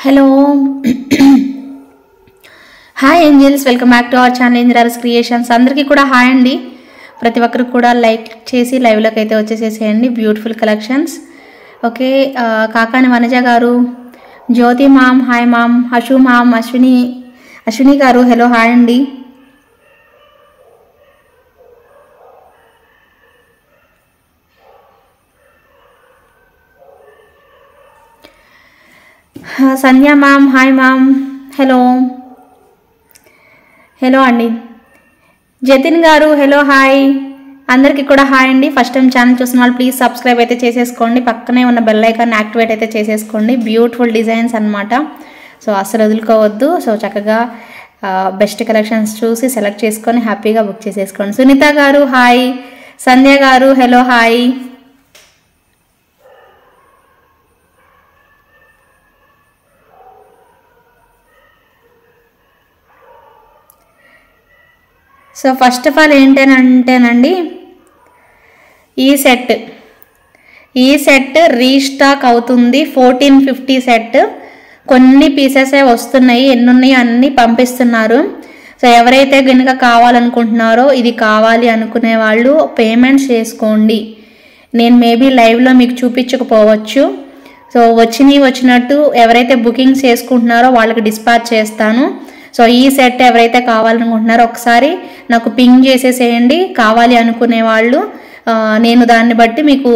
Hello hi angels, welcome back to our channel Indra's creations. అందరికీ కూడా hi అండి. ప్రతి ఒక్కరికి కూడా లైక్ చేసి లైవ్లోకి అయితే వచ్చేసేసేయండి. Beautiful collections. Okay, Kakani Vanaja గారు, Jyothi ma'am hi ma'am, Ashu ma'am, Ashwini గారు హలో హాయ్ అండి. Sandhya ma'am hi ma'am, hello hello అండి. జతిన్ గారు హలో హాయ్. అందరికీ కూడా హాయ్ అండి. ఫస్ట్ టైం ఛానల్ చూసిన వాళ్ళు ప్లీజ్ సబ్స్క్రైబ్ అయితే చేసేసుకోండి. పక్కనే ఉన్న బెల్ ఐకాన్ యాక్టివేట్ అయితే చేసేసుకోండి. బ్యూటిఫుల్ డిజైన్స్ అన్నమాట. సో అస్సలు వదులుకోవద్దు. సో చక్కగా బెస్ట్ కలెక్షన్స్ చూసి సెలెక్ట్ చేసుకొని హ్యాపీగా బుక్ చేసేసుకోండి. సునీత గారు హాయ్, సంధ్య గారు hello hi. So first of all ఏంటంటేనండి, ఈ సెట్ రీస్టాక్ అవుతుంది. 1450 సెట్. కొన్ని పీసెసే వస్తున్నాయి, ఎన్ని ఉన్నాయో అన్నీ పంపిస్తున్నారు. సో ఎవరైతే కనుక కావాలనుకుంటున్నారో, ఇది కావాలి అనుకునే వాళ్ళు పేమెంట్స్ చేసుకోండి. నేను మేబీ లైవ్లో మీకు చూపించకపోవచ్చు. సో వచ్చినట్టు ఎవరైతే బుకింగ్స్ చేసుకుంటున్నారో వాళ్ళకి డిస్పాచ్ చేస్తాను. సో ఈ సెట్ ఎవరైతే కావాలనుకుంటున్నారో ఒకసారి నాకు పింగ్ చేసేసేయండి. కావాలి అనుకునే వాళ్ళు నేను దాన్ని బట్టి మీకు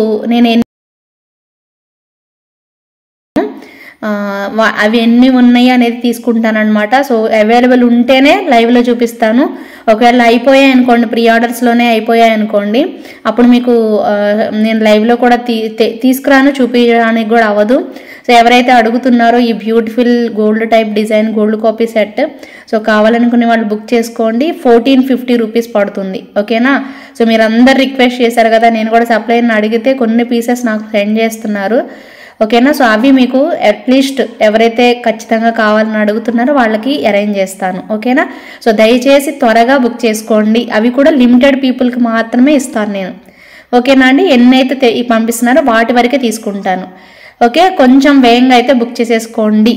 అవి ఎన్ని ఉన్నాయి అనేది తీసుకుంటాను అనమాట. సో అవైలబుల్ ఉంటేనే లైవ్లో చూపిస్తాను. ఒకవేళ అయిపోయాయి అనుకోండి, ప్రీ ఆర్డర్స్లోనే అయిపోయాయి అనుకోండి, అప్పుడు మీకు నేను లైవ్లో కూడా తీసుకురాను, చూపించడానికి కూడా అవ్వదు. సో ఎవరైతే అడుగుతున్నారో ఈ beautiful gold type design gold copy set, so కావాలనుకునే వాళ్ళు బుక్ చేసుకోండి. 1450 రూపీస్ పడుతుంది. ఓకేనా. సో మీరు అందరు రిక్వెస్ట్ చేశారు కదా, నేను కూడా సప్లైని అడిగితే కొన్ని పీసెస్ నాకు సెండ్ చేస్తున్నారు. ఓకేనా. సో అవి మీకు అట్లీస్ట్ ఎవరైతే ఖచ్చితంగా కావాలని అడుగుతున్నారో వాళ్ళకి అరేంజ్ చేస్తాను. ఓకేనా. సో దయచేసి త్వరగా బుక్ చేసుకోండి. అవి కూడా లిమిటెడ్ పీపుల్కి మాత్రమే ఇస్తాను నేను. ఓకేనా అండి. ఎన్నైతే పంపిస్తున్నారో వాటి వరకే తీసుకుంటాను. ఓకే, కొంచెం వేగంగా అయితే బుక్ చేసేసుకోండి.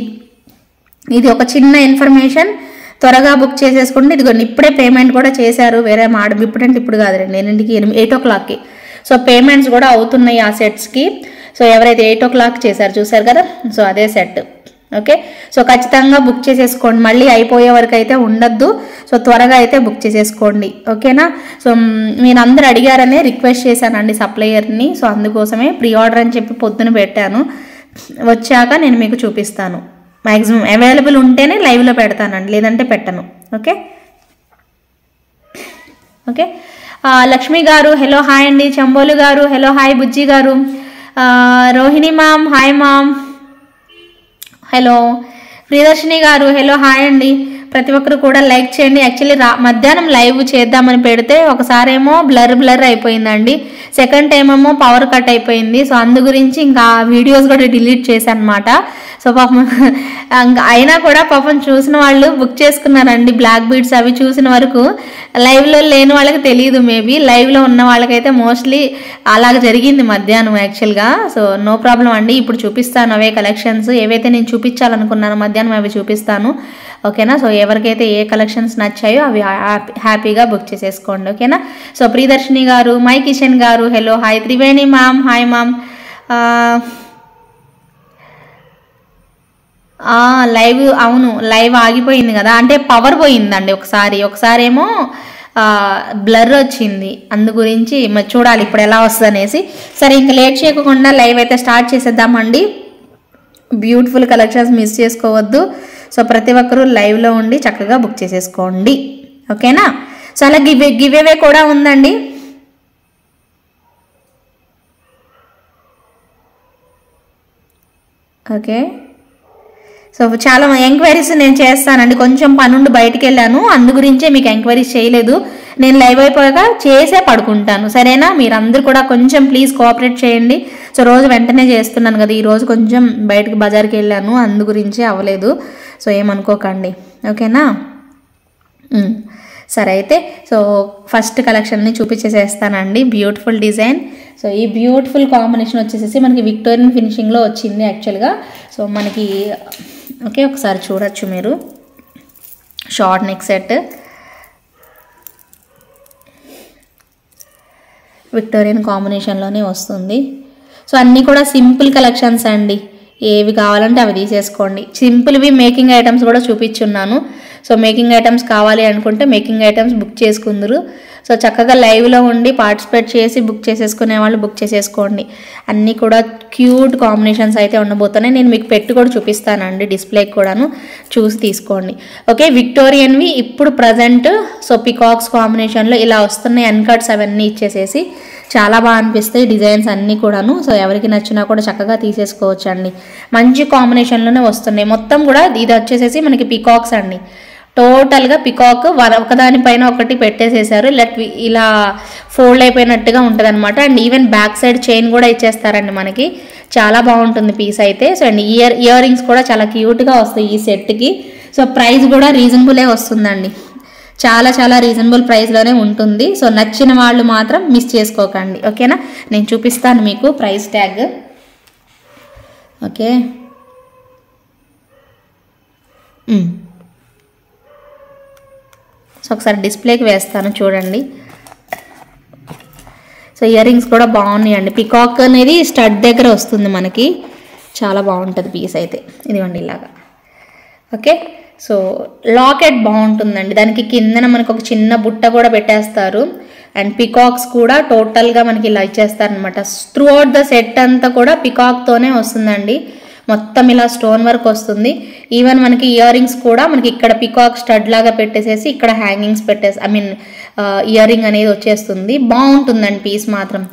ఇది ఒక చిన్న ఇన్ఫర్మేషన్. త్వరగా బుక్ చేసేసుకోండి. ఇదిగోండి ఇప్పుడే పేమెంట్ కూడా చేశారు. వేరే మాడం ఇప్పుడంటే ఇప్పుడు కాదులేండి, 8 o'clockకి. సో పేమెంట్స్ కూడా అవుతున్నాయి ఆ సెట్స్కి. సో ఎవరైతే 8 o'clock చేశారు చూసారు కదా, సో అదే సెట్. ఓకే, సో ఖచ్చితంగా బుక్ చేసేసుకోండి. మళ్ళీ అయిపోయే వరకు అయితే ఉండద్దు. సో త్వరగా అయితే బుక్ చేసేసుకోండి. ఓకేనా. సో మీరు అందరు అడిగారనే రిక్వెస్ట్ చేశానండి సప్లయర్ని. సో అందుకోసమే ప్రీ ఆర్డర్ అని చెప్పి పొద్దున పెట్టాను. వచ్చాక నేను మీకు చూపిస్తాను. మ్యాక్సిమం అవైలబుల్ ఉంటేనే లైవ్లో పెడతానండి, లేదంటే పెట్టను. Okay okay. లక్ష్మి గారు హలో హాయ్ అండి. చంబోలు గారు హలో హాయ్. బుజ్జి గారు, Rohini ma'am hi ma'am, hello. Priyadarshini గారు హలో హాయ్ అండి. ప్రతి ఒక్కరు కూడా లైక్ చేయండి. యాక్చువల్లీ మధ్యాహ్నం లైవ్ చేద్దామని పెడితే ఒకసారేమో బ్లర్ అయిపోయిందండి, సెకండ్ టైం ఏమో పవర్ కట్ అయిపోయింది. సో అందు గురించి ఇంకా వీడియోస్ కూడా డిలీట్ చేశాను అనమాట. సో పాపం అయినా కూడా పాపం చూసిన వాళ్ళు బుక్ చేసుకున్నారండి. బ్లాక్ బీడ్స్ అవి చూసిన వరకు లైవ్లో లేని వాళ్ళకి తెలియదు. మేబీ లైవ్లో ఉన్న వాళ్ళకైతే మోస్ట్లీ అలాగ జరిగింది మధ్యాహ్నం యాక్చువల్గా. సో నో ప్రాబ్లం అండి. ఇప్పుడు చూపిస్తాను అవే కలెక్షన్స్. ఏవైతే నేను చూపించాలనుకున్నాను మధ్యాహ్నం అవి చూపిస్తాను. ఓకేనా. సో ఎవరికైతే ఏ కలెక్షన్స్ నచ్చాయో అవి హ్యాపీగా బుక్ చేసేసుకోండి. ఓకేనా. సో ప్రియదర్శిని గారు, మై కిషన్ గారు hello hi. Triveni ma'am hi ma'am. Live అవును, లైవ్ ఆగిపోయింది కదా, అంటే పవర్ పోయిందండి ఒకసారి ఏమో బ్లర్ వచ్చింది. అందు గురించి చూడాలి ఇప్పుడు ఎలా వస్తుంది అనేసి. సరే ఇంకా లేట్ చేయకుండా లైవ్ అయితే స్టార్ట్ చేసేద్దామండి. బ్యూటిఫుల్ కలెక్షన్స్ మిస్ చేసుకోవద్దు. సో ప్రతి ఒక్కరూ లైవ్లో ఉండి చక్కగా బుక్ చేసేసుకోండి. ఓకేనా. సో అలా గివ్ అవే కూడా ఉందండి. ఓకే. సో చాలా ఎంక్వైరీస్ నేను చేస్తానండి. కొంచెం పనుండి బయటికి వెళ్ళాను, అందు గురించే మీకు ఎంక్వైరీస్ చేయలేదు. నేను లైవ్ అయిపోయాక చేసే పడుకుంటాను. సరేనా. మీరందరూ కూడా కొంచెం ప్లీజ్ కోఆపరేట్ చేయండి. సో రోజు వెంటనే చేస్తున్నాను కదా, ఈరోజు కొంచెం బయటకు బజార్కి వెళ్ళాను, అందు గురించి అవ్వలేదు. సో ఏమనుకోకండి. ఓకేనా. సరే అయితే సో ఫస్ట్ కలెక్షన్ని చూపించేసేస్తానండి. Beautiful design. సో ఈ బ్యూటిఫుల్ కాంబినేషన్ వచ్చేసేసి మనకి విక్టోరియన్ ఫినిషింగ్లో వచ్చింది యాక్చువల్గా. సో మనకి ఓకే, ఒకసారి చూడొచ్చు మీరు. షార్ట్ నెక్ సెట్, విక్టోరియన్ కాంబినేషన్లోనే వస్తుంది. సో అన్నీ కూడా సింపుల్ కలెక్షన్స్ అండి. ఏవి కావాలంటే అవి తీసేసుకోండి. సింపుల్వి మేకింగ్ ఐటమ్స్ కూడా చూపించున్నాను. సో మేకింగ్ ఐటమ్స్ కావాలి అనుకుంటే మేకింగ్ ఐటమ్స్ బుక్ చేసుకుందరు. సో చక్కగా లైవ్లో ఉండి పార్టిసిపేట్ చేసి బుక్ చేసేసుకునే వాళ్ళు బుక్ చేసేసుకోండి. అన్నీ కూడా క్యూట్ కాంబినేషన్స్ అయితే ఉండబోతున్నాయి. నేను మీకు పెట్టి కూడా చూపిస్తానండి, డిస్ప్లేకి కూడాను, చూసి తీసుకోండి. ఓకే, విక్టోరియన్వి ఇప్పుడు ప్రజెంట్ సో పికాక్స్ కాంబినేషన్లో ఇలా వస్తున్నాయి. అన్కట్స్ అవన్నీ ఇచ్చేసేసి చాలా బాగా అనిపిస్తాయి డిజైన్స్ అన్నీ కూడాను. సో ఎవరికి నచ్చినా కూడా చక్కగా తీసేసుకోవచ్చు అండి. మంచి కాంబినేషన్లోనే వస్తున్నాయి. మొత్తం కూడా ఇది వచ్చేసేసి మనకి పికాక్స్ అండి. టోటల్గా పికాక్ ఒకదానిపైన ఒకటి పెట్టేసేసారు. ఇలా ఫోల్డ్ అయిపోయినట్టుగా ఉంటుంది అనమాట. And even back side chain కూడా ఇచ్చేస్తారండి మనకి. చాలా బాగుంటుంది పీస్ అయితే. సో అండ్ ఇయర్ రింగ్స్ కూడా చాలా క్యూట్గా వస్తాయి ఈ సెట్కి. సో ప్రైస్ కూడా రీజనబులే వస్తుందండి. చాలా చాలా రీజనబుల్ ప్రైస్లోనే ఉంటుంది. సో నచ్చిన వాళ్ళు మాత్రం మిస్ చేసుకోకండి. ఓకేనా, నేను చూపిస్తాను మీకు ప్రైస్ ట్యాగ్. ఓకే, సో ఒకసారి డిస్ప్లేకి వేస్తాను చూడండి. సో ఇయర్ రింగ్స్ కూడా బాగున్నాయండి. పికాక్ అనేది స్టడ్ దగ్గర వస్తుంది మనకి. చాలా బాగుంటుంది పీస్ అయితే. ఇదిగోండి ఇలాగా. ఓకే, సో లాకెట్ బాగుంటుందండి. దానికి కిందన మనకు ఒక చిన్న బుట్ట కూడా పెట్టేస్తారు. అండ్ పికాక్స్ కూడా టోటల్గా మనకి ఇలా ఇచ్చేస్తారనమాట. త్రూ అవుట్ ద సెట్ అంతా కూడా పికాక్తోనే వస్తుందండి. మొత్తం ఇలా స్టోన్ వర్క్ వస్తుంది. ఈవెన్ మనకి ఇయర్ రింగ్స్ కూడా మనకి ఇక్కడ పికాక్ స్టడ్ లాగా పెట్టేసేసి ఇక్కడ హ్యాంగింగ్స్ ఇయర్ రింగ్ అనేది వచ్చేస్తుంది. బాగుంటుందండి పీస్ మాత్రం.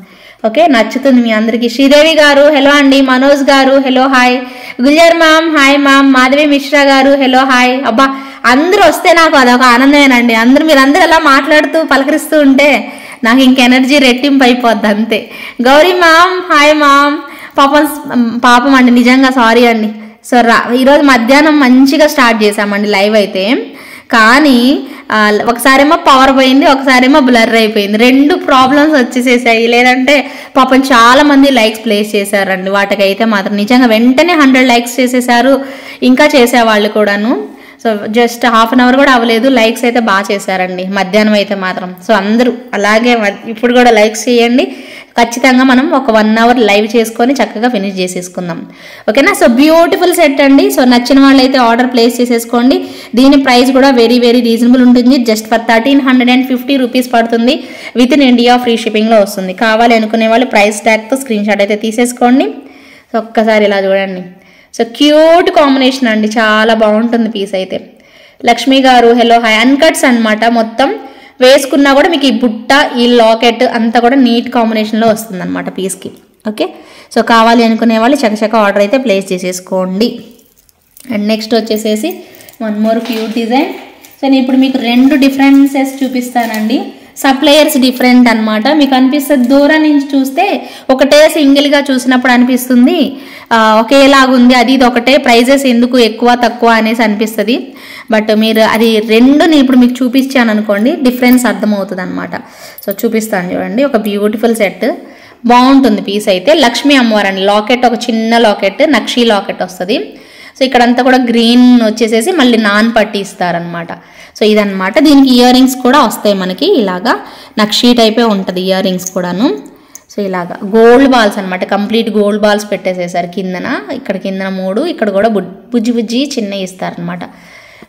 ఓకే, నచ్చుతుంది మీ అందరికీ. శ్రీదేవి గారు హలో అండి. మనోజ్ గారు hello hi. Gulzar ma'am hi ma'am. Madhavi Mishra గారు హలో హాయ్. అబ్బా, అందరూ వస్తే నాకు అదొక ఆనందమేనండి. మీరందరూ అలా మాట్లాడుతూ పలకరిస్తూ ఉంటే నాకు ఇంక ఎనర్జీ రెట్టింపు అయిపోద్ది అంతే. Gauri ma'am hi ma'am. పాపం అండి, నిజంగా సారీ అండి. సో ఈరోజు మధ్యాహ్నం మంచిగా స్టార్ట్ చేసామండి లైవ్ అయితే. కానీ ఒకసారేమో పవర్ పోయింది, ఒకసారేమో బ్లర్ అయిపోయింది. 2 ప్రాబ్లమ్స్ వచ్చేసేసాయి. లేదంటే పాపం చాలా మంది లైక్స్ ప్లేస్ చేశారండి. వాటికైతే మాత్రం నిజంగా వెంటనే 100 లైక్స్ చేసేసారు. ఇంకా చేసేవాళ్ళు కూడాను. So just half an hour కూడా అవ్వలేదు, లైక్స్ అయితే బాగా చేశారండి మధ్యాహ్నం అయితే మాత్రం. సో అందరూ అలాగే ఇప్పుడు కూడా లైక్స్ చేయండి. ఖచ్చితంగా మనం ఒక 1 అవర్ లైవ్ చేసుకొని చక్కగా ఫినిష్ చేసేసుకుందాం. ఓకేనా, సో బ్యూటిఫుల్ సెట్ అండి. సో నచ్చిన వాళ్ళు అయితే ఆర్డర్ ప్లేస్ చేసేసుకోండి. దీని ప్రైస్ కూడా వెరీ వెరీ రీజనబుల్ ఉంటుంది. జస్ట్ ఫర్ 1350 రూపీస్ పడుతుంది. విత్ ఇన్ ఇండియా ఫ్రీ షిప్పింగ్లో వస్తుంది. కావాలి అనుకునే వాళ్ళు ప్రైస్ ట్యాగ్తో స్క్రీన్ షాట్ అయితే తీసేసుకోండి. సో ఒక్కసారి ఇలా చూడండి. సో క్యూట్ కాంబినేషన్ అండి, చాలా బాగుంటుంది పీస్ అయితే. లక్ష్మి గారు హలో హాయ్. అన్కట్స్ అనమాట. మొత్తం వేసుకున్నా కూడా మీకు ఈ బుట్ట ఈ లాకెట్ అంతా కూడా నీట్ కాంబినేషన్లో వస్తుంది అనమాట పీస్కి. ఓకే, సో కావాలి అనుకునే వాళ్ళు చకచక ఆర్డర్ అయితే ప్లేస్ చేసేసుకోండి. అండ్ నెక్స్ట్ వచ్చేసేసి 1 మోర్ క్యూట్ డిజైన్. సో నేను ఇప్పుడు మీకు 2 డిఫరెన్సెస్ చూపిస్తానండి. సప్లయర్స్ డిఫరెంట్ అనమాట. మీకు అనిపిస్తుంది దూరం నుంచి చూస్తే ఒకటే సింగిల్గా చూసినప్పుడు అనిపిస్తుంది ఒకేలాగుంది, అది ఇది ఒకటే, ప్రైజెస్ ఎందుకు ఎక్కువ తక్కువ అనేసి అనిపిస్తుంది. బట్ మీరు అది 2ని ఇప్పుడు మీకు చూపించాను అనుకోండి, డిఫరెన్స్ అర్థమవుతుంది అనమాట. సో చూపిస్తాను చూడండి. ఒక బ్యూటిఫుల్ సెట్ బాగుంటుంది పీస్ అయితే. లక్ష్మీ అమ్మవారండి. లాకెట్ ఒక చిన్న లాకెట్, నక్షీ లాకెట్ వస్తుంది. సో ఇక్కడంతా కూడా గ్రీన్ వచ్చేసేసి మళ్ళీ నాన్ పట్టి ఇస్తారనమాట. సో ఇదనమాట. దీనికి ఇయర్ రింగ్స్ కూడా వస్తాయి మనకి. ఇలాగా నక్షీ టైపే ఉంటుంది ఇయర్ రింగ్స్ కూడాను. సో ఇలాగా గోల్డ్ బాల్స్ అనమాట. కంప్లీట్ గోల్డ్ బాల్స్ పెట్టేసేసారు కిందన. ఇక్కడ కిందన 3, ఇక్కడ కూడా బుజ్జి బుజ్జి చిన్న ఇస్తారనమాట.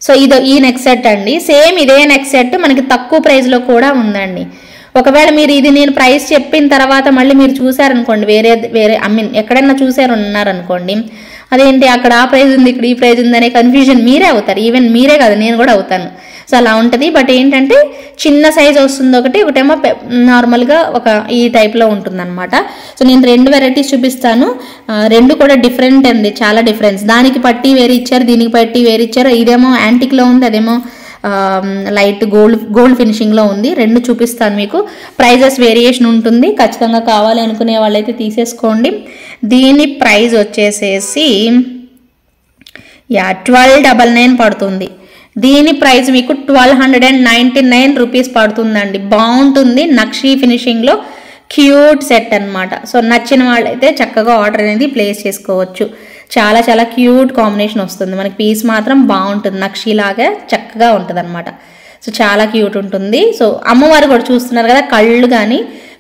సో ఈ నెక్ సెట్ అండి. సేమ్ ఇదే నెక్ సెట్ మనకి తక్కువ ప్రైస్లో కూడా ఉందండి. ఒకవేళ మీరు ఇది నేను ప్రైస్ చెప్పిన తర్వాత మళ్ళీ మీరు చూసారనుకోండి, వేరే ఎక్కడైనా ఉన్నారనుకోండి, అదేంటి అక్కడ ఆ ప్రైజ్ ఉంది ఇక్కడ ఈ ప్రైజ్ ఉంది అనే కన్ఫ్యూజన్ మీరే అవుతారు. ఈవెన్ మీరే కాదు, నేను కూడా అవుతాను. సో అలా ఉంటుంది. బట్ ఏంటంటే చిన్న సైజ్ వస్తుంది ఒకటేమో నార్మల్గా ఈ టైప్లో ఉంటుంది అనమాట. సో నేను 2 వెరైటీస్ చూపిస్తాను. 2 కూడా డిఫరెంట్ అండి, చాలా డిఫరెన్స్. దానికి పట్టి వేరే ఇచ్చారు, దీనికి పట్టి వేరే ఇచ్చారు. ఇదేమో యాంటిక్లో ఉంది, అదేమో లైట్ గోల్డ్ ఫినిషింగ్లో ఉంది. 2 చూపిస్తాను మీకు. ప్రైజెస్ వేరియేషన్ ఉంటుంది. ఖచ్చితంగా కావాలి అనుకునే వాళ్ళైతే తీసేసుకోండి. దీని ప్రైస్ వచ్చేసేసి 1299 పడుతుంది. దీని ప్రైస్ మీకు 1299 రూపీస్ పడుతుందండి. బాగుంటుంది, నక్షీ ఫినిషింగ్లో క్యూట్ సెట్ అనమాట. సో నచ్చిన వాళ్ళైతే చక్కగా ఆర్డర్ అనేది ప్లేస్ చేసుకోవచ్చు. చాలా చాలా క్యూట్ కాంబినేషన్ వస్తుంది మనకి. పీస్ మాత్రం బాగుంటుంది, నక్షీలాగా చక్కగా ఉంటుంది అనమాట. సో చాలా క్యూట్ ఉంటుంది. సో అమ్మవారు కూడా చూస్తున్నారు కదా, కళ్ళు కానీ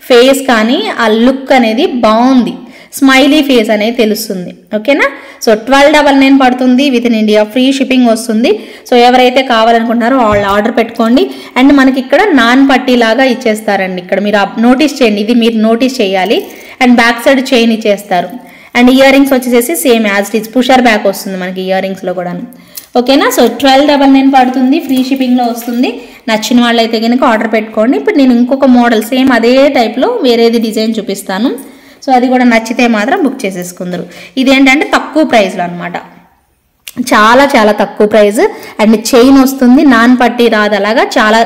ఫేస్ కానీ ఆ లుక్ అనేది బాగుంది, స్మైలీ ఫేస్ అనేది తెలుస్తుంది. ఓకేనా. సో 1299 పడుతుంది, with in India free shipping వస్తుంది. సో ఎవరైతే కావాలనుకుంటున్నారో వాళ్ళు ఆర్డర్ పెట్టుకోండి. అండ్ మనకి ఇక్కడ నాన్ పట్టీ లాగా ఇచ్చేస్తారండి. ఇక్కడ మీరు నోటీస్ చేయండి, ఇది మీరు నోటీస్ చేయాలి. అండ్ బ్యాక్ సైడ్ చైన్ ఇచ్చేస్తారు. అండ్ ఇయర్ రింగ్స్ వచ్చేసేసి same as it is pusher back వస్తుంది మనకి ఇయర్ రింగ్స్లో కూడా. ఓకేనా. సో 1299 పడుతుంది, ఫ్రీ షిప్పింగ్లో వస్తుంది. నచ్చిన వాళ్ళైతే కనుక ఆర్డర్ పెట్టుకోండి. ఇప్పుడు నేను ఇంకొక మోడల్ సేమ్ అదే టైప్లో వేరేది డిజైన్ చూపిస్తాను. సో అది కూడా నచ్చితే మాత్రం బుక్ చేసేసుకుందరు. ఇదేంటంటే తక్కువ ప్రైస్లో అనమాట, చాలా చాలా తక్కువ ప్రైస్. అండ్ చైన్ వస్తుంది, నాన్ పట్టీ రాదు, అలాగా చాలా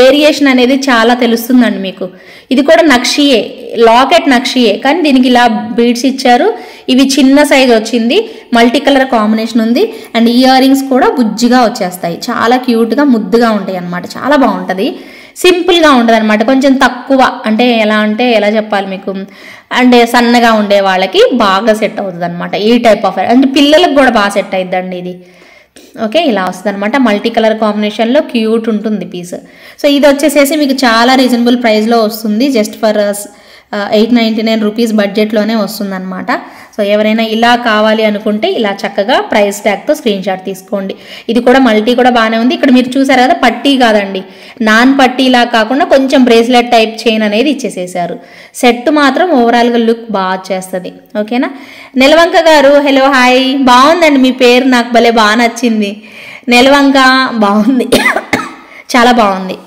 వేరియేషన్ అనేది చాలా తెలుస్తుందండి మీకు. ఇది కూడా నక్షియే, లాకెట్ నక్షియే, కానీ దీనికి ఇలా బీడ్స్ ఇచ్చారు. ఇవి చిన్న సైజ్ వచ్చింది, మల్టీ కలర్ కాంబినేషన్ ఉంది. అండ్ ఇయర్ రింగ్స్ కూడా బుజ్జిగా వచ్చేస్తాయి, చాలా క్యూట్గా ముద్దుగా ఉంటాయి అనమాట. చాలా బాగుంటుంది, సింపుల్గా ఉంటుంది అనమాట. కొంచెం తక్కువ అంటే ఎలా చెప్పాలి మీకు, అంటే సన్నగా ఉండే వాళ్ళకి బాగా సెట్ అవుతుంది అనమాట ఈ టైప్ ఆఫ్. అంటే పిల్లలకు కూడా బాగా సెట్ అవుతుందండి ఇది. ఓకే, ఇలా వస్తుంది అనమాట. మల్టీ కలర్ కాంబినేషన్లో క్యూట్ ఉంటుంది పీస్. సో ఇది వచ్చేసేసి మీకు చాలా రీజనబుల్ ప్రైస్లో వస్తుంది, జస్ట్ ఫర్ 899 రూపీస్ బడ్జెట్లోనే వస్తుంది అనమాట. సో ఎవరైనా ఇలా కావాలి అనుకుంటే ఇలా చక్కగా ప్రైస్ ట్యాగ్తో స్క్రీన్ షాట్ తీసుకోండి. ఇది కూడా మల్టీ కూడా బాగానే ఉంది. ఇక్కడ మీరు చూసారు కదా, పట్టీ కాదండి, నాన్ పట్టీలా కాకుండా కొంచెం బ్రేస్లెట్ టైప్ చైన్ అనేది ఇచ్చేసేసారు. సెట్ మాత్రం ఓవరాల్గా లుక్ బాగా చేస్తుంది. ఓకేనా. నెలవంక గారు హలో హాయ్, బాగుందండి మీ పేరు, నాకు భలే బాగా నచ్చింది. నెలవంక బాగుంది, చాలా బాగుంది.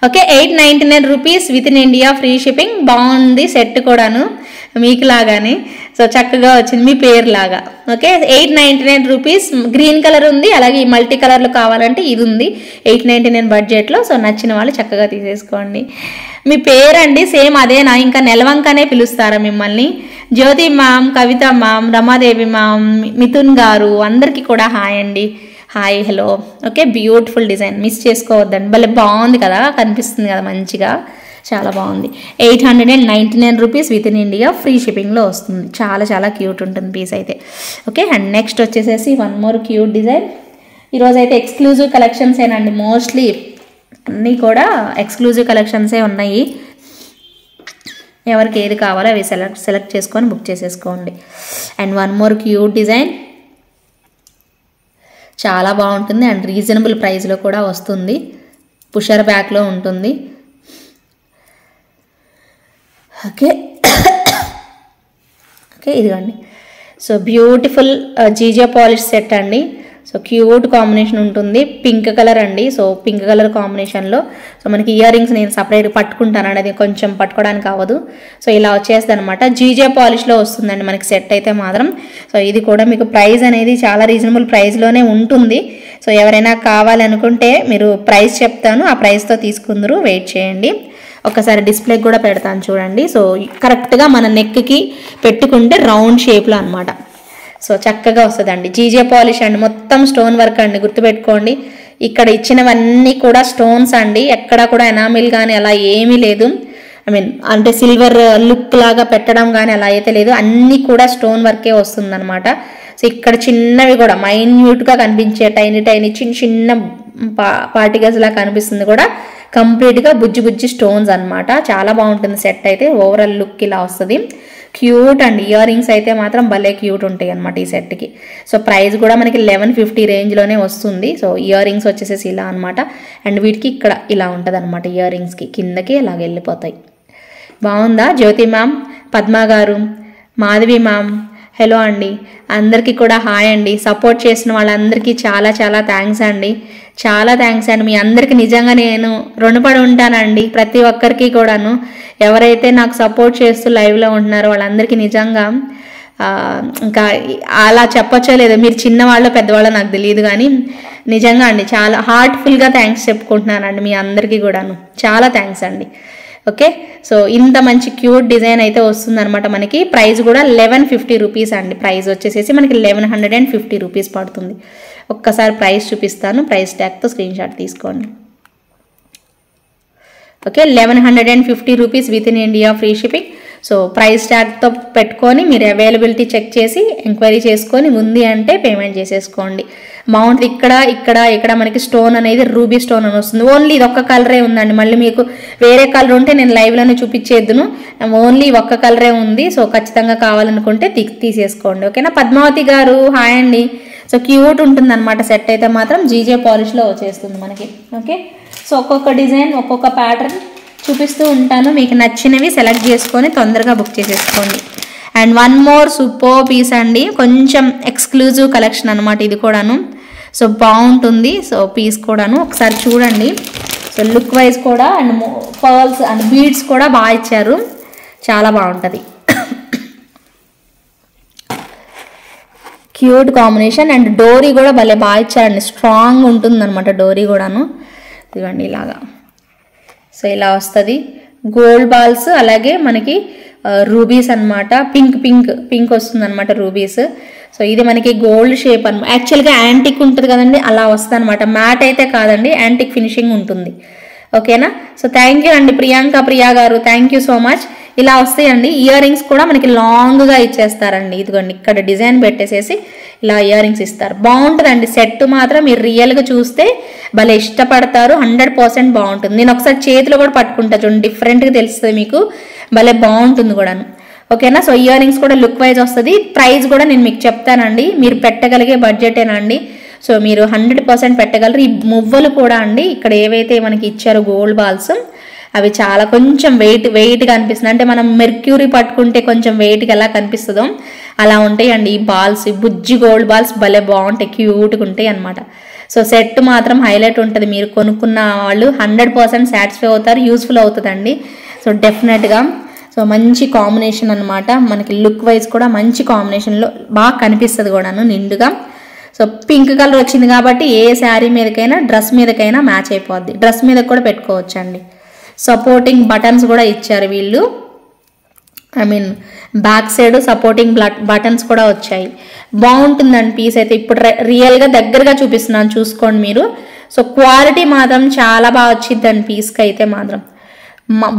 Okay, 899 rupees with in India free shipping. బాగుంది సెట్ కూడాను మీకు లాగానే. సో చక్కగా వచ్చింది మీ పేరు లాగా. Okay, 899 rupees. గ్రీన్ కలర్ ఉంది, అలాగే ఈ మల్టీ కలర్లో కావాలంటే ఇది ఉంది 899 బడ్జెట్లో. సో నచ్చిన వాళ్ళు చక్కగా తీసేసుకోండి. మీ పేరండి సేమ్ అదేనా, ఇంకా నెలవంకనే పిలుస్తారా మిమ్మల్ని? Jyothi ma'am, Kavitha ma'am, Ramadevi ma'am, Mithun గారు అందరికీ కూడా హాయ్ అండి. Hi hello. Okay, beautiful design, miss చేసుకోవద్దండి, భలే బాగుంది కదా, కనిపిస్తుంది కదా మంచిగా, చాలా బాగుంది. 899 rupees with in India free షిప్పింగ్లో వస్తుంది. చాలా చాలా క్యూట్ ఉంటుంది పీస్ అయితే. ఓకే, అండ్ నెక్స్ట్ వచ్చేసేసి వన్ మోర్ క్యూట్ డిజైన్. ఈరోజు అయితే ఎక్స్క్లూజివ్ కలెక్షన్సేనండి, మోస్ట్లీ అన్నీ కూడా ఎక్స్క్లూజివ్ కలెక్షన్సే ఉన్నాయి. ఎవరికి ఏది కావాలో అవి సెలెక్ట్ చేసుకొని బుక్ చేసేసుకోండి. And one more cute design, చాలా బాగుంటుంది అండ్ రీజనబుల్ ప్రైస్లో కూడా వస్తుంది. పుషర్ బ్యాక్లో ఉంటుంది. ఓకే ఓకే, ఇదిగోండి. So beautiful GJ polish set అండి. సో క్యూట్ కాంబినేషన్ ఉంటుంది, పింక్ కలర్ అండి. సో పింక్ కలర్ కాంబినేషన్లో సో మనకి ఇయర్ రింగ్స్ నేను సపరేట్ పట్టుకుంటానండి, అది కొంచెం పట్టుకోవడానికి అవ్వదు. సో ఇలా వచ్చేస్తుంది అనమాట. జీజే పాలిష్లో వస్తుందండి మనకి సెట్ అయితే మాత్రం. సో ఇది కూడా మీకు ప్రైస్ అనేది చాలా రీజనబుల్ ప్రైస్లోనే ఉంటుంది. సో ఎవరైనా కావాలనుకుంటే మీరు ప్రైస్ చెప్తాను, ఆ ప్రైస్తో తీసుకుందరు, వెయిట్ చేయండి. ఒకసారి డిస్ప్లే కూడా పెడతాను చూడండి. సో కరెక్ట్గా మన నెక్కి పెట్టుకుంటే రౌండ్ షేప్లో అనమాట. సో చక్కగా వస్తుందండి. జీజే పాలిష్ అండి, మొత్తం స్టోన్ వర్క్ అండి, గుర్తుపెట్టుకోండి. ఇక్కడ ఇచ్చినవన్నీ కూడా స్టోన్స్ అండి, ఎక్కడ కూడా ఎనామిల్ కానీ అలా ఏమీ లేదు. అంటే సిల్వర్ లుక్ లాగా పెట్టడం కానీ అలా అయితే లేదు, అన్నీ కూడా స్టోన్ వర్కే వస్తుందన్నమాట. సో ఇక్కడ చిన్నవి కూడా మైన్యూట్గా కనిపించే టైనీ చిన్న చిన్న పార్టికల్స్ లా కనిపిస్తుంది కూడా కంప్లీట్గా బుజ్జి స్టోన్స్ అనమాట. చాలా బాగుంటుంది సెట్ అయితే, ఓవరాల్ లుక్ ఇలా వస్తుంది. క్యూట్ అండి. ఇయర్ రింగ్స్ అయితే మాత్రం భలే క్యూట్ ఉంటాయి అనమాట ఈ సెట్కి. సో ప్రైస్ కూడా మనకి 1150 రేంజ్లోనే వస్తుంది. సో ఇయర్ రింగ్స్ వచ్చేసేసి ఇలా అనమాట. అండ్ వీటికి ఇక్కడ ఇలా ఉంటుంది అనమాట, ఇయర్ రింగ్స్కి కిందకి అలాగ వెళ్ళిపోతాయి. బాగుందా? జ్యోతి మ్యామ్, పద్మా గారు, మాధవి మ్యామ్ హలో అండి, అందరికీ కూడా హాయ్ అండి. సపోర్ట్ చేసిన వాళ్ళందరికీ చాలా చాలా థ్యాంక్స్ అండి, చాలా థ్యాంక్స్ అండి. మీ అందరికీ నిజంగా నేను రుణపడి ఉంటానండి, ప్రతి ఒక్కరికి కూడాను. ఎవరైతే నాకు సపోర్ట్ చేస్తూ లైవ్లో ఉంటున్నారో వాళ్ళందరికీ నిజంగా ఇంకా అలా చెప్పచ్చో లేదో, మీరు చిన్నవాళ్ళు పెద్దవాళ్ళు నాకు తెలియదు కానీ నిజంగా అండి చాలా హార్ట్ఫుల్గా థ్యాంక్స్ చెప్పుకుంటున్నానండి మీ అందరికీ కూడాను. చాలా థ్యాంక్స్ అండి. ఓకే, సో ఇంత మంచి క్యూట్ డిజైన్ అయితే వస్తుందన్నమాట మనకి. ప్రైస్ కూడా 1150 రూపీస్ అండి. ప్రైస్ వచ్చేసేసి మనకి 1150 రూపీస్ పడుతుంది. ఒక్కసారి ప్రైస్ చూపిస్తాను, ప్రైస్ ట్యాగ్తో స్క్రీన్ షాట్ తీసుకోండి. Okay, 1150 rupees with in India free shipping. So price ట్యాగ్తో పెట్టుకొని మీరు అవైలబిలిటీ చెక్ చేసి ఎంక్వైరీ చేసుకొని ఉంది అంటే పేమెంట్ చేసేసుకోండి. బాగుంటుంది. ఇక్కడ మనకి స్టోన్ అనేది రూబీ స్టోన్ అని వస్తుంది. ఓన్లీ ఇది ఒక్క కలరే ఉందండి. మళ్ళీ మీకు వేరే కలర్ ఉంటే నేను లైవ్లోనే చూపించేద్దును. ఓన్లీ ఒక్క కలరే ఉంది. సో ఖచ్చితంగా కావాలనుకుంటే తీసేసుకోండి. ఓకేనా. పద్మావతి గారు హాయ్ అండి. సో క్యూట్ ఉంటుంది అనమాట. సెట్ అయితే మాత్రం జీజే పాలిష్లో వచ్చేస్తుంది మనకి. ఓకే. సో ఒక్కొక్క డిజైన్ ఒక్కొక్క ప్యాటర్న్ చూపిస్తూ ఉంటాను. మీకు నచ్చినవి సెలెక్ట్ చేసుకొని తొందరగా బుక్ చేసేసుకోండి. And one more super piece అండి. కొంచెం ఎక్స్క్లూజివ్ కలెక్షన్ అనమాట ఇది కూడాను. సో బాగుంటుంది. సో పీస్ కూడాను ఒకసారి చూడండి. సో లుక్ వైజ్ కూడా అండ్ పర్ల్స్ అండ్ బీడ్స్ కూడా బాగా ఇచ్చారు. చాలా బాగుంటుంది. క్యూట్ కాంబినేషన్ అండ్ డోరీ కూడా భలే బాగా ఇచ్చారండి. స్ట్రాంగ్ ఉంటుంది అనమాట డోరీ కూడాను. ఇదిగోండి ఇలాగా. సో ఇలా వస్తుంది. గోల్డ్ బాల్స్ అలాగే మనకి రూబీస్ అనమాట. పింక్ వస్తుంది అనమాట రూబీస్. సో ఇది మనకి గోల్డ్ షేప్ అనమాట. యాక్చువల్గా యాంటిక్ ఉంటుంది కదండి, అలా వస్తుంది అనమాట. మ్యాట్ అయితే కాదండి, యాంటిక్ ఫినిషింగ్ ఉంటుంది. ఓకేనా. సో థ్యాంక్ యూ అండి ప్రియా గారు, థ్యాంక్ యూ సో మచ్. ఇలా వస్తాయండి. ఇయర్ రింగ్స్ కూడా మనకి లాంగ్గా ఇచ్చేస్తారండి. ఇదిగోండి ఇక్కడ డిజైన్ పెట్టేసేసి ఇలా ఇయర్ రింగ్స్ ఇస్తారు. బాగుంటుందండి. సెట్ మాత్రం మీరు రియల్గా చూస్తే భలే ఇష్టపడతారు. 100% బాగుంటుంది. నేను ఒకసారి చేతిలో కూడా పట్టుకుంటా చూడండి, డిఫరెంట్గా తెలుస్తుంది మీకు. భలే బాగుంటుంది కూడాను. ఓకేనా. సో ఇయర్ రింగ్స్ కూడా లుక్ వైజ్ వస్తుంది. ప్రైస్ కూడా నేను మీకు చెప్తానండి. మీరు పెట్టగలిగే బడ్జెటేనండి. సో మీరు 100% పెట్టగలరు. ఈ మువ్వలు కూడా అండి ఇక్కడ ఏవైతే మనకి ఇచ్చారో గోల్డ్ బాల్స్ అవి చాలా కొంచెం వెయిట్గా అనిపిస్తుంది. అంటే మనం మెర్క్యూరీ పట్టుకుంటే కొంచెం వెయిట్గా ఎలా కనిపిస్తుందో అలా ఉంటాయి అండి ఈ బాల్స్. బుజ్జి గోల్డ్ బాల్స్ భలే బాగుంటాయి, క్యూట్గా ఉంటాయి అనమాట. సో సెట్ మాత్రం హైలైట్ ఉంటుంది. మీరు కొనుక్కున్న వాళ్ళు 100% సాటిస్ఫై అవుతారు. యూస్ఫుల్ అవుతుందండి. సో డెఫినెట్గా. సో మంచి కాంబినేషన్ అనమాట. మనకి లుక్ వైజ్ కూడా మంచి కాంబినేషన్లో బాగా కనిపిస్తుంది కూడాను నిండుగా. సో పింక్ కలర్ వచ్చింది కాబట్టి ఏ శారీ మీదకైనా డ్రెస్ మీదకైనా మ్యాచ్ అయిపోద్ది. డ్రెస్ మీద కూడా పెట్టుకోవచ్చండి. సపోర్టింగ్ బటన్స్ కూడా ఇచ్చారు వీళ్ళు. బ్యాక్ సైడ్ సపోర్టింగ్ బటన్స్ కూడా వచ్చాయి. బాగుంటుందండి పీస్ అయితే. ఇప్పుడు రియల్గా దగ్గరగా చూపిస్తున్నాను, చూసుకోండి మీరు. సో క్వాలిటీ మాత్రం చాలా బాగా వచ్చిందండి పీస్కి అయితే మాత్రం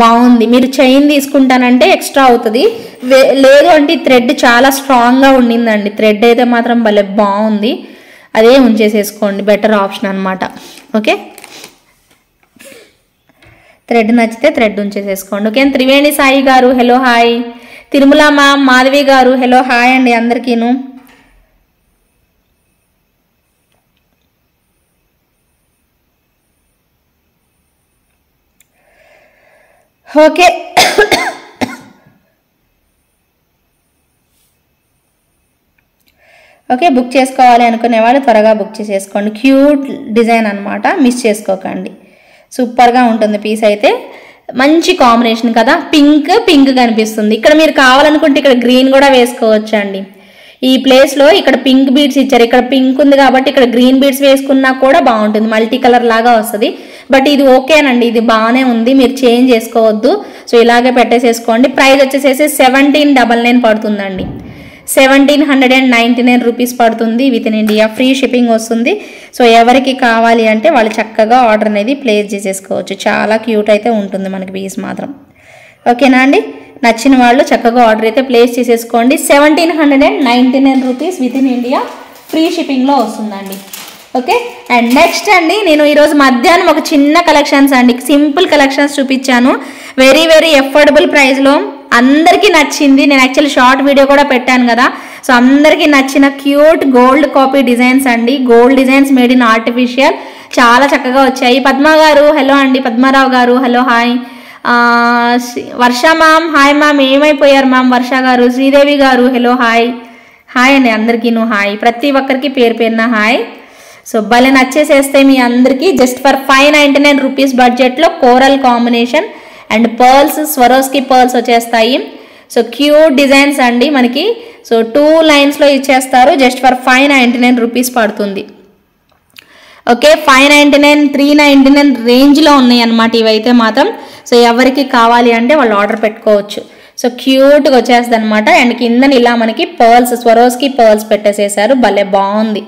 బాగుంది. మీరు చైన్ తీసుకుంటానంటే ఎక్స్ట్రా అవుతుంది. లేదు అంటే థ్రెడ్ చాలా స్ట్రాంగ్గా ఉండిందండి. థ్రెడ్ అయితే మాత్రం భలే బాగుంది. అదే ఉంచేసేసుకోండి, బెటర్ ఆప్షన్ అనమాట. ఓకే. థ్రెడ్ నచ్చితే థ్రెడ్ ఉంచేసేసుకోండి. ఓకే. త్రివేణి సాయి గారు hello hi. Tirumala ma'am, Madhavi గారు హలో హాయ్ అండి అందరికీను. ఓకే. ఓకే. బుక్ చేసుకోవాలి అనుకునే వాళ్ళు త్వరగా బుక్ చేసేసుకోండి. క్యూట్ డిజైన్ అనమాట, మిస్ చేసుకోకండి. సూపర్గా ఉంటుంది పీస్ అయితే. మంచి కాంబినేషన్ కదా. పింక్ కనిపిస్తుంది. ఇక్కడ మీరు కావాలనుకుంటే ఇక్కడ గ్రీన్ కూడా వేసుకోవచ్చు అండి. ఈ ప్లేస్లో ఇక్కడ పింక్ బీడ్స్ ఇచ్చారు. ఇక్కడ పింక్ ఉంది కాబట్టి ఇక్కడ గ్రీన్ బీడ్స్ వేసుకున్నా కూడా బాగుంటుంది. మల్టీ కలర్ లాగా వస్తుంది. బట్ ఇది ఓకేనండి, ఇది బాగానే ఉంది. మీరు చేంజ్ చేసుకోవద్దు. సో ఇలాగే పెట్టేసేసుకోండి. ప్రైస్ వచ్చేసేసి 1799 పడుతుందండి. 1799 రూపీస్ పడుతుంది. With in India free shipping వస్తుంది. సో ఎవరికి కావాలి అంటే వాళ్ళు చక్కగా ఆర్డర్ అనేది ప్లేస్ చేసేసుకోవచ్చు. చాలా క్యూట్ అయితే ఉంటుంది మనకి పీస్ మాత్రం. ఓకేనా అండి. నచ్చిన వాళ్ళు చక్కగా ఆర్డర్ అయితే ప్లేస్ చేసేసుకోండి. 1799 rupees with in India free షిప్పింగ్లో వస్తుందండి. ఓకే. అండ్ నెక్స్ట్ అండి, నేను ఈరోజు మధ్యాహ్నం ఒక చిన్న కలెక్షన్స్ అండి, సింపుల్ కలెక్షన్స్ చూపించాను. వెరీ వెరీ ఎఫోర్డబుల్ ప్రైస్లో అందరికీ నచ్చింది. నేను యాక్చువల్లీ షార్ట్ వీడియో కూడా పెట్టాను కదా. సో అందరికీ నచ్చిన క్యూట్ గోల్డ్ కాపీ డిజైన్స్ అండి. Gold designs made in artificial చాలా చక్కగా వచ్చాయి. పద్మ గారు హలో అండి. పద్మారావు గారు హలో హాయ్. వర్ష మ్యామ్ హాయ్ మ్యామ్. ఏమైపోయారు మ్యామ్ వర్ష గారు. శ్రీదేవి గారు హలో హాయ్. హాయ్ అండి అందరికీను హాయ్. ప్రతి ఒక్కరికి పేరు పేరున హాయ్. సో భలే నచ్చేసేస్తే మీ అందరికీ. జస్ట్ ఫర్ 599 రూపీస్ బడ్జెట్లో coral combination and pearls, Swarovski pearls వచ్చేస్తాయి. సో క్యూట్ డిజైన్స్ అండి మనకి. సో 2 లైన్స్లో ఇచ్చేస్తారు. జస్ట్ ఫర్ 599 రూపీస్ పడుతుంది. ఓకే. 599, 399 రేంజ్లో ఉన్నాయి అన్నమాట ఇవైతే మాత్రం. సో ఎవరికి కావాలి అంటే వాళ్ళు ఆర్డర్ పెట్టుకోవచ్చు. సో క్యూట్గా వచ్చేస్తుంది అనమాట. అండ్ కిందని ఇలా మనకి పర్ల్స్, స్వరోస్కి పర్ల్స్ పెట్టేసేసారు. భలే బాగుంది.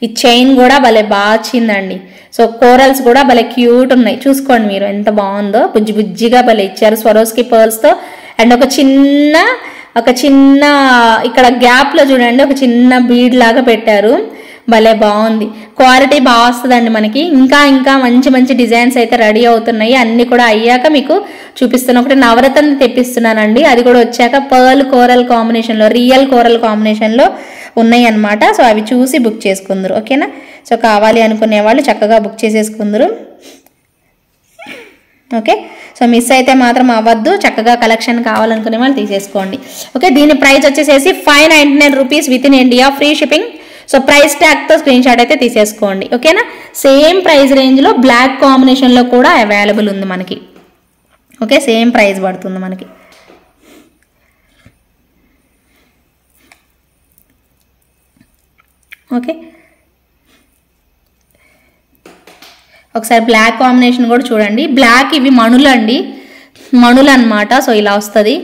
ఈ చైన్ కూడా భలే బాగా వచ్చిందండి. సో కోరల్స్ కూడా భలే క్యూట్ ఉన్నాయి. చూసుకోండి మీరు ఎంత బాగుందో. బుజ్జిగా భలే ఇచ్చారు స్వరోస్కి పర్ల్స్తో. అండ్ ఒక చిన్న ఇక్కడ గ్యాప్లో చూడండి ఒక చిన్న బీడ్ లాగా పెట్టారు, భలే బాగుంది. క్వాలిటీ బాగా వస్తుందండి మనకి. ఇంకా మంచి డిజైన్స్ అయితే రెడీ అవుతున్నాయి. అన్నీ కూడా అయ్యాక మీకు చూపిస్తున్నాను. ఒకటి నవరత్న తెప్పిస్తున్నానండి, అది కూడా వచ్చాక పర్ల్ కోరల్ కాంబినేషన్లో, రియల్ కోరల్ కాంబినేషన్లో ఉన్నాయి అన్నమాట. సో అవి చూసి బుక్ చేసుకుందరు, ఓకేనా. సో కావాలి అనుకునే వాళ్ళు చక్కగా బుక్ చేసేసుకుందరు, ఓకే. సో మిస్ అయితే మాత్రం అవ్వద్దు, చక్కగా కలెక్షన్ కావాలనుకునే వాళ్ళు తీసేసుకోండి, ఓకే. దీని ప్రైస్ వచ్చేసేసి 599 rupees with in India, free shipping. So price ట్యాగ్తో స్క్రీన్ షాట్ అయితే తీసేసుకోండి, ఓకేనా. సేమ్ ప్రైస్ రేంజ్లో బ్లాక్ కాంబినేషన్లో కూడా అవైలబుల్ ఉంది మనకి, ఓకే. సేమ్ ప్రైస్ పడుతుంది మనకి, ఓకే. ఒకసారి బ్లాక్ కాంబినేషన్ కూడా చూడండి. బ్లాక్ ఇవి మణులు అండి, మణులు అన్నమాట. సో ఇలా వస్తుంది.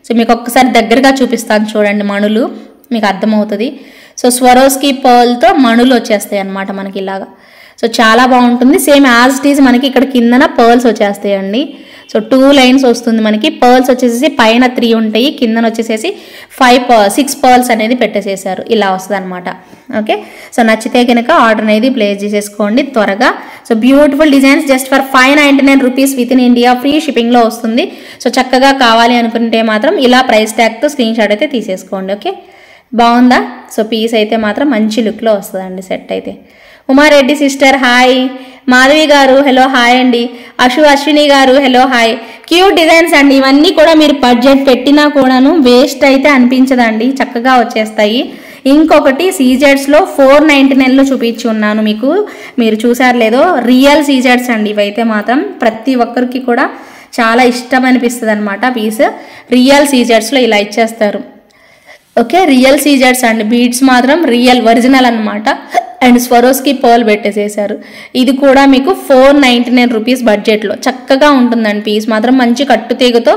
సో మీకు ఒక్కసారి దగ్గరగా చూపిస్తాను చూడండి, మణులు మీకు అర్థమవుతుంది. సో స్వరోస్కి పర్ల్తో మణులు వచ్చేస్తాయి అన్నమాట మనకి ఇలాగా. సో చాలా బాగుంటుంది. సేమ్ యాజ్ ఇట్ ఈజ్ మనకి ఇక్కడ కిందన పర్ల్స్ వచ్చేస్తాయండి. సో 2 లైన్స్ వస్తుంది మనకి. పర్ల్స్ వచ్చేసేసి పైన 3 ఉంటాయి, కిందన వచ్చేసేసి 6 పర్ల్స్ అనేది పెట్టేసేసారు, ఇలా వస్తుంది అనమాట, ఓకే. సో నచ్చితే కనుక ఆర్డర్ అనేది ప్లేస్ చేసేసుకోండి త్వరగా. So beautiful designs just for 599 rupees with in India, free షిప్పింగ్లో వస్తుంది. సో చక్కగా కావాలి అనుకుంటే మాత్రం ఇలా ప్రైస్ ట్యాగ్తో స్క్రీన్ షాట్ అయితే తీసేసుకోండి, ఓకే. బాగుందా? సో పీస్ అయితే మాత్రం మంచి లుక్లో వస్తుందండి సెట్ అయితే. ఉమారెడ్డి సిస్టర్ హాయ్, మాధవి గారు హలో హాయ్ అండి, అశ్విని గారు హలో హాయ్. క్యూట్ డిజైన్స్ అండి ఇవన్నీ కూడా, మీరు బడ్జెట్ పెట్టినా కూడాను వేస్ట్ అయితే అనిపించదండి, చక్కగా వచ్చేస్తాయి. ఇంకొకటి సీజెడ్స్లో 499లో చూపించి ఉన్నాను మీకు, మీరు చూసారు లేదో, రియల్ సీజెడ్స్ అండి ఇవైతే మాత్రం ప్రతి ఒక్కరికి కూడా చాలా ఇష్టం అనిపిస్తుంది అనమాట పీస్. రియల్ సీజెడ్స్లో ఇలా ఇచ్చేస్తారు, ఓకే. రియల్ సీజెడ్స్ అండి, బీడ్స్ మాత్రం రియల్ ఒరిజినల్ అనమాట. అండ్ స్వరోస్కి పర్ల్ పెట్టేసేసారు. ఇది కూడా మీకు 499 రూపీస్ బడ్జెట్లో చక్కగా ఉంటుందండి. పీస్ మాత్రం మంచి కట్టు తీగతో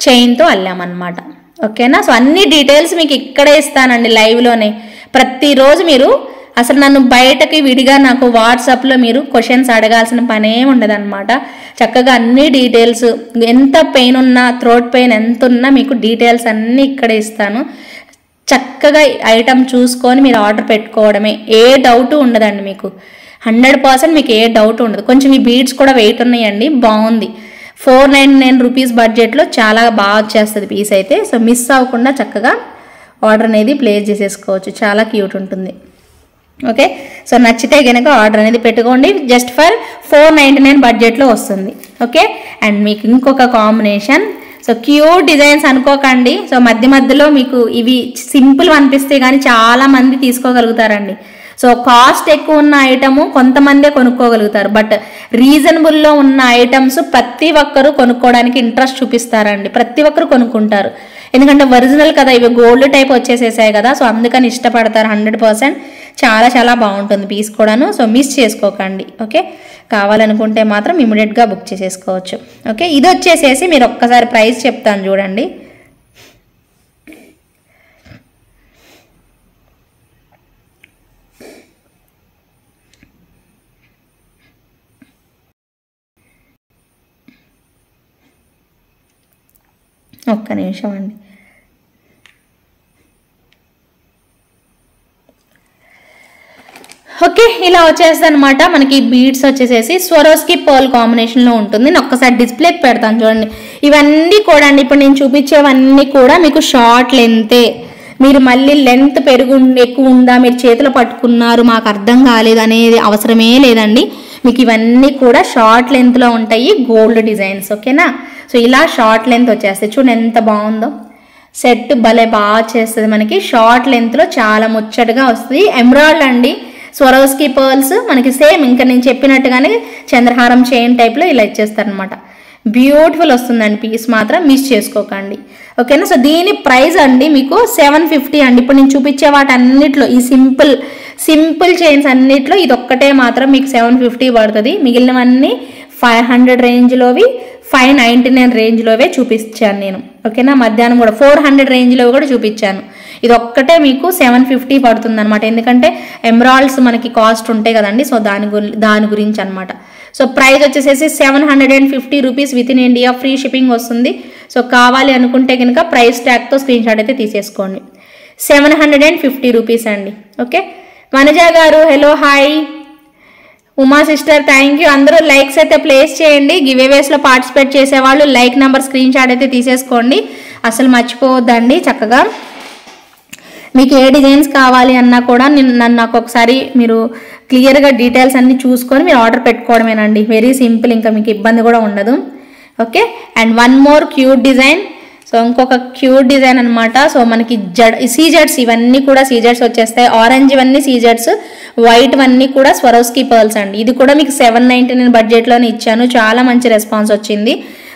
చైన్తో అల్లామన్నమాట, ఓకేనా. సో అన్ని డీటెయిల్స్ మీకు ఇక్కడే ఇస్తానండి లైవ్లోనే. ప్రతిరోజు మీరు అసలు నన్ను బయటకి విడిగా నాకు వాట్సాప్లో మీరు క్వశ్చన్స్ అడగాల్సిన పనే ఉండదన్నమాట. చక్కగా అన్ని డీటెయిల్స్, ఎంత పెయిన్ ఉన్నా, థ్రోట్ పెయిన్ ఎంత ఉన్నా మీకు డీటెయిల్స్ అన్నీ ఇక్కడే ఇస్తాను. చక్కగా ఐటమ్ చూసుకొని మీరు ఆర్డర్ పెట్టుకోవడమే, ఏ డౌట్ ఉండదండి మీకు. 100% మీకు ఏ డౌట్ ఉండదు. కొంచెం ఈ బీడ్స్ కూడా వెయిట్ ఉన్నాయండి, బాగుంది. 499 రూపీస్ బడ్జెట్లో చాలా బాగా వచ్చేస్తుంది పీస్ అయితే. సో మిస్ అవ్వకుండా చక్కగా ఆర్డర్ అనేది ప్లేస్ చేసేసుకోవచ్చు, చాలా క్యూట్ ఉంటుంది, ఓకే. సో నచ్చితే కనుక ఆర్డర్ అనేది పెట్టుకోండి. జస్ట్ ఫర్ 499 బడ్జెట్లో వస్తుంది, ఓకే. అండ్ మీకు ఇంకొక కాంబినేషన్, సో క్యూట్ డిజైన్స్ అనుకోకండి. సో మధ్యలో మీకు ఇవి సింపుల్ అనిపిస్తే కానీ చాలా మంది తీసుకోగలుగుతారండి. సో కాస్ట్ ఎక్కువ ఉన్న ఐటము కొంతమందే కొనుక్కోగలుగుతారు, బట్ రీజనబుల్లో ఉన్న ఐటమ్స్ ప్రతి ఒక్కరు కొనుక్కోవడానికి ఇంట్రెస్ట్ చూపిస్తారండి, ప్రతి ఒక్కరు కొనుక్కుంటారు. ఎందుకంటే ఒరిజినల్ కదా, ఇవి గోల్డ్ టైప్ వచ్చేసేసాయి కదా, సో అందుకని ఇష్టపడతారు 100%. చాలా బాగుంటుంది పీస్ కూడాను. సో మిస్ చేసుకోకండి, ఓకే. కావాలనుకుంటే మాత్రం ఇమీడియట్గా బుక్ చేసేసుకోవచ్చు, ఓకే. ఇది వచ్చేసేసి మీరు ఒక్కసారి ప్రైస్ చెప్తాను చూడండి. ఒక్క నిమిషం అండి. ఓకే, ఇలా వచ్చేస్తుంది అనమాట మనకి. బీడ్స్ వచ్చేసేసి స్వరోస్కి పర్ల్ కాంబినేషన్లో ఉంటుంది. నేను ఒక్కసారి డిస్ప్లేకి పెడతాను చూడండి. ఇవన్నీ కూడా అండి ఇప్పుడు నేను చూపించేవన్నీ కూడా మీకు షార్ట్ లెంతే. మీరు మళ్ళీ లెంత్ ఎక్కువ ఉందా, మీరు చేతిలో పట్టుకున్నారు మాకు అర్థం కాలేదు అనేది అవసరమే లేదండి. మీకు ఇవన్నీ కూడా షార్ట్ లెంత్లో ఉంటాయి, గోల్డ్ డిజైన్స్, ఓకేనా. సో ఇలా షార్ట్ లెంత్ వచ్చేస్తాయి. చూడండి ఎంత బాగుందో సెట్, భలే బాగా చేస్తుంది మనకి. షార్ట్ లెంత్లో చాలా ముచ్చటగా వస్తుంది. ఎమరాల్డ్ అండి, స్వరోస్కి పర్ల్స్ మనకి సేమ్ ఇంకా నేను చెప్పినట్టుగానే చంద్రహారం చైన్ టైప్లో ఇలా ఇచ్చేస్తారనమాట. బ్యూటిఫుల్ వస్తుందండి పీస్, మాత్రం మిస్ చేసుకోకండి, ఓకేనా. సో దీని ప్రైస్ అండి మీకు 750 అండి. ఇప్పుడు నేను చూపించే వాటి అన్నిట్లో ఈ సింపుల్ చైన్స్ అన్నిట్లో ఇది ఒక్కటే మాత్రం మీకు 750 పడుతుంది. మిగిలినవన్నీ 500 రేంజ్లోవి, 599 రేంజ్లోవే చూపించాను నేను, ఓకేనా. మధ్యాహ్నం కూడా 400 రేంజ్లో కూడా చూపించాను. ఇది ఒక్కటే మీకు 750 పడుతుంది అనమాట. ఎందుకంటే ఎమరాల్డ్స్ మనకి కాస్ట్ ఉంటాయి కదండి, సో దాని గురించి అనమాట. సో ప్రైస్ వచ్చేసేసి 750 rupees with in India, free shipping వస్తుంది. సో కావాలి అనుకుంటే కనుక ప్రైస్ ట్యాగ్తో స్క్రీన్ షాట్ అయితే తీసేసుకోండి. 750 రూపీస్ అండి. ఓకే, వనజ గారు hello hi, Uma sister thank you. అందరూ లైక్స్ అయితే ప్లేస్ చేయండి. గివ్ అవేస్లో పార్టిసిపేట్ చేసేవాళ్ళు లైక్ నెంబర్ స్క్రీన్ షాట్ అయితే తీసేసుకోండి, అసలు మర్చిపోవద్దండి. చక్కగా మీకు ఏ డిజైన్స్ కావాలి అన్నా కూడా నాకు ఒకసారి మీరు క్లియర్గా డీటెయిల్స్ అన్నీ చూసుకొని మీరు ఆర్డర్ పెట్టుకోవడమేనండి. వెరీ సింపుల్, ఇంకా మీకు ఇబ్బంది కూడా ఉండదు. Okay, and one more cute design. So ఇంకొక క్యూట్ డిజైన్ అనమాట. సో మనకి సీజెడ్స్, ఇవన్నీ కూడా సీజెడ్స్ వచ్చేస్తాయి. ఆరెంజ్ ఇవన్నీ సీజెడ్స్, వైట్ అన్నీ కూడా స్వరోస్కి పర్ల్స్ అండి. ఇది కూడా మీకు 799 బడ్జెట్లోనే ఇచ్చాను. చాలా మంచి రెస్పాన్స్ వచ్చింది.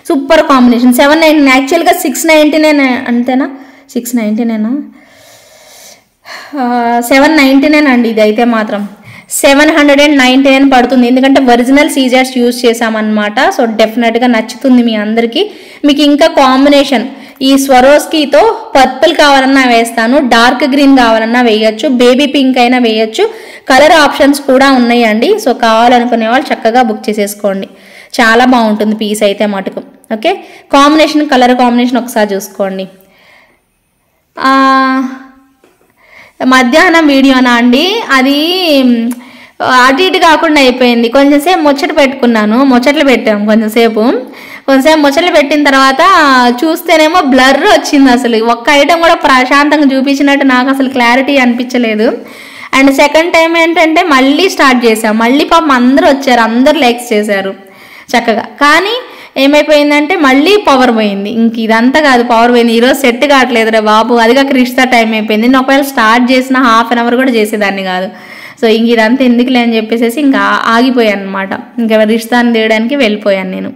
Super combination. 799 యాక్చువల్గా 699 అంతేనా, 699 799 అండి. ఇది అయితే మాత్రం 799 పడుతుంది, ఎందుకంటే ఒరిజినల్ సీజర్స్ యూజ్ చేసామన్నమాట. సో డెఫినెట్గా నచ్చుతుంది మీ అందరికీ. మీకు ఇంకా కాంబినేషన్ ఈ స్వరోస్కీతో పర్పుల్ కావాలన్నా వేస్తాను, డార్క్ గ్రీన్ కావాలన్నా వేయచ్చు, బేబీ పింక్ అయినా వేయచ్చు, కలర్ ఆప్షన్స్ కూడా ఉన్నాయండి. సో కావాలనుకునే వాళ్ళు చక్కగా బుక్ చేసేసుకోండి. చాలా బాగుంటుంది పీస్ అయితే మటుకు. ఓకే, కాంబినేషన్ కలర్ కాంబినేషన్ ఒకసారి చూసుకోండి. మధ్యాహ్నం వీడియోనా అండి, అది అటు ఇటు కాకుండా అయిపోయింది. కొంచెంసేపు ముచ్చట్లు పెట్టాము. కొంచెంసేపు ముచ్చట్లు పెట్టిన తర్వాత చూస్తేనేమో బ్లర్ వచ్చింది. అసలు ఒక్క ఐటెం కూడా ప్రశాంతంగా చూపించినట్టు నాకు అసలు క్లారిటీ అనిపించలేదు. అండ్ సెకండ్ టైం ఏంటంటే మళ్ళీ స్టార్ట్ చేసాం. మళ్ళీ పాపం అందరూ వచ్చారు, అందరు లైక్స్ చేశారు చక్కగా. కానీ ఏమైపోయిందంటే మళ్ళీ పవర్ పోయింది. ఇంక ఇదంతా కాదు, పవర్ పోయింది. ఈరోజు సెట్ కావట్లేదు రా బాబు, అది కాక రిష్తా టైం అయిపోయింది. నేను ఒకవేళ స్టార్ట్ చేసిన హాఫ్ అన్ అవర్ కూడా చేసేదాన్ని కాదు. సో ఇంక ఇదంతా ఎందుకులే అని చెప్పేసి ఇంకా ఆగిపోయాను అనమాట. ఇంకా రిష్తాన్ని తీయడానికి వెళ్ళిపోయాను నేను.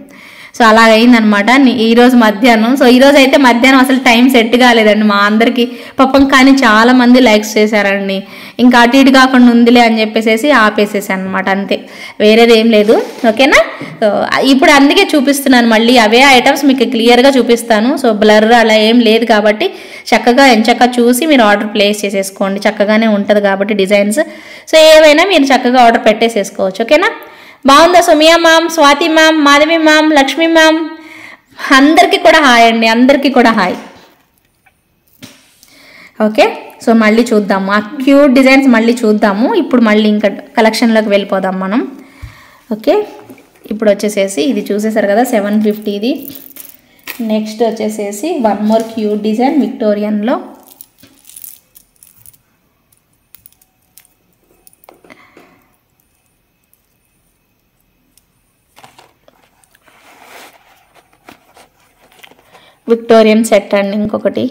సో అలాగైందనమాట ఈరోజు మధ్యాహ్నం. సో ఈరోజు అయితే మధ్యాహ్నం అసలు టైం సెట్ కాలేదండి మా అందరికీ పాపం. కానీ చాలా మంది లైక్స్ చేశారండి. ఇంకా అటు ఇటు కాకుండా ఉందిలే అని చెప్పేసి ఆపేసేసాను అనమాట, అంతే, వేరేది ఏం లేదు. ఓకేనా, సో ఇప్పుడు అందుకే చూపిస్తున్నాను మళ్ళీ అవే ఐటమ్స్ మీకు క్లియర్గా చూపిస్తాను. సో బ్లర్ అలా ఏం లేదు కాబట్టి చక్కగా ఎంచక్క చూసి మీరు ఆర్డర్ ప్లేస్ చేసేసుకోండి. చక్కగానే ఉంటుంది కాబట్టి డిజైన్స్. సో ఏవైనా మీరు చక్కగా ఆర్డర్ పెట్టేసేసుకోవచ్చు. ఓకేనా, బాగుందా Sumiya ma'am, Swathi ma'am, Madhavi ma'am, Lakshmi ma'am, అందరికీ కూడా హాయ్ అండి, అందరికీ కూడా హాయ్. ఓకే, సో మళ్ళీ చూద్దాము ఆ క్యూట్ డిజైన్స్, మళ్ళీ చూద్దాము. ఇప్పుడు మళ్ళీ ఇంకా కలెక్షన్లోకి వెళ్ళిపోదాం మనం. ఓకే, ఇప్పుడు వచ్చేసేసి ఇది చూసేసారు కదా 750ది. నెక్స్ట్ వచ్చేసేసి వన్ మోర్ క్యూట్ డిజైన్ విక్టోరియన్లో. విక్టోరియన్ సెట్ అండి ఇంకొకటి.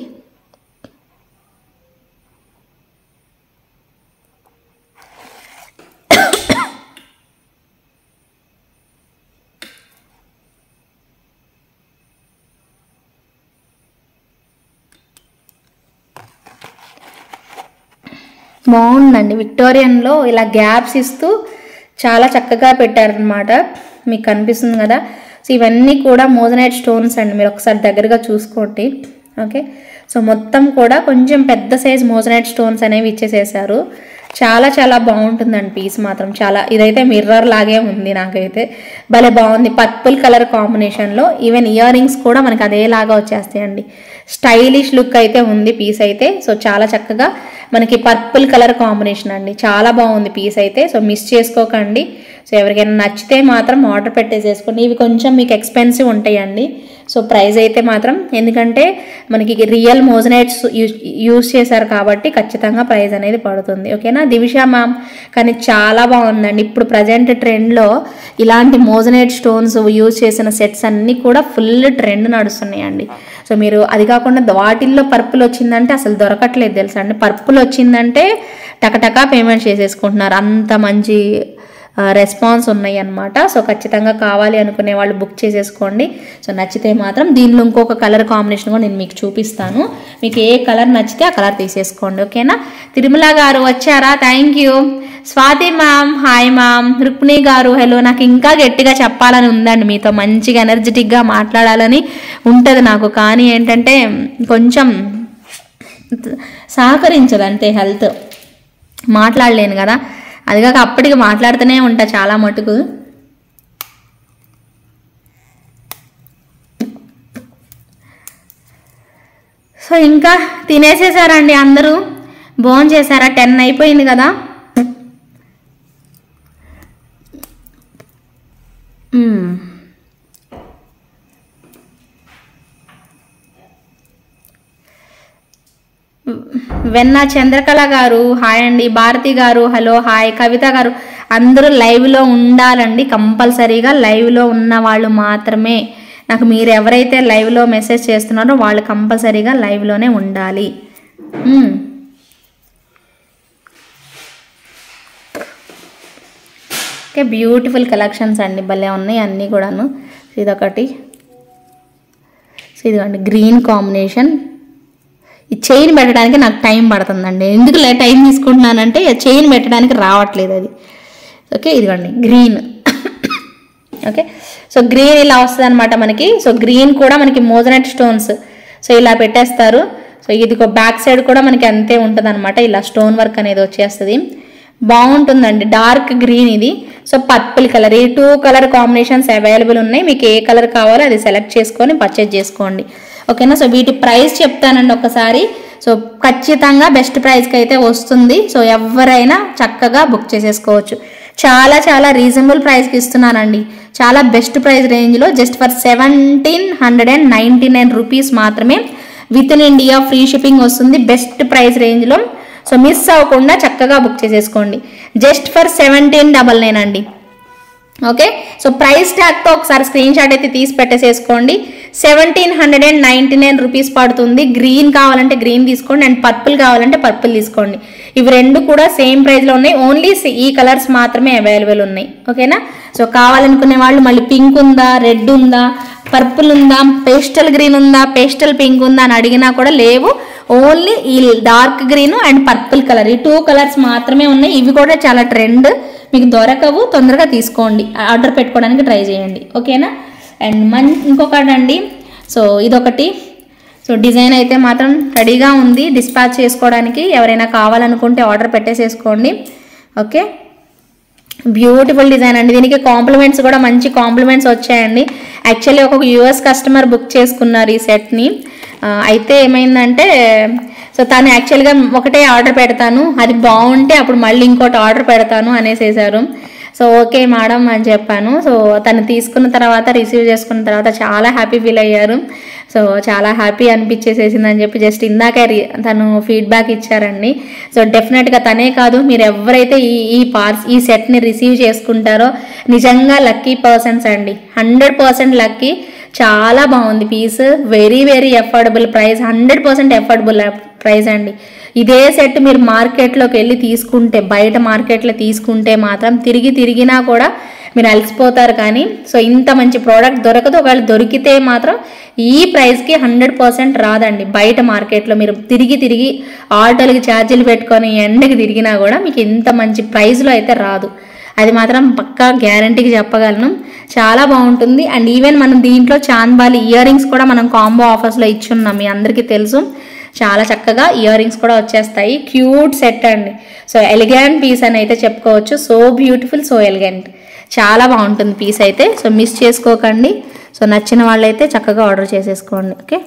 బాగుందండి, విక్టోరియన్లో ఇలా గ్యాప్స్ ఇస్తూ చాలా చక్కగా పెట్టారనమాట. మీకు కనిపిస్తుంది కదా. సో ఇవన్నీ కూడా మోజనైట్ స్టోన్స్ అండి, మీరు ఒకసారి దగ్గరగా చూసుకోండి. ఓకే, సో మొత్తం కూడా కొంచెం పెద్ద సైజ్ మోజనైట్ స్టోన్స్ అనేవి ఇచ్చేసేసారు. చాలా చాలా బాగుంటుందండి పీస్ మాత్రం. చాలా ఇదైతే మిర్రర్ లాగే ఉంది, నాకైతే భలే బాగుంది. పర్పుల్ కలర్ కాంబినేషన్లో ఈవెన్ ఇయర్ రింగ్స్ కూడా మనకి అదేలాగా వచ్చేస్తాయండి. స్టైలిష్ లుక్ అయితే ఉంది పీస్ అయితే. సో చాలా చక్కగా మనకి పర్పుల్ కలర్ కాంబినేషన్ అండి, చాలా బాగుంది పీస్ అయితే. సో మిస్ చేసుకోకండి. సో ఎవరికైనా నచ్చితే మాత్రం ఆర్డర్ పెట్టేసేసుకోండి. ఇవి కొంచెం మీకు ఎక్స్పెన్సివ్ ఉంటాయండి. సో ప్రైస్ అయితే మాత్రం, ఎందుకంటే మనకి రియల్ మోజనైట్స్ యూజ్ చేశారు కాబట్టి ఖచ్చితంగా ప్రైస్ అనేది పడుతుంది. ఓకేనా దివిషా మ్యామ్, కానీ చాలా బాగుందండి. ఇప్పుడు ప్రజెంట్ ట్రెండ్లో ఇలాంటి మోజనైట్ స్టోన్స్ యూజ్ చేసిన సెట్స్ అన్నీ కూడా ఫుల్ ట్రెండ్ నడుస్తున్నాయండి. సో మీరు అది కాకుండా వాటిల్లో పర్పుల్ వచ్చిందంటే అసలు దొరకట్లేదు తెలుసా అండి. పర్పుల్ వచ్చిందంటే టకటకా పేమెంట్ చేసేసుకుంటున్నారు, అంత మంచి రెస్పాన్స్ ఉన్నాయి అన్నమాట. సో ఖచ్చితంగా కావాలి అనుకునే వాళ్ళు బుక్ చేసేసుకోండి. సో నచ్చితే మాత్రం దీనిలో ఇంకొక కలర్ కాంబినేషన్ కూడా నేను మీకు చూపిస్తాను. మీకు ఏ కలర్ నచ్చితే ఆ కలర్ తీసేసుకోండి. ఓకేనా, తిరుమల గారు వచ్చారా, thank you. Swathi ma'am hi ma'am. Rukmini గారు హలో. నాకు ఇంకా గట్టిగా చెప్పాలని ఉందండి, మీతో మంచిగా ఎనర్జెటిక్గా మాట్లాడాలని ఉంటుంది నాకు. కానీ ఏంటంటే కొంచెం సహకరించదు అంతే, హెల్త్ మాట్లాడలేను కదా. అదిగాక అప్పటికి మాట్లాడుతూనే ఉంటా చాలా మటుకు. సో ఇంకా తినేసేసారండి అందరూ, భోజనం చేశారా? 10 అయిపోయింది కదా. వెన్న చంద్రకళ గారు హాయ్ అండి, భారతి గారు హలో హాయ్, కవిత గారు అందరూ లైవ్లో ఉండాలండి, కంపల్సరీగా లైవ్లో ఉన్న వాళ్ళు మాత్రమే. నాకు మీరు ఎవరైతే లైవ్లో మెసేజ్ చేస్తున్నారో వాళ్ళు కంపల్సరీగా లైవ్లోనే ఉండాలి. ఓకే, బ్యూటిఫుల్ కలెక్షన్స్ అండి, భలే ఉన్నాయి అన్నీ కూడాను. ఇదొకటి, ఇదిగోండి గ్రీన్ కాంబినేషన్. ఈ చైన్ పెట్టడానికి నాకు టైం పడుతుందండి, ఎందుకు టైం తీసుకుంటున్నానంటే చైన్ పెట్టడానికి రావట్లేదు అది. ఓకే, ఇదిగోండి గ్రీన్. ఓకే, సో గ్రీన్ ఇలా వస్తుంది అనమాట మనకి. సో గ్రీన్ కూడా మనకి మోజనైట్ స్టోన్స్ సో ఇలా పెట్టేస్తారు. సో ఇది బ్యాక్ సైడ్ కూడా మనకి అంతే ఉంటుంది అనమాట, ఇలా స్టోన్ వర్క్ అనేది వచ్చేస్తుంది, బాగుంటుందండి. డార్క్ గ్రీన్ ఇది. సో పర్పుల్ కలర్, ఈ 2 కలర్ కాంబినేషన్స్ అవైలబుల్ ఉన్నాయి. మీకు ఏ కలర్ కావాలో అది సెలెక్ట్ చేసుకొని పర్చేజ్ చేసుకోండి. ఓకేనా. సో వీటి ప్రైస్ చెప్తానండి ఒకసారి. సో ఖచ్చితంగా బెస్ట్ ప్రైస్కి అయితే వస్తుంది. సో ఎవరైనా చక్కగా బుక్ చేసేసుకోవచ్చు. చాలా చాలా రీజనబుల్ ప్రైస్కి ఇస్తున్నానండి, చాలా బెస్ట్ ప్రైస్ రేంజ్లో, జస్ట్ ఫర్ 1799 రూపీస్ మాత్రమే. With in India free shipping వస్తుంది, బెస్ట్ ప్రైస్ రేంజ్లో. సో మిస్ అవ్వకుండా చక్కగా బుక్ చేసేసుకోండి, జస్ట్ ఫర్ 1799 అండి. ఓకే, సో ప్రైస్ ట్యాగ్తో ఒకసారి స్క్రీన్ షాట్ అయితే తీసి పెట్టేసేసుకోండి. 1799 రూపీస్ పడుతుంది. గ్రీన్ కావాలంటే గ్రీన్ తీసుకోండి, అండ్ పర్పుల్ కావాలంటే పర్పుల్ తీసుకోండి. ఇవి రెండు కూడా సేమ్ ప్రైస్లో ఉన్నాయి, ఓన్లీ ఈ కలర్స్ మాత్రమే అవైలబుల్ ఉన్నాయి. ఓకేనా. సో కావాలనుకునే వాళ్ళు మళ్ళీ పింక్ ఉందా, రెడ్ ఉందా, పర్పుల్ ఉందా, పేస్టల్ గ్రీన్ ఉందా, పేస్టల్ పింక్ ఉందా అని అడిగినా కూడా లేవు, ఓన్లీ ఈ dark green and purple colour, ఈ 2 కలర్స్ మాత్రమే ఉన్నాయి. ఇవి కూడా చాలా ట్రెండ్, మీకు దొరకవు, తొందరగా తీసుకోండి, ఆర్డర్ పెట్టుకోవడానికి ట్రై చేయండి. ఓకేనా. అండ్ ఇంకొకటి అండి, సో ఇదొకటి. సో డిజైన్ అయితే మాత్రం రెడీగా ఉంది డిస్పాచ్ చేసుకోవడానికి, ఎవరైనా కావాలనుకుంటే ఆర్డర్ పెట్టేసేసుకోండి. ఓకే, బ్యూటిఫుల్ డిజైన్ అండి. దీనికి కాంప్లిమెంట్స్ కూడా మంచి కాంప్లిమెంట్స్ వచ్చాయండి. యాక్చువల్లీ ఒక US కస్టమర్ బుక్ చేసుకున్నారు ఈ సెట్ని. అయితే ఏమైందంటే సో తను యాక్చువల్గా ఒకటే ఆర్డర్ పెడతాను, అది బాగుంటే అప్పుడు మళ్ళీ ఇంకోటి ఆర్డర్ పెడతాను అనేసేసారు. సో ఓకే మేడం అని చెప్పాను. సో తను తీసుకున్న తర్వాత, రిసీవ్ చేసుకున్న తర్వాత చాలా హ్యాపీ ఫీల్ అయ్యారు. సో చాలా హ్యాపీ అనిపించేసేసింది అని చెప్పి జస్ట్ ఇందాకే తను ఫీడ్బ్యాక్ ఇచ్చారండి. సో డెఫినెట్గా తనే కాదు, మీరు ఎవరైతే ఈ సెట్ని రిసీవ్ చేసుకుంటారో నిజంగా లక్కీ పర్సన్స్ అండి, 100% లక్కీ. చాలా బాగుంది piece, very very affordable price, 100% affordable price అండి. ఇదే సెట్ మీరు మార్కెట్లోకి వెళ్ళి తీసుకుంటే, బయట మార్కెట్లో తీసుకుంటే మాత్రం తిరిగినా కూడా మీరు అలసిపోతారు. కానీ సో ఇంత మంచి ప్రోడక్ట్ దొరకదు. ఒకవేళ దొరికితే మాత్రం ఈ ప్రైస్కి 100% రాదండి. బయట మార్కెట్లో మీరు తిరిగి ఆటోలకి ఛార్జీలు పెట్టుకొని ఎండకి తిరిగినా కూడా మీకు ఇంత మంచి ప్రైస్లో అయితే రాదు, అది మాత్రం పక్కా గ్యారంటీకి చెప్పగలను. చాలా బాగుంటుంది. అండ్ ఈవెన్ మనం దీంట్లో చాంద్బాలి ఇయర్ రింగ్స్ కూడా మనం కాంబో ఆఫర్స్లో ఇచ్చున్నాం, మీ అందరికీ తెలుసు. చాలా చక్కగా ఇయర్ రింగ్స్ కూడా వచ్చేస్తాయి. క్యూట్ సెట్ అండి. సో ఎలిగెంట్ పీస్ అని అయితే చెప్పుకోవచ్చు. సో బ్యూటిఫుల్, సో ఎలిగెంట్, చాలా బాగుంటుంది పీస్ అయితే. సో మిస్ చేసుకోకండి. సో నచ్చిన వాళ్ళైతే చక్కగా ఆర్డర్ చేసేసుకోండి. Okay,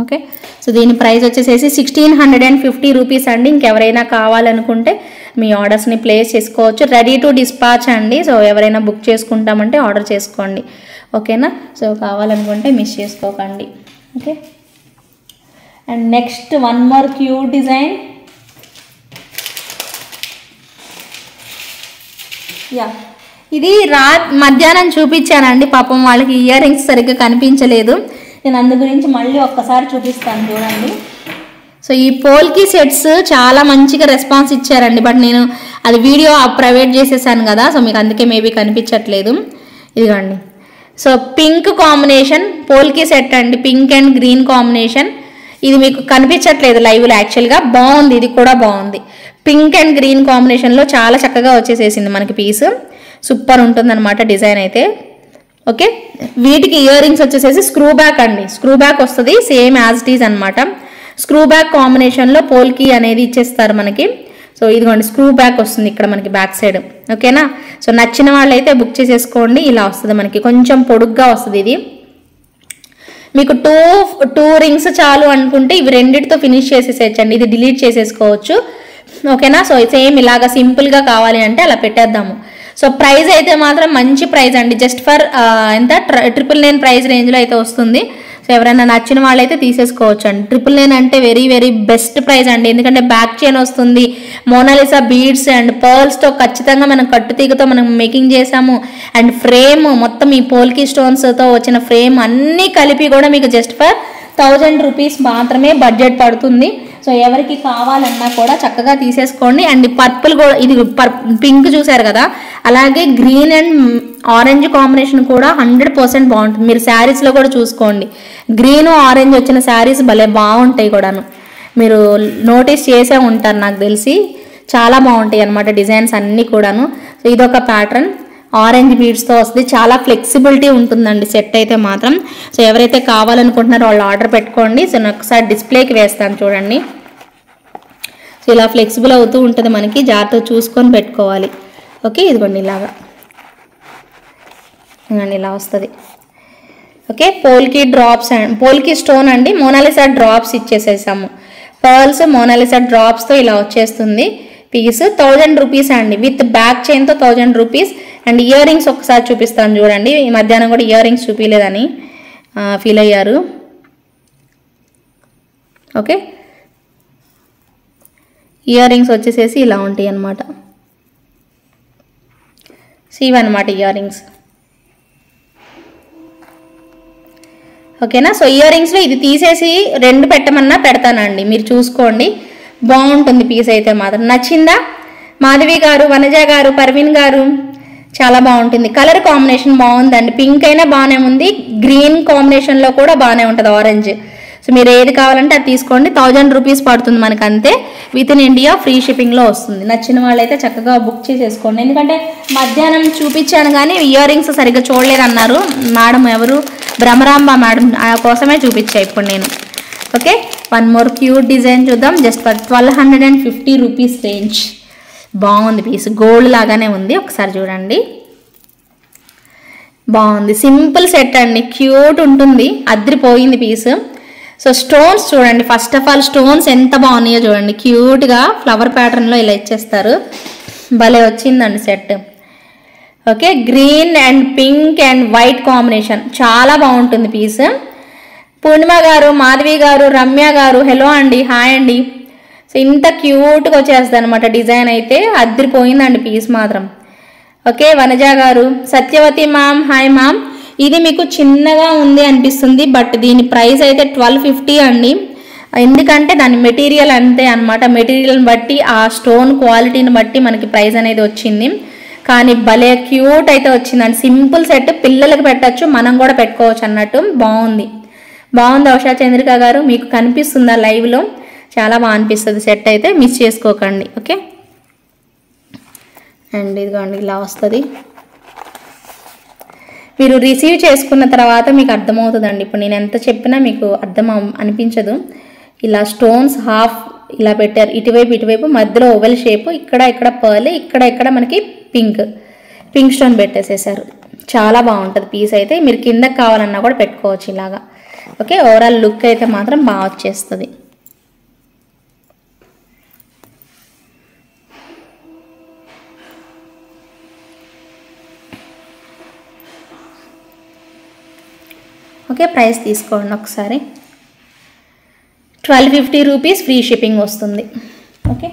okay. సో దీని ప్రైస్ వచ్చేసేసి 1650 రూపీస్ అండి. ఇంకెవరైనా కావాలనుకుంటే మీ ఆర్డర్స్ని ప్లేస్ చేసుకోవచ్చు. రెడీ టు డిస్పాచ్ అండి. సో ఎవరైనా బుక్ చేసుకుంటామంటే ఆర్డర్ చేసుకోండి. ఓకేనా. సో కావాలనుకుంటే మిస్ చేసుకోకండి. Okay, and next one more cute design. Yeah, ఇది మధ్యాహ్నం చూపించానండి, పాపం వాళ్ళకి ఇయర్ రింగ్స్ సరిగ్గా కనిపించలేదు. నేను అందు గురించి మళ్ళీ ఒక్కసారి చూపిస్తాను, చూడండి. సో ఈ పోల్కి సెట్స్ చాలా మంచిగా రెస్పాన్స్ ఇచ్చారండి, బట్ నేను అది వీడియో ప్రైవేట్ చేసేసాను కదా, సో మీకు అందుకే మేబీ కనిపించట్లేదు. ఇదిగోండి, సో పింక్ కాంబినేషన్ పోల్కి సెట్ అండి, పింక్ అండ్ గ్రీన్ కాంబినేషన్. ఇది మీకు కనిపించట్లేదు లైవ్లో, యాక్చువల్గా బాగుంది, ఇది కూడా బాగుంది. పింక్ అండ్ గ్రీన్ కాంబినేషన్లో చాలా చక్కగా వచ్చేసేసింది మనకి పీస్. సూపర్ ఉంటుందన్నమాట డిజైన్ అయితే. ఓకే, వీటికి ఇయర్ రింగ్స్ వచ్చేసేసి స్క్రూ బ్యాక్ అండి, స్క్రూ బ్యాక్ వస్తుంది, సేమ్ యాజ్ ఇట్ ఈజ్ అనమాట. స్క్రూ బ్యాక్ కాంబినేషన్లో పోల్కి అనేది ఇచ్చేస్తారు మనకి. సో ఇదిగోండి స్క్రూ బ్యాక్ వస్తుంది ఇక్కడ మనకి బ్యాక్ సైడ్, ఓకేనా. సో నచ్చిన వాళ్ళైతే బుక్ చేసేసుకోండి. ఇలా వస్తుంది మనకి, కొంచెం పొడుగ్గా వస్తుంది ఇది. మీకు టూ రింగ్స్ చాలు అనుకుంటే ఇవి రెండిటితో ఫినిష్ చేసేసేయచ్చండి, ఇది డిలీట్ చేసేసుకోవచ్చు, ఓకేనా. సో సేమ్ ఇలాగా సింపుల్గా కావాలి అంటే అలా పెట్టేద్దాము. సో ప్రైస్ అయితే మాత్రం మంచి ప్రైస్ అండి, జస్ట్ ఫర్ ఎంత 999 ప్రైస్ రేంజ్లో అయితే వస్తుంది. సో ఎవరైనా నచ్చిన వాళ్ళైతే తీసేసుకోవచ్చు అండి. 999 అంటే వెరీ వెరీ బెస్ట్ ప్రైస్ అండి, ఎందుకంటే బ్యాక్ చైన్ వస్తుంది, మోనాలిసా బీడ్స్ అండ్ పర్ల్స్తో ఖచ్చితంగా మనం కట్టుతీగతో మనం మేకింగ్ చేసాము. అండ్ ఫ్రేమ్ మొత్తం ఈ పోల్కి స్టోన్స్తో వచ్చిన ఫ్రేమ్ అన్నీ కలిపి కూడా మీకు జస్ట్ ఫర్ 1000 రూపీస్ మాత్రమే బడ్జెట్ పడుతుంది. సో ఎవరికి కావాలన్నా కూడా చక్కగా తీసేసుకోండి. అండ్ పర్పుల్ కూడా, ఇది పింక్ చూసారు కదా, అలాగే గ్రీన్ అండ్ ఆరెంజ్ కాంబినేషన్ కూడా 100% బాగుంటుంది. మీరు శారీస్లో కూడా చూసుకోండి, గ్రీన్ ఆరెంజ్ వచ్చిన శారీస్ భలే బాగుంటాయి కూడాను, మీరు నోటీస్ చేసే ఉంటారు నాకు తెలిసి, చాలా బాగుంటాయి అన్నమాట డిజైన్స్ అన్నీ కూడాను. సో ఇదొక ప్యాటర్న్ ఆరెంజ్ బీడ్స్తో వస్తుంది, చాలా ఫ్లెక్సిబిలిటీ ఉంటుందండి సెట్ అయితే మాత్రం. సో ఎవరైతే కావాలనుకుంటున్నారో వాళ్ళు ఆర్డర్ పెట్టుకోండి. సో నేను ఒకసారి డిస్ప్లేకి వేస్తాను చూడండి. సో ఇలా ఫ్లెక్సిబుల్ అవుతూ ఉంటుంది మనకి, జాగ్రత్తగా చూసుకొని పెట్టుకోవాలి, ఓకే. ఇదిగోండి ఇలాగా ఇలా వస్తుంది, okay. Polki drops and polki stone అండి, మోనాలిసా డ్రాప్స్ ఇచ్చేసేసాము, పర్ల్స్ మోనాలిసా డ్రాప్స్తో ఇలా వచ్చేస్తుంది పీస్. 1000 రూపీస్ అండి, విత్ బ్యాక్ చైన్తో 1000 రూపీస్. అండ్ ఇయర్ రింగ్స్ ఒకసారి చూపిస్తాను చూడండి, ఈ మధ్యాహ్నం కూడా ఇయర్ రింగ్స్ చూపించలేదని ఫీల్ అయ్యారు, ఓకే. ఇయర్ రింగ్స్ వచ్చేసేసి ఇలా ఉంటాయి అన్నమాట, ఇవన్నమాట ఇయర్ రింగ్స్, ఓకేనా. సో ఇయర్ రింగ్స్లో ఇది తీసేసి 2 పెట్టమన్నా పెడతానండి, మీరు చూసుకోండి, బాగుంటుంది పీస్ అయితే మాత్రం. నచ్చిందా మాధవి గారు, వనజ గారు, పర్వీన్ గారు? చాలా బాగుంటుంది, కలర్ కాంబినేషన్ బాగుందండి, పింక్ అయినా బాగానే ఉంది, గ్రీన్ కాంబినేషన్లో కూడా బాగానే ఉంటుంది ఆరెంజ్. సో మీరు ఏది కావాలంటే అది తీసుకోండి, 1000 రూపీస్ పడుతుంది మనకు అంతే, విత్ ఇన్ ఇండియా ఫ్రీ షిప్పింగ్లో వస్తుంది. నచ్చిన వాళ్ళైతే చక్కగా బుక్ చేసేసుకోండి, ఎందుకంటే మధ్యాహ్నం చూపించాను కానీ ఇయర్ రింగ్స్ సరిగ్గా చూడలేదన్నారు మేడం, ఎవరు భ్రమరాంబ మేడం, ఆ కోసమే చూపించాను ఇప్పుడు నేను, okay. One more cute design చూద్దాం, జస్ట్ ఫర్ 1250 రూపీస్ రేంజ్. బాగుంది పీస్, గోల్డ్ లాగానే ఉంది, ఒకసారి చూడండి, బాగుంది. సింపుల్ సెట్ అండి, క్యూట్ ఉంటుంది, అద్రిపోయింది పీస్. సో స్టోన్స్ చూడండి, ఫస్ట్ ఆఫ్ ఆల్ స్టోన్స్ ఎంత బాగున్నాయో చూడండి, క్యూట్గా ఫ్లవర్ ప్యాటర్న్లో ఇలా ఇచ్చేస్తారు, భలే వచ్చిందండి set, okay. Green and pink and white combination చాలా బాగుంటుంది పీస్. పూర్ణిమ గారు, మాధవి గారు, రమ్య గారు, హలో అండి, హాయ్ అండి. సో ఇంత క్యూట్గా వచ్చేస్తుంది అనమాట డిజైన్ అయితే, అద్రిపోయిందండి పీస్ మాత్రం, ఓకే. వనజ గారు, సత్యవతి మ్యామ్, హాయ్ మ్యామ్. ఇది మీకు చిన్నగా ఉంది అనిపిస్తుంది, బట్ దీని ప్రైస్ అయితే 1250 అండి, ఎందుకంటే దాని మెటీరియల్ అంతే అనమాట, మెటీరియల్ని బట్టి ఆ స్టోన్ క్వాలిటీని బట్టి మనకి ప్రైస్ అనేది వచ్చింది. కానీ భలే క్యూట్ అయితే వచ్చిందండి, సింపుల్ సెట్, పిల్లలకి పెట్టచ్చు, మనం కూడా పెట్టుకోవచ్చు అన్నట్టు, బాగుంది ఉషా చంద్రిక గారు, మీకు కనిపిస్తుందా లైవ్లో? చాలా బాగా అనిపిస్తుంది సెట్ అయితే, మిస్ చేసుకోకండి, ఓకే. అండ్ ఇదిగోండి ఇలా వస్తుంది, మీరు రిసీవ్ చేసుకున్న తర్వాత మీకు అర్థమవుతుందండి, ఇప్పుడు నేను ఎంత చెప్పినా మీకు అర్థం అనిపించదు. ఇలా స్టోన్స్ హాఫ్ ఇలా పెట్టారు, ఇటువైపు మధ్యలో ఓవెల్ షేప్, ఇక్కడ పర్ల్, ఇక్కడ మనకి పింక్ స్టోన్ పెట్టేసేసారు, చాలా బాగుంటుంది పీస్ అయితే, మీరు కిందకి కావాలన్నా కూడా పెట్టుకోవచ్చు ఇలాగా, ఓకే. ఓవరాల్ లుక్ అయితే మాత్రం బాగా వచ్చేస్తుంది. ఓకే, ప్రైస్ తీసుకోండి ఒకసారి, 1250 రూపీస్ ఫ్రీ షిప్పింగ్ వస్తుంది, ఓకే.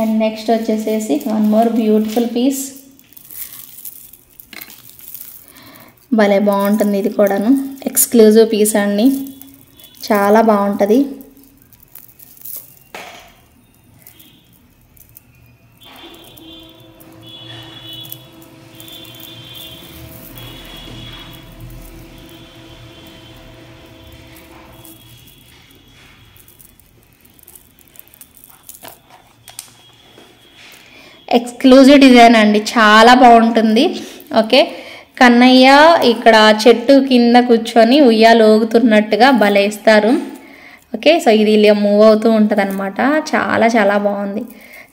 అండ్ నెక్స్ట్ వచ్చేసేసి వన్ మోర్ బ్యూటిఫుల్ పీస్, భలే బాగుంటుంది, ఇది కూడాను ఎక్స్క్లూజివ్ పీస్ అండి, చాలా బాగుంటుంది. ఎక్స్క్లూజివ్ డిజైన్ అండి, చాలా బాగుంటుంది, ఓకే. కన్నయ్య ఇక్కడ చెట్టు కింద కూర్చొని ఉయ్యాలు ఊగుతున్నట్టుగా భలే ఇస్తారు. ఓకే, సో ఇది ఇలా మూవ్ అవుతూ ఉంటుంది అనమాట. చాలా చాలా బాగుంది.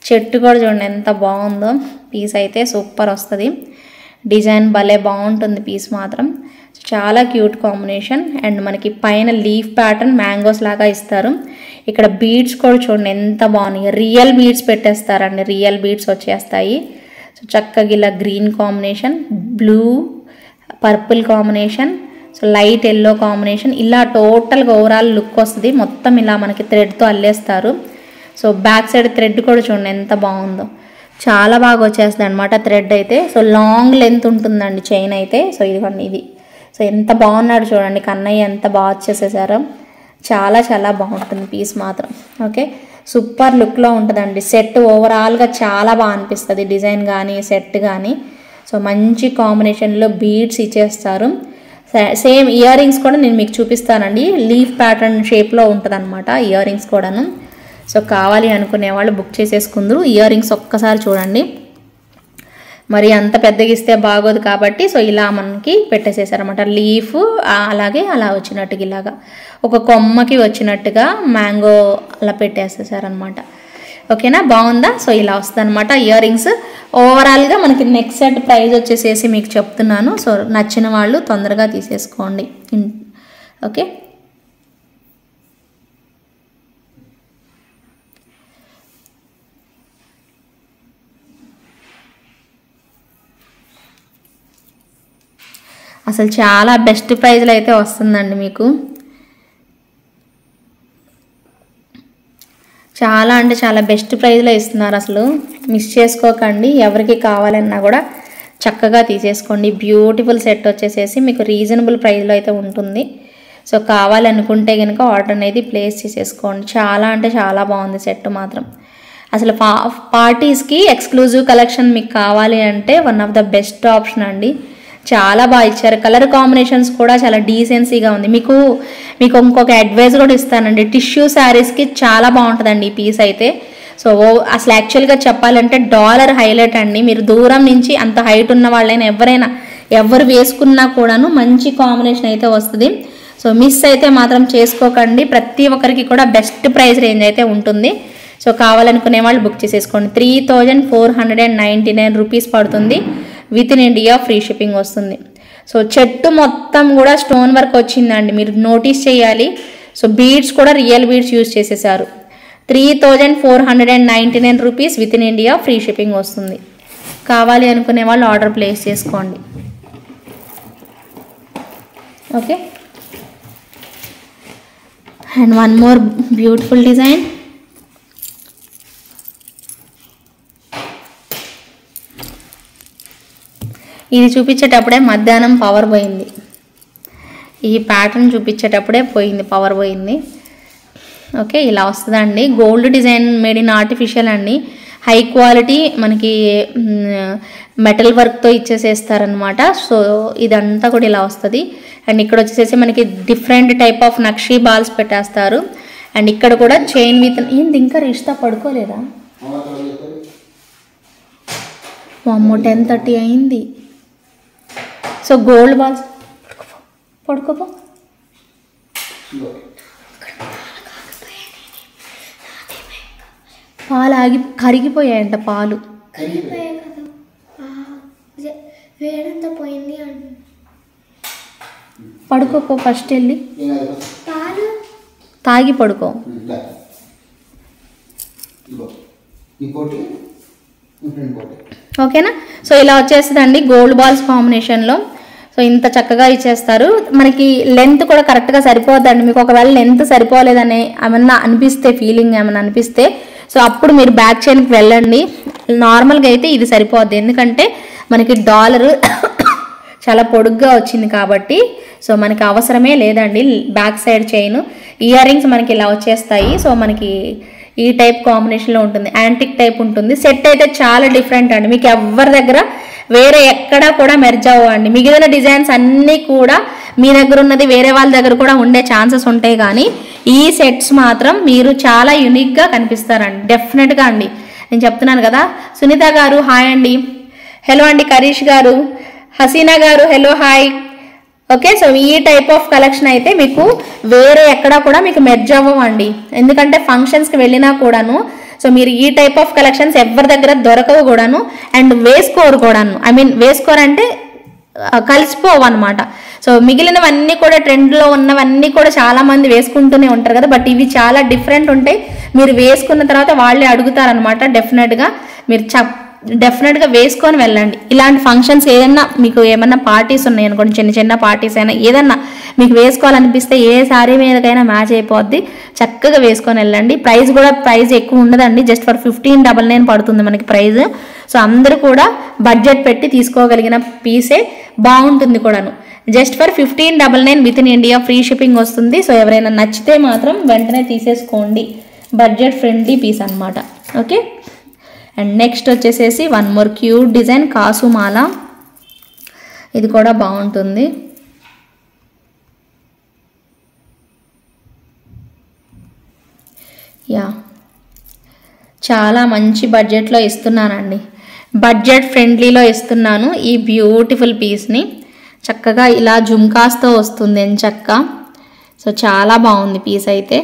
చెట్టు కూడా చూడండి ఎంత బాగుందో. పీస్ అయితే సూపర్ వస్తుంది. డిజైన్ భలే బాగుంటుంది పీస్ మాత్రం. చాలా క్యూట్ కాంబినేషన్. అండ్ మనకి పైన లీఫ్ ప్యాటర్న్ మ్యాంగోస్ లాగా ఇస్తారు. ఇక్కడ బీడ్స్ కూడా చూడండి ఎంత బాగున్నాయి. రియల్ బీడ్స్ పెట్టేస్తారండి, రియల్ బీడ్స్ వచ్చేస్తాయి. సో చక్కగా ఇలా green combination, blue purple combination, so light yellow combination, ఇలా టోటల్గా ఓవరాల్ లుక్ వస్తుంది. మొత్తం ఇలా మనకి థ్రెడ్తో అల్లేస్తారు. సో బ్యాక్ సైడ్ థ్రెడ్ కూడా చూడండి ఎంత బాగుందో. చాలా బాగా వచ్చేస్తుంది అనమాట థ్రెడ్ అయితే. సో లాంగ్ లెంత్ ఉంటుందండి చైన్ అయితే. సో ఇదిగోండి ఇది. సో ఎంత బాగున్నాడు చూడండి కన్నయ్య, ఎంత బాగా వచ్చేసేసారో. చాలా చాలా బాగుంటుంది పీస్ మాత్రం. ఓకే, సూపర్ లుక్లో ఉంటుందండి. సెట్ ఓవరాల్గా చాలా బాగా అనిపిస్తుంది, డిజైన్ కానీ సెట్ కానీ. సో మంచి కాంబినేషన్లో బీడ్స్ ఇచ్చేస్తారు. సేమ్ ఇయర్ రింగ్స్ కూడా నేను మీకు చూపిస్తానండి. లీఫ్ ప్యాటర్న్ షేప్లో ఉంటుంది అనమాట ఇయర్ రింగ్స్ కూడాను. సో కావాలి అనుకునే వాళ్ళు బుక్ చేసేసుకుందరు. ఇయర్ రింగ్స్ ఒక్కసారి చూడండి, మరి అంత పెద్దగా ఇస్తే బాగోదు కాబట్టి సో ఇలా మనకి పెట్టేసేసారనమాట. లీఫ్ అలాగే అలా వచ్చినట్టుగా ఇలాగా ఒక కొమ్మకి వచ్చినట్టుగా మ్యాంగో అలా పెట్టేసేసారనమాట. ఓకేనా, బాగుందా? సో ఇలా వస్తుంది అనమాట ఇయర్ రింగ్స్. ఓవరాల్గా మనకి నెక్స్ట్ సెట్ ప్రైస్ వచ్చేసేసి మీకు చెప్తున్నాను. సో నచ్చిన వాళ్ళు తొందరగా తీసేసుకోండి. ఓకే, అసలు చాలా బెస్ట్ ప్రైజ్లో అయితే వస్తుందండి మీకు. చాలా అంటే చాలా బెస్ట్ ప్రైజ్లో ఇస్తున్నారు. అసలు మిస్ చేసుకోకండి. ఎవరికి కావాలన్నా కూడా చక్కగా తీసేసుకోండి. బ్యూటిఫుల్ సెట్ వచ్చేసేసి మీకు రీజనబుల్ ప్రైస్లో అయితే ఉంటుంది. సో కావాలనుకుంటే కనుక ఆర్డర్ అనేది ప్లేస్ చేసేసుకోండి. చాలా అంటే చాలా బాగుంది సెట్ మాత్రం. అసలు పార్టీస్కి ఎక్స్క్లూజివ్ కలెక్షన్ మీకు కావాలి అంటే one of the best option అండి. చాలా బాగా ఇచ్చారు. కలర్ కాంబినేషన్స్ కూడా చాలా డీసెన్సీగా ఉంది. మీకు ఇంకొక అడ్వైస్ కూడా ఇస్తానండి. టిష్యూ శారీస్కి చాలా బాగుంటుందండి ఈ పీస్ అయితే. సో అసలు యాక్చువల్గా చెప్పాలంటే డాలర్ హైలైట్ అండి. మీరు దూరం నుంచి అంత హైట్ ఉన్న వాళ్ళైనా ఎవరు వేసుకున్నా కూడాను మంచి కాంబినేషన్ అయితే వస్తుంది. సో మిస్ అయితే మాత్రం చేసుకోకండి. ప్రతి ఒక్కరికి కూడా బెస్ట్ ప్రైస్ రేంజ్ అయితే ఉంటుంది. సో కావాలనుకునే వాళ్ళు బుక్ చేసేసుకోండి. 3499 రూపీస్ పడుతుంది. With in India free shipping వస్తుంది. సో చెట్టు మొత్తం కూడా స్టోన్ వర్క్ వచ్చిందండి, మీరు నోటీస్ చేయాలి. సో బీడ్స్ కూడా రియల్ బీడ్స్ యూజ్ చేసేసారు. 3499 rupees with in India free shipping వస్తుంది. కావాలి అనుకునే వాళ్ళు ఆర్డర్ ప్లేస్ చేసుకోండి. Okay, and one more beautiful design. ఇది చూపించేటప్పుడే మధ్యాహ్నం పవర్ పోయింది. ఈ ప్యాటర్న్ చూపించేటప్పుడే పవర్ పోయింది. ఓకే, ఇలా వస్తుందండి. Gold design made in artificial అండి. హై క్వాలిటీ మనకి మెటల్ వర్క్తో ఇచ్చేసేస్తారనమాట. సో ఇదంతా కూడా ఇలా వస్తుంది. అండ్ ఇక్కడ వచ్చేసేసి మనకి different type of nakshi balls పెట్టేస్తారు. అండ్ ఇక్కడ కూడా చైన్ విత్ ఏంది ఇంకా రిష్తా పడుకోలేదా? 10:30 అయింది. సో గోల్డ్ బాల్స్ పడుకోపో. పాలు కరిగిపోయాయంట. పాలు పడుకోపో ఫస్ట్ వెళ్ళి తాగి పడుకో. ఓకేనా? సో ఇలా వచ్చేస్తుందండి గోల్డ్ బాల్స్ కాంబినేషన్లో. సో ఇంత చక్కగా ఇచ్చేస్తారు. మనకి లెంత్ కూడా కరెక్ట్గా సరిపోద్దండి. మీకు ఒకవేళ లెంత్ సరిపోలేదని ఏమన్నా అనిపిస్తే, ఫీలింగ్ ఏమన్నా అనిపిస్తే, సో అప్పుడు మీరు బ్యాక్ చైన్కి వెళ్ళండి. నార్మల్గా అయితే ఇది సరిపోద్ది, ఎందుకంటే మనకి డాలర్ చాలా పొడుగ్గా వచ్చింది కాబట్టి. సో మనకి అవసరమే లేదండి back side chain. Ear rings మనకి ఇలా వచ్చేస్తాయి. సో మనకి ఈ టైప్ కాంబినేషన్లో ఉంటుంది, యాంటిక్ టైప్ ఉంటుంది. సెట్ అయితే చాలా డిఫరెంట్ అండి. మీకు ఎవరి దగ్గర వేరే ఎక్కడా కూడా మెర్జ్ అవ్వండి. మిగిలిన డిజైన్స్ అన్నీ కూడా మీ దగ్గర ఉన్నది వేరే వాళ్ళ దగ్గర కూడా ఉండే ఛాన్సెస్ ఉంటాయి, కానీ ఈ సెట్స్ మాత్రం మీరు చాలా యూనిక్గా కనిపిస్తారండి డెఫినెట్గా అండి. నేను చెప్తున్నాను కదా. సునీత గారు హాయ్ అండి. హలో అండి. కరీష్ గారు హసీనా గారు హలో హాయ్. ఓకే, సో ఈ టైప్ ఆఫ్ కలెక్షన్ అయితే మీకు వేరే ఎక్కడా కూడా మీకు మెర్జ్ అవ్వండి, ఎందుకంటే ఫంక్షన్స్కి వెళ్ళినా కూడాను సో మీరు ఈ టైప్ ఆఫ్ కలెక్షన్స్ ఎవరి దగ్గర దొరకవు కూడాను, అండ్ వేసుకోరు కూడాను. ఐ మీన్ వేసుకోరంటే కలిసిపోవు అనమాట. సో మిగిలినవన్నీ కూడా ట్రెండ్లో ఉన్నవన్నీ కూడా చాలా మంది వేసుకుంటూనే ఉంటారు కదా, బట్ ఇవి చాలా డిఫరెంట్ ఉంటాయి. మీరు వేసుకున్న తర్వాత వాళ్ళే అడుగుతారనమాట. డెఫినెట్గా వేసుకొని వెళ్ళండి. ఇలాంటి ఫంక్షన్స్ ఏదన్నా మీకు ఏమన్నా పార్టీస్ ఉన్నాయి అనుకోండి, చిన్న చిన్న పార్టీస్ అయినా ఏదన్నా మీకు వేసుకోవాలనిపిస్తే ఏ శారీ మీదకైనా మ్యాచ్ అయిపోద్ది, చక్కగా వేసుకొని వెళ్ళండి. ప్రైస్ ఎక్కువ ఉండదండి, జస్ట్ ఫర్ 1599 పడుతుంది మనకి ప్రైస్. సో అందరూ కూడా బడ్జెట్ పెట్టి తీసుకోగలిగిన పీసే, బాగుంటుంది కూడాను. Just for 1599 with in India, free shipping వస్తుంది. సో ఎవరైనా నచ్చితే మాత్రం వెంటనే తీసేసుకోండి, బడ్జెట్ ఫ్రెండ్లీ పీస్ అనమాట. ఓకే, అండ్ నెక్స్ట్ వచ్చేసేసి వన్ మోర్ క్యూట్ డిజైన్ కాసుమాల. ఇది కూడా బాగుంటుంది. యా, చాలా మంచి బడ్జెట్లో ఇస్తున్నానండి, బడ్జెట్ ఫ్రెండ్లీలో ఇస్తున్నాను ఈ బ్యూటిఫుల్ పీస్ని. చక్కగా ఇలా జుమ్కాస్తో వస్తుంది ఎంచక్క. సో చాలా బాగుంది పీస్ అయితే,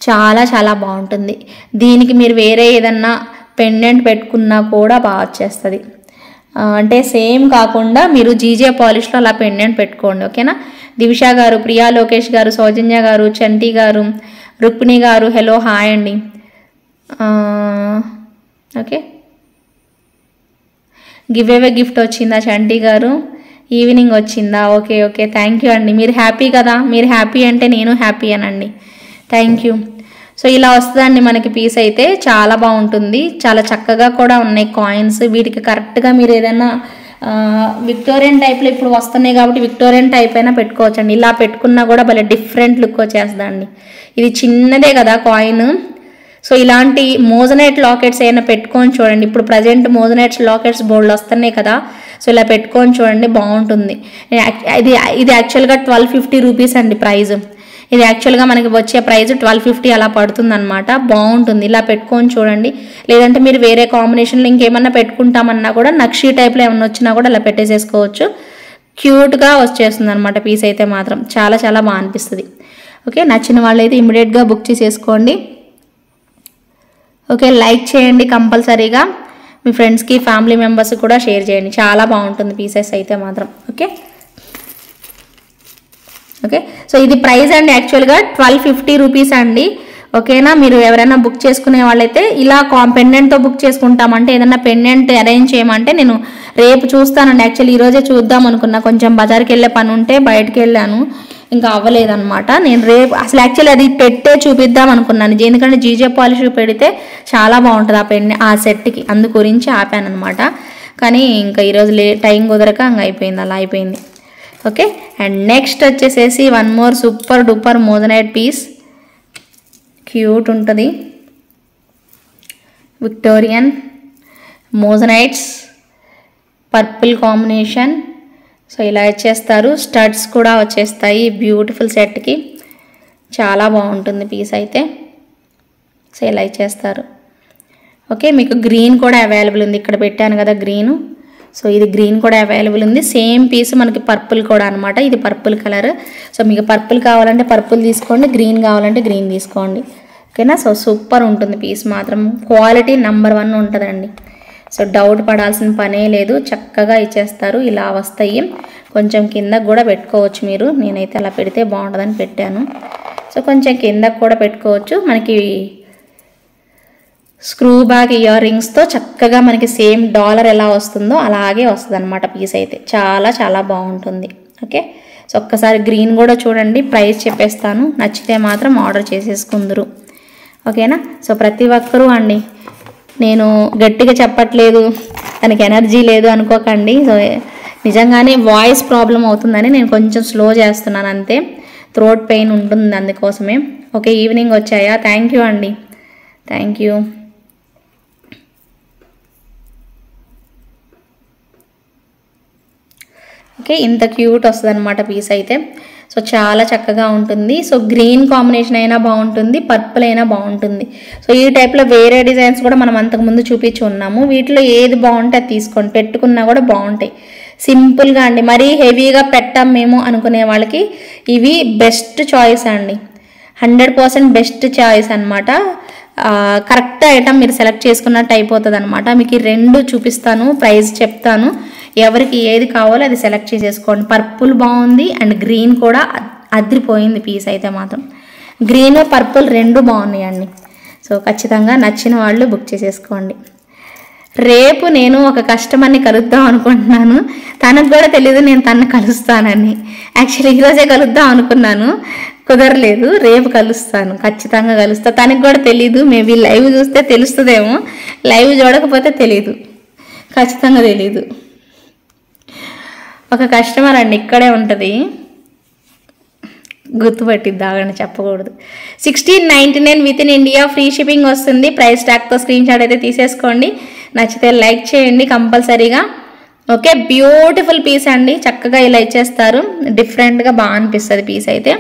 చాలా చాలా బాగుంటుంది. దీనికి మీరు వేరే ఏదన్నా పెండెంట్ పెట్టుకున్నా కూడా బాగా వచ్చేస్తుంది. అంటే సేమ్ కాకుండా మీరు జీజే పాలిష్లో అలా పెండెంట్ పెట్టుకోండి. ఓకేనా. దివిషా గారు, ప్రియా లోకేష్ గారు, సౌజన్య గారు, చంటి గారు, రుక్మిణి గారు హలో హాయ్ అండి. ఓకే, గివ్ అవే గిఫ్ట్ వచ్చిందా చంటి గారు? ఈవినింగ్ వచ్చిందా? ఓకే ఓకే, థ్యాంక్ యూ అండి. మీరు హ్యాపీ కదా, మీరు హ్యాపీ అంటే నేను హ్యాపీ అనండి. Thank you. సో ఇలా వస్తుందండి మనకి పీస్ అయితే, చాలా బాగుంటుంది, చాలా చక్కగా కూడా ఉన్నాయి కాయిన్స్. వీటికి కరెక్ట్గా మీరు ఏదైనా విక్టోరియన్ టైప్లో ఇప్పుడు వస్తున్నాయి కాబట్టి విక్టోరియన్ టైప్ అయినా పెట్టుకోవచ్చు అండి. ఇలా పెట్టుకున్నా కూడా భలే డిఫరెంట్ లుక్ వచ్చేస్తుందండి. ఇది చిన్నదే కదా కాయిన్. సో ఇలాంటి మోజనైట్ లాకెట్స్ అయినా పెట్టుకొని చూడండి. ఇప్పుడు ప్రజెంట్ మోజనైట్స్ లాకెట్స్ బోర్డులు వస్తున్నాయి కదా, సో ఇలా పెట్టుకొని చూడండి, బాగుంటుంది. ఇది యాక్చువల్గా 1250 రూపీస్ అండి ప్రైజ్. ఇది యాక్చువల్గా మనకి వచ్చే ప్రైస్ 1250 అలా పడుతుంది అనమాట. బాగుంటుంది, ఇలా పెట్టుకొని చూడండి. లేదంటే మీరు వేరే కాంబినేషన్లో ఇంకేమన్నా పెట్టుకుంటామన్నా కూడా నక్షీ టైప్లో ఏమన్నా వచ్చినా కూడా అలా పెట్టేసేసుకోవచ్చు. క్యూట్గా వచ్చేస్తుంది అనమాట పీస్ అయితే మాత్రం, చాలా చాలా బాగా అనిపిస్తుంది. ఓకే, నచ్చిన వాళ్ళైతే ఇమీడియట్గా బుక్ చేసేసుకోండి. ఓకే, లైక్ చేయండి కంపల్సరీగా, మీ ఫ్రెండ్స్కి ఫ్యామిలీ మెంబర్స్కి కూడా షేర్ చేయండి. చాలా బాగుంటుంది పీసెస్ అయితే మాత్రం. ఓకే ఓకే, సో ఇది ప్రైస్ అండి యాక్చువల్గా 1250 రూపీస్ అండి. ఓకేనా. మీరు ఎవరైనా బుక్ చేసుకునే వాళ్ళైతే ఇలా పెండెంట్తో బుక్ చేసుకుంటామంటే, ఏదైనా పెండెంట్ అరేంజ్ చేయమంటే నేను రేపు చూస్తానండి. యాక్చువల్లీ ఈరోజే చూద్దాం అనుకున్నా, కొంచెం బజార్కి వెళ్ళే పని ఉంటే బయటకు వెళ్ళాను, ఇంకా అవ్వలేదన్నమాట. నేను రేపు అసలు యాక్చువల్లీ అది పెట్టే చూపిద్దాం అనుకున్నాను, ఎందుకంటే జీజే పాలిష్ పెడితే చాలా బాగుంటుంది ఆ సెట్కి, అందు గురించి ఆపాను అనమాట. కానీ ఇంకా ఈరోజు టైం కుదరక ఇంకా అయిపోయింది, అలా అయిపోయింది. ఓకే, అండ్ నెక్స్ట్ వచ్చేసేసి one more super duper moissanite piece, cute ఉంటుంది. Victorian moissanites purple combination. So ఇలా ఇచ్చేస్తారు, స్టడ్స్ కూడా వచ్చేస్తాయి బ్యూటిఫుల్ సెట్కి, చాలా బాగుంటుంది పీస్ అయితే. సో ఇలా ఇచ్చేస్తారు. ఓకే, మీకు గ్రీన్ కూడా అవైలబుల్ ఉంది, ఇక్కడ పెట్టాను కదా గ్రీను. సో ఇది గ్రీన్ కూడా అవైలబుల్ ఉంది. సేమ్ పీస్ మనకి పర్పుల్ కూడా అనమాట, ఇది పర్పుల్ కలర్. సో మీకు పర్పుల్ కావాలంటే పర్పుల్ తీసుకోండి, గ్రీన్ కావాలంటే గ్రీన్ తీసుకోండి. ఓకేనా. సో సూపర్ ఉంటుంది పీస్ మాత్రం, క్వాలిటీ నెంబర్ 1 ఉంటుందండి. సో డౌట్ పడాల్సిన పనే లేదు, చక్కగా ఇచ్చేస్తారు. ఇలా వస్తాయి, కొంచెం కిందకు కూడా పెట్టుకోవచ్చు మీరు. నేనైతే అలా పెడితే బాగుంటుందని పెట్టాను. సో కొంచెం కిందకు కూడా పెట్టుకోవచ్చు. మనకి స్క్రూ బ్యాక్ ఇయర్ రింగ్స్తో చక్కగా మనకి సేమ్ డాలర్ ఎలా వస్తుందో అలాగే వస్తుంది అనమాట పీస్ అయితే, చాలా చాలా బాగుంటుంది. ఓకే, సో ఒక్కసారి గ్రీన్ కూడా చూడండి, ప్రైస్ చెప్పేస్తాను, నచ్చితే మాత్రం ఆర్డర్ చేసేసుకుందరు. ఓకేనా. సో ప్రతి ఒక్కరూ అండి, నేను గట్టిగా చెప్పట్లేదు, తనకి ఎనర్జీ లేదు అనుకోకండి. సో నిజంగానే వాయిస్ ప్రాబ్లం అవుతుందని నేను కొంచెం స్లో చేస్తున్నాను అంతే, థ్రోట్ పెయిన్ ఉంటుంది అందుకోసమే. ఓకే, ఈవినింగ్ వచ్చాయా? థ్యాంక్ యూ అండి, థ్యాంక్ యూ. ఓకే, ఇంత క్యూట్ వస్తుంది అనమాట పీస్ అయితే. సో చాలా చక్కగా ఉంటుంది. సో గ్రీన్ కాంబినేషన్ అయినా బాగుంటుంది, పర్పుల్ అయినా బాగుంటుంది. సో ఈ టైప్లో వేరే డిజైన్స్ కూడా మనం అంతకుముందు చూపించి ఉన్నాము. వీటిలో ఏది బాగుంటే అది తీసుకోండి, పెట్టుకున్నా కూడా బాగుంటాయి. సింపుల్గా అండి, మరీ హెవీగా పెట్టాం మేము అనుకునే వాళ్ళకి ఇవి బెస్ట్ చాయిస్ అండి. 100% బెస్ట్ చాయిస్ అనమాట. కరెక్ట్ ఐటమ్ మీరు సెలెక్ట్ చేసుకున్నట్టు అయిపోతుంది అనమాట. మీకు 2 చూపిస్తాను, ప్రైస్ చెప్తాను, ఎవరికి ఏది కావాలో అది సెలెక్ట్ చేసేసుకోండి. పర్పుల్ బాగుంది అండ్ గ్రీన్ కూడా అదిరిపోయింది పీస్ అయితే మాత్రం. గ్రీన్ పర్పుల్ 2 బాగున్నాయండి. సో ఖచ్చితంగా నచ్చిన వాళ్ళు బుక్ చేసేసుకోండి. రేపు నేను ఒక కస్టమర్ని కలుద్దాం అనుకుంటున్నాను. తనకు కూడా తెలియదు నేను తనని కలుస్తానని. యాక్చువల్లీ ఈరోజే కలుద్దాం అనుకున్నాను, కుదరలేదు. రేపు కలుస్తాను, ఖచ్చితంగా కలుస్తా. తనకు కూడా తెలీదు, మేబీ లైవ్ చూస్తే తెలుస్తుందేమో, లైవ్ చూడకపోతే తెలీదు, ఖచ్చితంగా తెలీదు. ఒక కస్టమర్ అండి, ఇక్కడే ఉంటుంది, గుర్తుపట్టిద్ది, ఆగండి చెప్పకూడదు. 1699 with in India, free shipping వస్తుంది. ప్రైస్ ట్యాగ్తో స్క్రీన్ షాట్ అయితే తీసేసుకోండి. నచ్చితే లైక్ చేయండి కంపల్సరీగా. ఓకే, బ్యూటిఫుల్ పీస్ అండి, చక్కగా ఇలా ఇచ్చేస్తారు. డిఫరెంట్గా బాగా అనిపిస్తుంది పీస్ అయితే,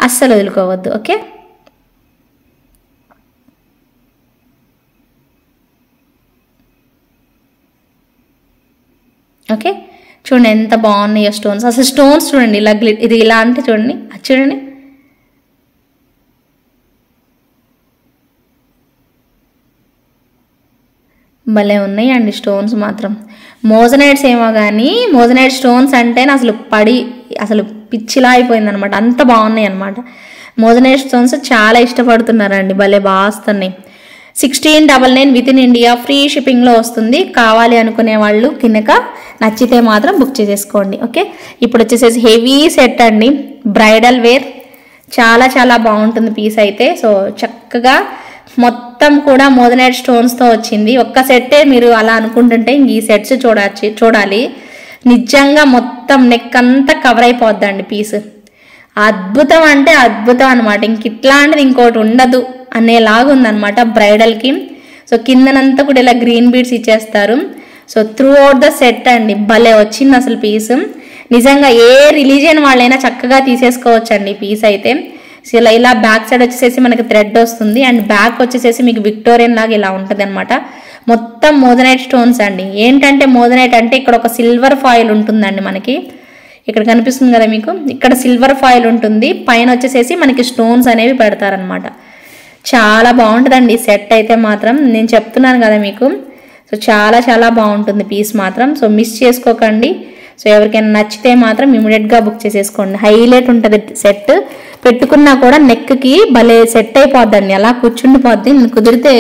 అస్సలు వదులుకోవద్దు. ఓకే, ఓకే చూడండి ఎంత బాగున్నాయో స్టోన్స్. అసలు స్టోన్స్ చూడండి, ఇలా ఇది ఇలా అంటే చూడండి, అది చూడండి. భలే ఉన్నాయండి స్టోన్స్ మాత్రం. మోజనైట్స్ ఏమో కానీ మోజనైట్ స్టోన్స్ అంటేనే అసలు పిచ్చిలా అయిపోయింది అనమాట, అంత బాగున్నాయి అనమాట. మోజనైట్ స్టోన్స్ చాలా ఇష్టపడుతున్నారండి, భలే బాగా వస్తున్నాయి. 1699 విత్ ఇన్ ఇండియా, ఫ్రీ షిప్పింగ్లో వస్తుంది. కావాలి అనుకునే వాళ్ళు కిందక నచ్చితే మాత్రం బుక్ చేసేసుకోండి. ఓకే, ఇప్పుడు వచ్చేసేసి హెవీ సెట్ అండి, బ్రైడల్ వేర్, చాలా చాలా బాగుంటుంది పీస్ అయితే. సో చక్కగా మొత్తం కూడా మోజనైట్ స్టోన్స్తో వచ్చింది. ఒక్క సెట్టే మీరు అలా అనుకుంటుంటే ఇంక ఈ సెట్స్ చూడాలి. నిజంగా మొత్తం నెక్ అంతా కవర్ అయిపోద్దండి పీస్. అద్భుతం అంటే అద్భుతం అనమాట, ఇంక ఇట్లాంటిది ఇంకోటి ఉండదు అనేలాగా ఉందన్నమాట బ్రైడల్కి. సో కిందనంతా కూడా ఇలా గ్రీన్ బీడ్స్ ఇచ్చేస్తారు. So through out the set అండి, భలే వచ్చింది అసలు పీస్. నిజంగా ఏ రిలీజియన్ వాళ్ళైనా చక్కగా తీసేసుకోవచ్చండి పీస్ అయితే. సో ఇలా బ్యాక్ సైడ్ వచ్చేసేసి మనకి థ్రెడ్ వస్తుంది అండ్ బ్యాక్ వచ్చేసేసి మీకు విక్టోరియన్ లాగా ఇలా ఉంటుంది అనమాట. మొత్తం మోజనైట్ స్టోన్స్ అండి. ఏంటంటే మోజనైట్ అంటే ఇక్కడ ఒక సిల్వర్ ఫాయిల్ ఉంటుందండి మనకి, ఇక్కడ కనిపిస్తుంది కదా మీకు, ఇక్కడ సిల్వర్ ఫాయిల్ ఉంటుంది, పైన వచ్చేసేసి మనకి స్టోన్స్ అనేవి పెడతారనమాట. చాలా బాగుంటుందండి సెట్ అయితే మాత్రం, నేను చెప్తున్నాను కదా మీకు. సో చాలా చాలా బాగుంటుంది పీస్ మాత్రం. సో మిస్ చేసుకోకండి. సో ఎవరికైనా నచ్చితే మాత్రం ఇమీడియట్గా బుక్ చేసేసుకోండి. హైలైట్ ఉంటుంది సెట్, పెట్టుకున్నా కూడా నెక్కి భలే సెట్ అయిపోద్దండి, అలా కూర్చుండిపోద్ది. నేను కుదిరితే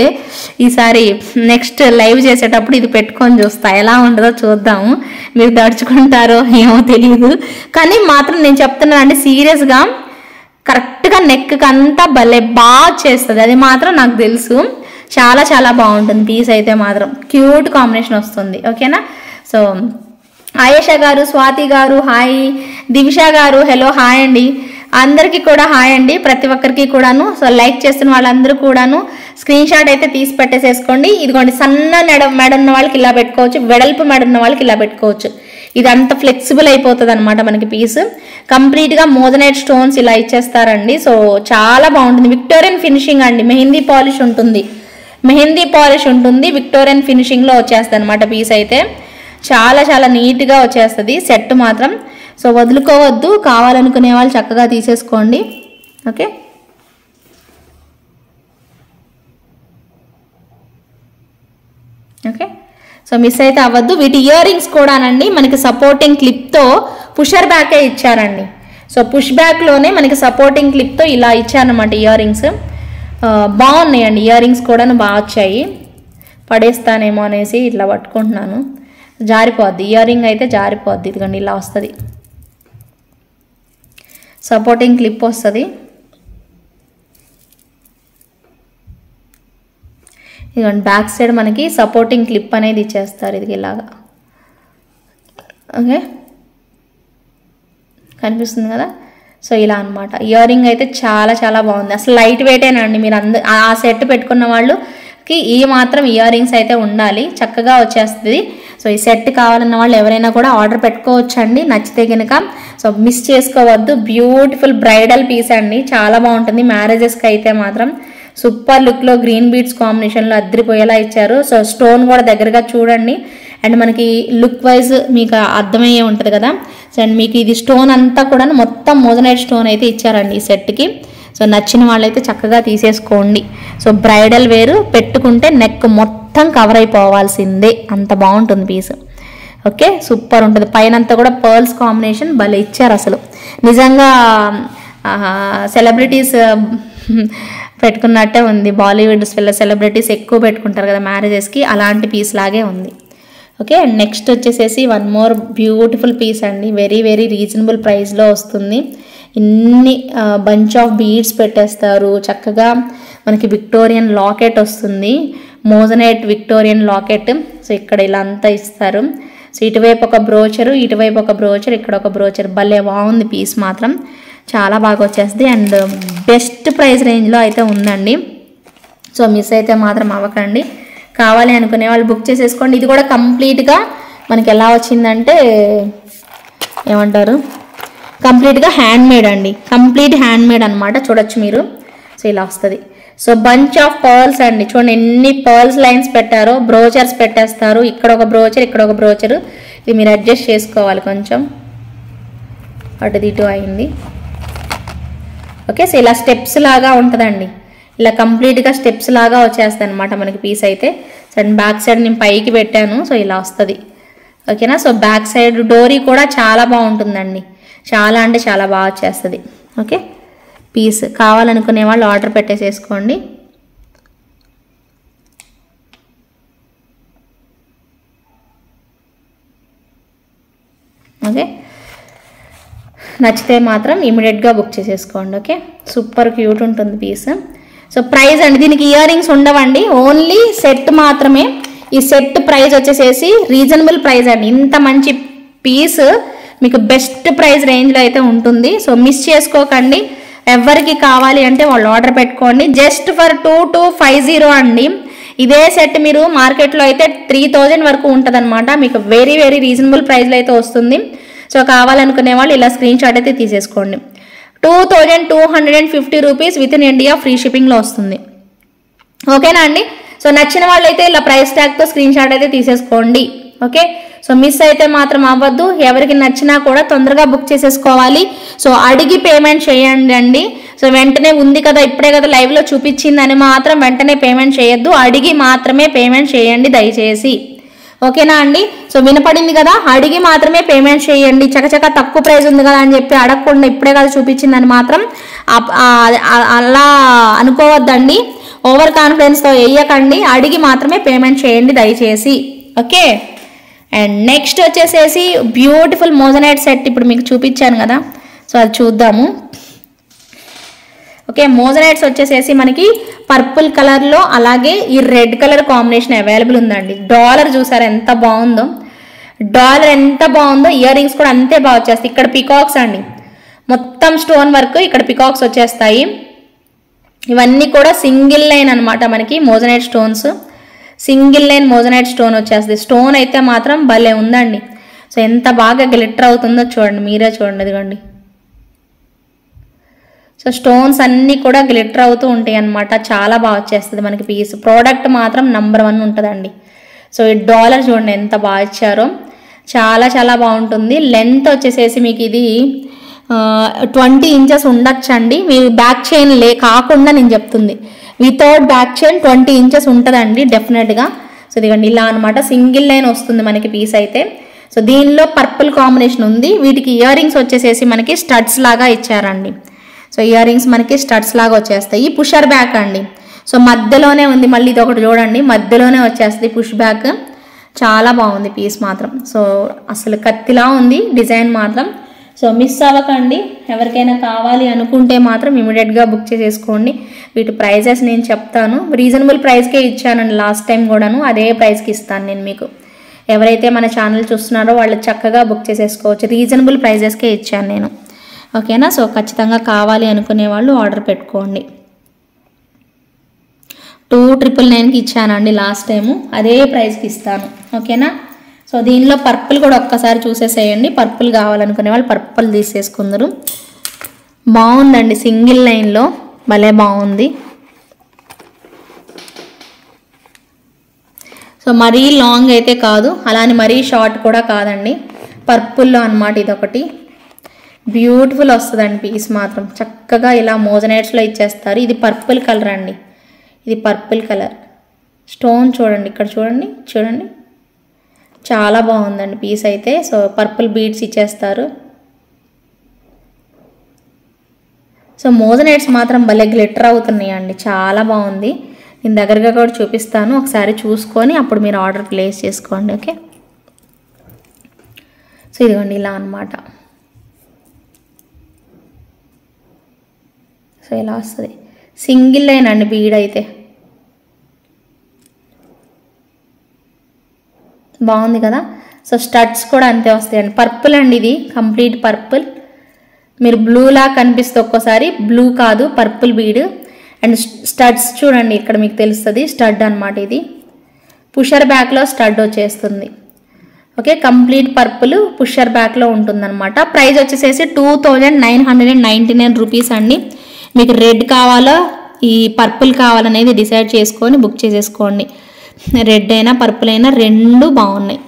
ఈసారి నెక్స్ట్ లైవ్ చేసేటప్పుడు ఇది పెట్టుకొని చూస్తా, ఎలా ఉంటుందో చూద్దాము. మీరు దడుచుకుంటారో ఏమో తెలియదు, కానీ మాత్రం నేను చెప్తున్నాను అండి సీరియస్గా, కరెక్ట్గా నెక్కి అంతా భలే బాగా చేస్తుంది, అది మాత్రం నాకు తెలుసు. చాలా చాలా బాగుంటుంది పీస్ అయితే మాత్రం, క్యూట్ కాంబినేషన్ వస్తుంది. ఓకేనా, సో ఆయేషా గారు, స్వాతి గారు హాయ్, దివిష గారు హలో హాయ్ అండి, అందరికీ కూడా హాయ్ అండి, ప్రతి ఒక్కరికి కూడాను. సో లైక్ చేస్తున్న వాళ్ళందరూ కూడాను స్క్రీన్ షాట్ అయితే తీసి పెట్టేసేసుకోండి. ఇదిగోండి, సన్న మెడ ఉన్న వాళ్ళకి ఇలా పెట్టుకోవచ్చు, వెడల్పు మెడ ఉన్న వాళ్ళకి ఇలా పెట్టుకోవచ్చు. ఇది అంత ఫ్లెక్సిబుల్ అయిపోతుంది అనమాట మనకి పీస్. కంప్లీట్గా మోజనైట్ స్టోన్స్ ఇలా ఇచ్చేస్తారండి. సో చాలా బాగుంటుంది, విక్టోరియన్ ఫినిషింగ్ అండి, మెహందీ పాలిష్ ఉంటుంది, విక్టోరియన్ ఫినిషింగ్లో వచ్చేస్తుంది అనమాట పీస్ అయితే. చాలా చాలా నీట్గా వచ్చేస్తుంది సెట్ మాత్రం. సో వదులుకోవద్దు, కావాలనుకునే వాళ్ళు చక్కగా తీసేసుకోండి. ఓకే, ఓకే సో మిస్ అయితే అవ్వద్దు. వీటి ఇయర్ రింగ్స్ కూడానండి మనకి సపోర్టింగ్ క్లిప్తో పుషర్ బ్యాకే ఇచ్చారండి. సో పుష్ బ్యాక్లోనే మనకి సపోర్టింగ్ క్లిప్తో ఇలా ఇచ్చారనమాట ఇయర్ రింగ్స్. బాగున్నాయండి ఇయర్ రింగ్స్ కూడా, బాగా వచ్చాయి. పడేస్తానేమో అనేసి ఇట్లా పట్టుకుంటున్నాను, జారిపోద్ది ఇయర్ రింగ్ అయితే జారిపోద్ది. ఇదిగోండి ఇలా వస్తుంది, సపోర్టింగ్ క్లిప్ వస్తుంది. ఇదిగోండి బ్యాక్ సైడ్ మనకి సపోర్టింగ్ క్లిప్ అనేది ఇచ్చేస్తారు, ఇది ఇలాగా. ఓకే, కనిపిస్తుంది కదా. సో ఇలా అనమాట, ఇయర్ రింగ్ అయితే చాలా చాలా బాగుంది, అసలు లైట్ వెయిటేనండి. మీరు ఆ సెట్ పెట్టుకున్న వాళ్ళకి ఈ మాత్రం ఇయర్ రింగ్స్ అయితే ఉండాలి, చక్కగా వచ్చేస్తుంది. సో ఈ సెట్ కావాలన్న వాళ్ళు ఎవరైనా కూడా ఆర్డర్ పెట్టుకోవచ్చండి నచ్చితే కనుక. సో మిస్ చేసుకోవద్దు. బ్యూటిఫుల్ బ్రైడల్ పీస్ అండి, చాలా బాగుంటుంది. మ్యారేజెస్కి అయితే మాత్రం సూపర్ లుక్లో గ్రీన్ బీడ్స్ కాంబినేషన్లో అద్దరిపోయేలా ఇచ్చారు. సో స్టోన్ కూడా దగ్గరగా చూడండి, అండ్ మనకి లుక్ వైజ్ మీకు అర్థమయ్యే ఉంటుంది కదా. సో అండ్ మీకు ఇది స్టోన్ అంతా కూడా మొత్తం మోజనైట్ స్టోన్ అయితే ఇచ్చారండి ఈ సెట్కి. సో నచ్చిన వాళ్ళైతే చక్కగా తీసేసుకోండి. సో బ్రైడల్ వేరు పెట్టుకుంటే నెక్ మొత్తం కవర్ అయిపోవాల్సిందే, అంత బాగుంటుంది పీస్. ఓకే, సూపర్ ఉంటుంది. పైనంతా కూడా పర్ల్స్ కాంబినేషన్ భలే ఇచ్చారు అసలు. నిజంగా సెలబ్రిటీస్ పెట్టుకున్నట్టే ఉంది. బాలీవుడ్ సెలబ్రిటీస్ ఎక్కువ పెట్టుకుంటారు కదా మ్యారేజెస్కి, అలాంటి పీస్ లాగే ఉంది. ఓకే, నెక్స్ట్ వచ్చేసేసి వన్ మోర్ బ్యూటిఫుల్ పీస్ అండి. వెరీ వెరీ రీజనబుల్ ప్రైస్లో వస్తుంది. ఇన్ని బంచ్ ఆఫ్ బీడ్స్ పెట్టేస్తారు చక్కగా. మనకి విక్టోరియన్ లాకెట్ వస్తుంది, మోజనైట్ విక్టోరియన్ లాకెట్. సో ఇక్కడ ఇలా అంతా ఇస్తారు. సో ఇటువైపు ఒక బ్రోచరు, ఇటువైపు ఒక బ్రోచర్, ఇక్కడ ఒక బ్రోచర్. భలే బాగుంది పీస్ మాత్రం, చాలా బాగా వచ్చేస్తుంది. అండ్ బెస్ట్ ప్రైస్ రేంజ్లో అయితే ఉందండి. సో మిస్ అయితే మాత్రం అవ్వకండి. కావాలి అనుకునే వాళ్ళు బుక్ చేసేసుకోండి. ఇది కూడా కంప్లీట్గా మనకి ఎలా వచ్చిందంటే ఏమంటారు, కంప్లీట్గా హ్యాండ్మేడ్ అండి. కంప్లీట్ హ్యాండ్మేడ్ అనమాట, చూడొచ్చు మీరు. సో ఇలా వస్తుంది. సో బంచ్ ఆఫ్ పర్ల్స్ అండి, చూడండి ఎన్ని పర్ల్స్ లైన్స్ పెట్టారో. బ్రోచర్స్ పెట్టేస్తారు, ఇక్కడ ఒక బ్రోచర్, ఇక్కడ ఒక బ్రోచరు. ఇది మీరు అడ్జస్ట్ చేసుకోవాలి కొంచెం, అటు ఇటు అయింది. ఓకే, సో ఇలా స్టెప్స్ లాగా ఉంటుందండి. ఇలా కంప్లీట్గా స్టెప్స్ లాగా వచ్చేస్తాయి అనమాట మనకి పీస్ అయితే. సో అండ్ బ్యాక్ సైడ్ నేను పైకి పెట్టాను, సో ఇలా వస్తుంది. ఓకేనా. సో బ్యాక్ సైడ్ డోరీ కూడా చాలా బాగుంటుందండి, చాలా అంటే చాలా బాగా వచ్చేస్తుంది. ఓకే, పీస్ కావాలనుకునే వాళ్ళు ఆర్డర్ పెట్టేసేసుకోండి. ఓకే, నచ్చితే మాత్రం ఇమీడియట్గా బుక్ చేసేసుకోండి. ఓకే, సూపర్ క్యూట్ ఉంటుంది పీస్. సో ప్రైస్ అండి, దీనికి ఇయర్ రింగ్స్ ఉండవండి, ఓన్లీ సెట్ మాత్రమే. ఈ సెట్ ప్రైస్ వచ్చేసేసి రీజనబుల్ ప్రైస్ అండి. ఇంత మంచి పీస్ మీకు బెస్ట్ ప్రైస్ రేంజ్లో అయితే ఉంటుంది. సో మిస్ చేసుకోకండి. ఎవరికి కావాలి అంటే వాళ్ళు ఆర్డర్ పెట్టుకోండి. జస్ట్ ఫర్ 2250 అండి. ఇదే సెట్ మీరు మార్కెట్లో అయితే 3000 వరకు ఉంటుంది అనమాట. మీకు వెరీ వెరీ రీజనబుల్ ప్రైస్లో అయితే వస్తుంది. సో కావాలనుకునే వాళ్ళు ఇలా స్క్రీన్ షాట్ అయితే తీసేసుకోండి. 2250 rupees with in India free షిప్పింగ్లో వస్తుంది. ఓకేనా అండి. సో నచ్చిన వాళ్ళు అయితే ఇలా ప్రైస్ ట్యాగ్తో స్క్రీన్ షాట్ అయితే తీసేసుకోండి. ఓకే, సో మిస్ అయితే మాత్రం అవ్వద్దు. ఎవరికి నచ్చినా కూడా తొందరగా బుక్ చేసేసుకోవాలి. సో అడిగి పేమెంట్ చేయండి అండి. సో వెంటనే ఉంది కదా, ఇప్పుడే కదా లైవ్లో చూపించిందని మాత్రం వెంటనే పేమెంట్ చేయొద్దు. అడిగి మాత్రమే పేమెంట్ చేయండి దయచేసి. ఓకేనా అండి. సో వినపడింది కదా, అడిగి మాత్రమే పేమెంట్ చేయండి. చకచక తక్కువ ప్రైస్ ఉంది కదా అని చెప్పి అడగకుండా ఇప్పుడే కదా చూపించిందని మాత్రం అలా అనుకోవద్దండి. ఓవర్ కాన్ఫిడెన్స్తో వేయకండి. అడిగి మాత్రమే పేమెంట్ చేయండి దయచేసి. ఓకే, అండ్ నెక్స్ట్ వచ్చేసేసి బ్యూటిఫుల్ మోజనైట్ సెట్ ఇప్పుడు మీకు చూపించాను కదా, సో అది చూద్దాము. ఓకే, మోజనైట్స్ వచ్చేసేసి మనకి పర్పుల్ కలర్లో అలాగే ఈ రెడ్ కలర్ కాంబినేషన్ అవైలబుల్ ఉందండి. డాలర్ చూసారు ఎంత బాగుందో, డాలర్ ఎంత బాగుందో. ఇయర్ రింగ్స్ కూడా అంతే బాగా వచ్చేస్తాయి. ఇక్కడ పికాక్స్ అండి, మొత్తం స్టోన్ వర్క్, ఇక్కడ పికాక్స్ వచ్చేస్తాయి. ఇవన్నీ కూడా సింగిల్ లైన్ అనమాట మనకి moissanite stones. Single line moissanite stone వచ్చేస్తుంది. స్టోన్ అయితే మాత్రం భలే ఉందండి. సో ఎంత బాగా గ్లిటర్ అవుతుందో చూడండి, మీరే చూడండి ఇదిగోండి. సో స్టోన్స్ అన్నీ కూడా గ్లిటర్ అవుతూ ఉంటాయి అన్నమాట. చాలా బాగా వచ్చేస్తుంది మనకి పీస్. ప్రోడక్ట్ మాత్రం నెంబర్ 1 ఉంటుందండి. సో ఈ డాలర్ చూడండి ఎంత బాగా ఇచ్చారో, చాలా చాలా బాగుంటుంది. లెంత్ వచ్చేసేసి మీకు ఇది 20 ఇంచెస్ ఉండొచ్చండి. మీ బ్యాక్ చైన్ కాకుండా నేను చెప్తుంది, వితౌట్ బ్యాక్ చైన్ 20 ఇంచెస్ ఉంటుందండి డెఫినెట్గా. సో ఇదిగోండి ఇలా అనమాట, సింగిల్ లైన్ వస్తుంది మనకి పీస్ అయితే. సో దీనిలో పర్పుల్ కాంబినేషన్ ఉంది. వీటికి ఇయర్ రింగ్స్ వచ్చేసేసి మనకి స్టడ్స్ లాగా ఇచ్చారండి. సో ఇయర్ రింగ్స్ మనకి స్టడ్స్ లాగా వచ్చేస్తాయి. పుషర్ బ్యాక్ అండి. సో మధ్యలోనే ఉంది, మళ్ళీ ఇది ఒకటి చూడండి, మధ్యలోనే వచ్చేస్తుంది పుష్ బ్యాక్. చాలా బాగుంది పీస్ మాత్రం. సో అసలు కత్తిలా ఉంది డిజైన్ మాత్రం. సో మిస్ అవ్వకండి. ఎవరికైనా కావాలి అనుకుంటే మాత్రం ఇమీడియట్గా బుక్ చేసేసుకోండి. వీటి ప్రైజెస్ నేను చెప్తాను. రీజనబుల్ ప్రైస్కే ఇచ్చానండి లాస్ట్ టైం కూడాను, అదే ప్రైస్కి ఇస్తాను నేను మీకు. ఎవరైతే మన ఛానల్ చూస్తున్నారో వాళ్ళు చక్కగా బుక్ చేసేసుకోవచ్చు. రీజనబుల్ ప్రైజెస్కే ఇచ్చాను నేను. ఓకేనా. సో ఖచ్చితంగా కావాలి అనుకునే వాళ్ళు ఆర్డర్ పెట్టుకోండి. 2999కి ఇచ్చానండి లాస్ట్ టైము, అదే ప్రైస్కి ఇస్తాను. ఓకేనా. సో దీనిలో పర్పుల్ కూడా ఒక్కసారి చూసేసేయండి. పర్పుల్ కావాలనుకునే వాళ్ళు పర్పుల్ తీసేసుకుందరు. బాగుందండి, సింగిల్ లైన్లో భలే బాగుంది. సో మరీ లాంగ్ అయితే కాదు, అలానే మరీ షార్ట్ కూడా కాదండి. పర్పుల్లో అన్నమాట ఇదొకటి. బ్యూటిఫుల్ వస్తుందండి పీస్ మాత్రం. చక్కగా ఇలా మోజనైట్స్లో ఇచ్చేస్తారు. ఇది పర్పుల్ కలర్ అండి, ఇది పర్పుల్ కలర్. స్టోన్ చూడండి, ఇక్కడ చూడండి చూడండి, చాలా బాగుందండి పీస్ అయితే. సో పర్పుల్ బీడ్స్ ఇచ్చేస్తారు. సో మోజనైట్స్ మాత్రం భలే గ్లిటర్ అవుతున్నాయి అండి, చాలా బాగుంది. నేను దగ్గరగా కూడా చూపిస్తాను, ఒకసారి చూసుకొని అప్పుడు మీరు ఆర్డర్ ప్లేస్ చేసుకోండి. ఓకే, సో ఇదిగోండి ఇలా అన్నమాట. సో ఇలా వస్తుంది, సింగిల్ లైన్ అండి బీడ్ అయితే. బాగుంది కదా. సో స్టడ్స్ కూడా అంతే వస్తాయండి. పర్పుల్ అండి, ఇది కంప్లీట్ పర్పుల్. మీరు బ్లూలా కనిపిస్తే ఒక్కోసారి బ్లూ కాదు, పర్పుల్ బీడ్. అండ్ స్టడ్స్ చూడండి, ఇక్కడ మీకు తెలుస్తుంది స్టడ్ అనమాట. ఇది పుషర్ బ్యాక్లో స్టడ్ వచ్చేస్తుంది. ఓకే, కంప్లీట్ పర్పుల్ పుషర్ బ్యాక్లో ఉంటుందన్నమాట. ప్రైస్ వచ్చేసేసి 2999 రూపీస్ అండి. మీకు రెడ్ కావాలో ఈ పర్పుల్ కావాలనేది డిసైడ్ చేసుకొని బుక్ చేసేసుకోండి. రెడ్ అయినా పర్పుల్ అయినా రెండు బాగున్నాయి.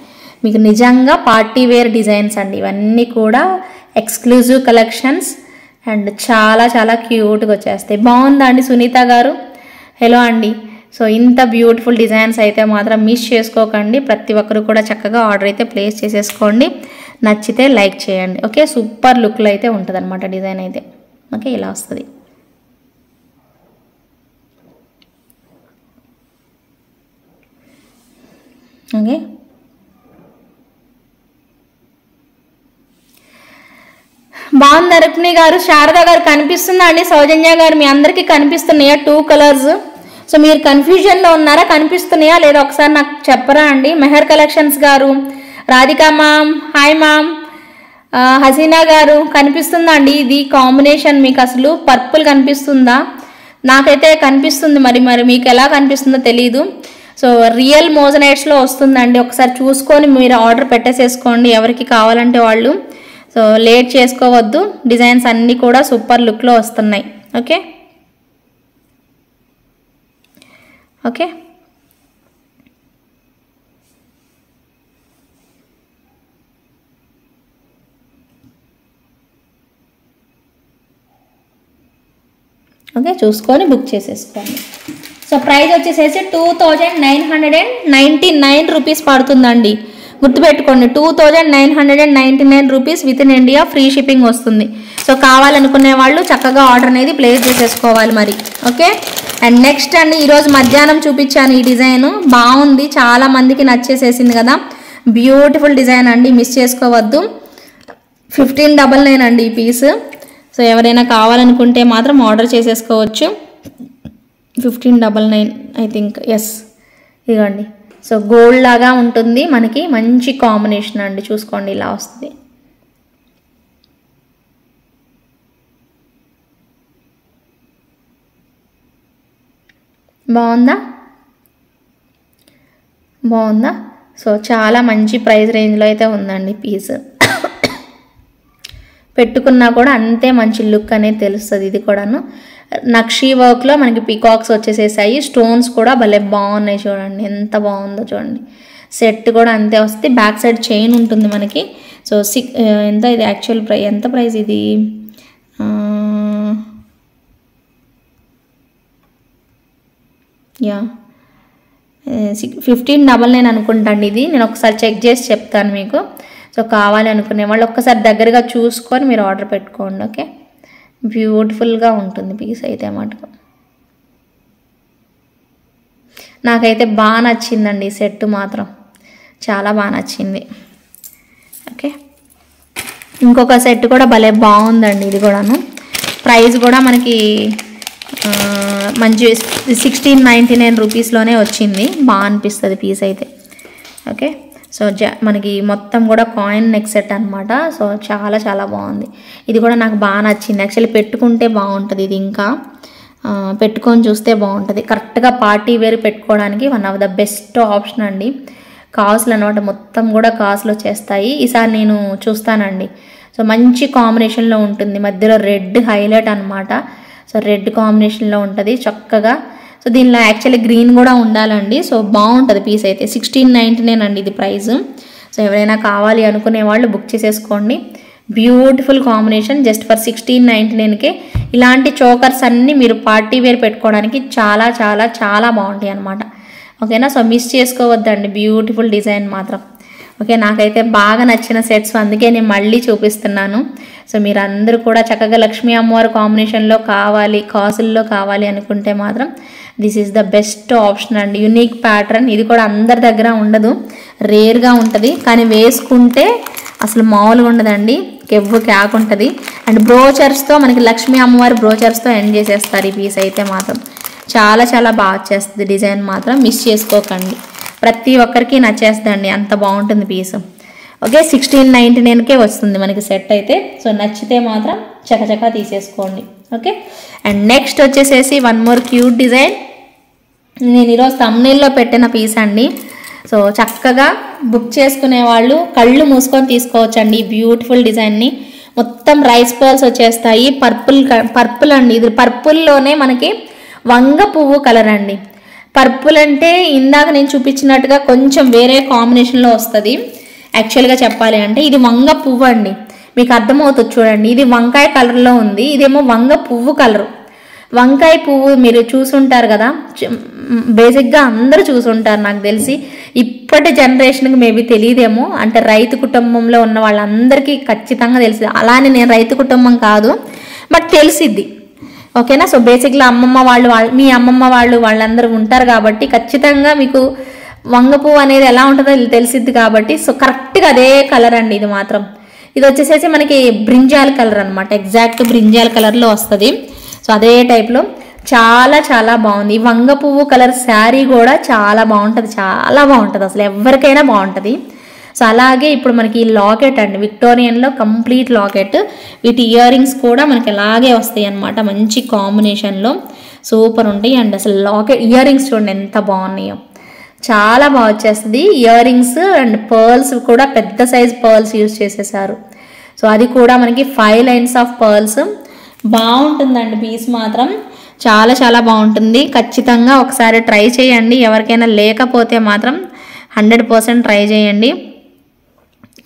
మీకు నిజంగా పార్టీ వేర్ డిజైన్స్ అండి ఇవన్నీ కూడా, ఎక్స్క్లూజివ్ కలెక్షన్స్ అండ్ చాలా చాలా క్యూట్గా వచ్చేస్తాయి. బాగుందా అండి సునీత గారు? హలో అండి. సో ఇంత బ్యూటిఫుల్ డిజైన్స్ అయితే మాత్రం మిస్ చేసుకోకండి. ప్రతి ఒక్కరు కూడా చక్కగా ఆర్డర్ అయితే ప్లేస్ చేసేసుకోండి. నచ్చితే లైక్ చేయండి. ఓకే, సూపర్ లుక్లో అయితే ఉంటుంది అనమాట డిజైన్ అయితే. ఓకే, ఇలా వస్తుంది. ఓకే, బాగుంది. రుక్మిణి గారు, శారద గారు కనిపిస్తుందా అండి? సౌజన్య గారు, మీ అందరికీ కనిపిస్తున్నాయా 2 కలర్స్? సో మీరు కన్ఫ్యూజన్లో ఉన్నారా? కనిపిస్తున్నాయా లేదా ఒకసారి నాకు చెప్పరా అండి? మెహర్ కలెక్షన్స్ గారు, Radhika ma'am, hi ma'am. Haseena గారు కనిపిస్తుందా అండి? ఇది కాంబినేషన్ మీకు అసలు పర్పుల్ కనిపిస్తుందా? నాకైతే కనిపిస్తుంది, మరి మీకు ఎలా కనిపిస్తుందో తెలీదు. సో రియల్ మోజనైట్స్లో వస్తుందండి. ఒకసారి చూసుకొని మీరు ఆర్డర్ పెట్టేసేసుకోండి ఎవరికి కావాలంటే వాళ్ళు. సో లేట్ చేసుకోవద్దు, డిజైన్స్ అన్నీ కూడా సూపర్ లుక్లో వస్తున్నాయి. ఓకే ఓకే, ఓకే చూసుకొని బుక్ చేసేసుకోండి. సో ప్రైస్ వచ్చేసేసి 2999 రూపీస్ పడుతుందండి. గుర్తుపెట్టుకోండి, 2999 rupees with in India free shipping వస్తుంది. సో కావాలనుకునే వాళ్ళు చక్కగా ఆర్డర్ అనేది ప్లేస్ చేసేసుకోవాలి మరి. ఓకే, అండ్ నెక్స్ట్ అండి, ఈరోజు మధ్యాహ్నం చూపించాను ఈ డిజైన్, బాగుంది, చాలా మందికి నచ్చేసేసింది కదా. బ్యూటిఫుల్ డిజైన్ అండి, మిస్ చేసుకోవద్దు. 1599 అండి ఈ పీస్. సో ఎవరైనా కావాలనుకుంటే మాత్రం ఆర్డర్ చేసేసుకోవచ్చు. 1599 ఐ థింక్, ఎస్. ఇదిగోండి, సో గోల్డ్ లాగా ఉంటుంది మనకి, మంచి కాంబినేషన్ అండి. చూసుకోండి ఇలా వస్తుంది. బాగుందా? బాగుందా? సో చాలా మంచి ప్రైస్ రేంజ్లో అయితే ఉందండి పీస్. పెట్టుకున్నా కూడా అంతే మంచి లుక్ అనేది తెలుస్తుంది. ఇది కూడాను నక్షీ వర్క్లో మనకి పీకాక్స్ వచ్చేసేసాయి. స్టోన్స్ కూడా భలే బాగున్నాయి, చూడండి ఎంత బాగుందో చూడండి. సెట్ కూడా అంతే వస్తుంది. బ్యాక్ సైడ్ చైన్ ఉంటుంది మనకి. సో ఎంత ఇది యాక్చువల్ ప్రైస్, ఎంత ప్రైస్ ఇది? యా 1599 అనుకుంటాండి ఇది. నేను ఒకసారి చెక్ చేసి చెప్తాను మీకు. సో కావాలి అనుకునే వాళ్ళు ఒక్కసారి దగ్గరగా చూసుకొని మీరు ఆర్డర్ పెట్టుకోండి. ఓకే, బ్యూటిఫుల్గా ఉంటుంది పీస్ అయితే మటుకు. నాకైతే బాగా నచ్చిందండి ఈ సెట్ మాత్రం, చాలా బాగా నచ్చింది. ఓకే, ఇంకొక సెట్ కూడా భలే బాగుందండి. ఇది కూడాను ప్రైస్ కూడా మనకి మంచి 1699 రూపీస్లోనే వచ్చింది. బాగా అనిపిస్తుంది పీస్ అయితే. ఓకే, సో మనకి మొత్తం కూడా కాయిన్ నెక్ సెట్ అనమాట. సో చాలా చాలా బాగుంది. ఇది కూడా నాకు బాగా నచ్చింది. యాక్చువల్లీ పెట్టుకుంటే బాగుంటుంది ఇది, ఇంకా పెట్టుకొని చూస్తే బాగుంటుంది. కరెక్ట్గా పార్టీ వేర్ పెట్టుకోవడానికి one of the best option అండి. కాసులు అనమాట, మొత్తం కూడా కాసులు వచ్చేస్తాయి. ఈసారి నేను చూస్తానండి. సో మంచి కాంబినేషన్లో ఉంటుంది, మధ్యలో రెడ్ హైలైట్ అనమాట. సో రెడ్ కాంబినేషన్లో ఉంటుంది చక్కగా. సో దీనిలో యాక్చువల్లీ గ్రీన్ కూడా ఉండాలండి. సో బాగుంటుంది పీస్ అయితే. 1699 అండి ఇది ప్రైస్. సో ఎవరైనా కావాలి అనుకునే వాళ్ళు బుక్ చేసేసుకోండి. బ్యూటిఫుల్ కాంబినేషన్ జస్ట్ ఫర్ 1699కే. ఇలాంటి చోకర్స్ అన్నీ మీరు పార్టీ వేర్ పెట్టుకోవడానికి చాలా చాలా చాలా బాగుంటాయి అనమాట. ఓకేనా. సో మిస్ చేసుకోవద్దండి, బ్యూటిఫుల్ డిజైన్ మాత్రం. ఓకే, నాకైతే బాగా నచ్చిన సెట్స్, అందుకే నేను మళ్ళీ చూపిస్తున్నాను. సో మీరు అందరూ కూడా చక్కగా లక్ష్మీ అమ్మవారి కాంబినేషన్లో కావాలి, కాసుల్లో కావాలి అనుకుంటే మాత్రం this is the best option అండి. యూనిక్ ప్యాటర్న్, ఇది కూడా అందరి దగ్గర ఉండదు, రేర్గా ఉంటుంది. కానీ వేసుకుంటే అసలు మామూలుగా ఉండదండి, కెవ్వు క్యాక్ ఉంటుంది. అండ్ బ్రోచర్స్తో మనకి లక్ష్మీ అమ్మవారి బ్రోచర్స్తో ఎండ్ చేసేస్తారు ఈ పీస్ అయితే మాత్రం. చాలా చాలా బాగా వచ్చేస్తుంది డిజైన్ మాత్రం, మిస్ చేసుకోకండి. ప్రతి ఒక్కరికి నచ్చేస్తుందండి, అంత బాగుంటుంది పీస్. ఓకే, 1699కే వస్తుంది మనకి సెట్ అయితే. సో నచ్చితే మాత్రం చకచకా తీసేసుకోండి. ఓకే, అండ్ నెక్స్ట్ వచ్చేసేసి వన్ మోర్ క్యూట్ డిజైన్. నేను ఈరోజు థంబ్నెయిల్లో పెట్టిన పీస్ అండి. సో చక్కగా బుక్ చేసుకునే వాళ్ళు కళ్ళు మూసుకొని తీసుకోవచ్చండి ఈ బ్యూటిఫుల్ డిజైన్ని. మొత్తం రైస్ పర్ల్స్ వచ్చేస్తాయి. పర్పుల్ అండి, ఇది పర్పుల్లోనే మనకి వంగ పువ్వు కలర్ అండి. పర్పుల్ అంటే ఇందాక నేను చూపించినట్టుగా కొంచెం వేరే కాంబినేషన్లో వస్తుంది. యాక్చువల్గా చెప్పాలి అంటే ఇది వంగ పువ్వు అండి, మీకు అర్థమవుతుంది చూడండి. ఇది వంకాయ కలర్లో ఉంది, ఇదేమో వంగ పువ్వు కలరు. వంకాయ పువ్వు మీరు చూసుంటారు కదా, బేసిక్గా అందరూ చూసుంటారు నాకు తెలిసి. ఇప్పటి జనరేషన్కి మేబీ తెలియదేమో, అంటే రైతు కుటుంబంలో ఉన్న వాళ్ళందరికీ ఖచ్చితంగా తెలిసి. అలానే నేను రైతు కుటుంబం కాదు, బట్ తెలిసిద్ది. ఓకేనా. సో బేసిక్గా అమ్మమ్మ వాళ్ళు, మీ అమ్మమ్మ వాళ్ళు వాళ్ళందరూ ఉంటారు కాబట్టి ఖచ్చితంగా మీకు వంగ పువ్వు అనేది ఎలా ఉంటుందో తెలిసిద్ది కాబట్టి. సో కరెక్ట్గా అదే కలర్ అండి ఇది మాత్రం. ఇది వచ్చేసేసి మనకి బ్రింజాల్ కలర్ అనమాట, ఎగ్జాక్ట్ బ్రింజాల్ కలర్లో వస్తుంది. సో అదే టైప్లో చాలా చాలా బాగుంది. ఈ వంగ పువ్వు కలర్ శారీ కూడా చాలా బాగుంటుంది, చాలా బాగుంటుంది, అసలు ఎవరికైనా బాగుంటుంది. సో అలాగే ఇప్పుడు మనకి ఈ లాకెట్ అండి, విక్టోరియన్లో కంప్లీట్ లాకెట్. వీటి ఇయర్ రింగ్స్ కూడా మనకి అలాగే వస్తాయి అన్నమాట, మంచి కాంబినేషన్లో సూపర్ ఉంటాయి. అండ్ అసలు లాకెట్ ఇయర్ రింగ్స్ చూడండి ఎంత బాగున్నాయో, చాలా బాగా వచ్చేస్తుంది. ఇయర్ రింగ్స్ అండ్ పర్ల్స్ కూడా పెద్ద సైజ్ పర్ల్స్ యూజ్ చేసేసారు. సో అది కూడా మనకి 5 లైన్స్ ఆఫ్ పర్ల్స్. బాగుంటుందండి పీస్ మాత్రం, చాలా చాలా బాగుంటుంది. ఖచ్చితంగా ఒకసారి ట్రై చేయండి, ఎవరికైనా లేకపోతే మాత్రం 100% ట్రై చేయండి.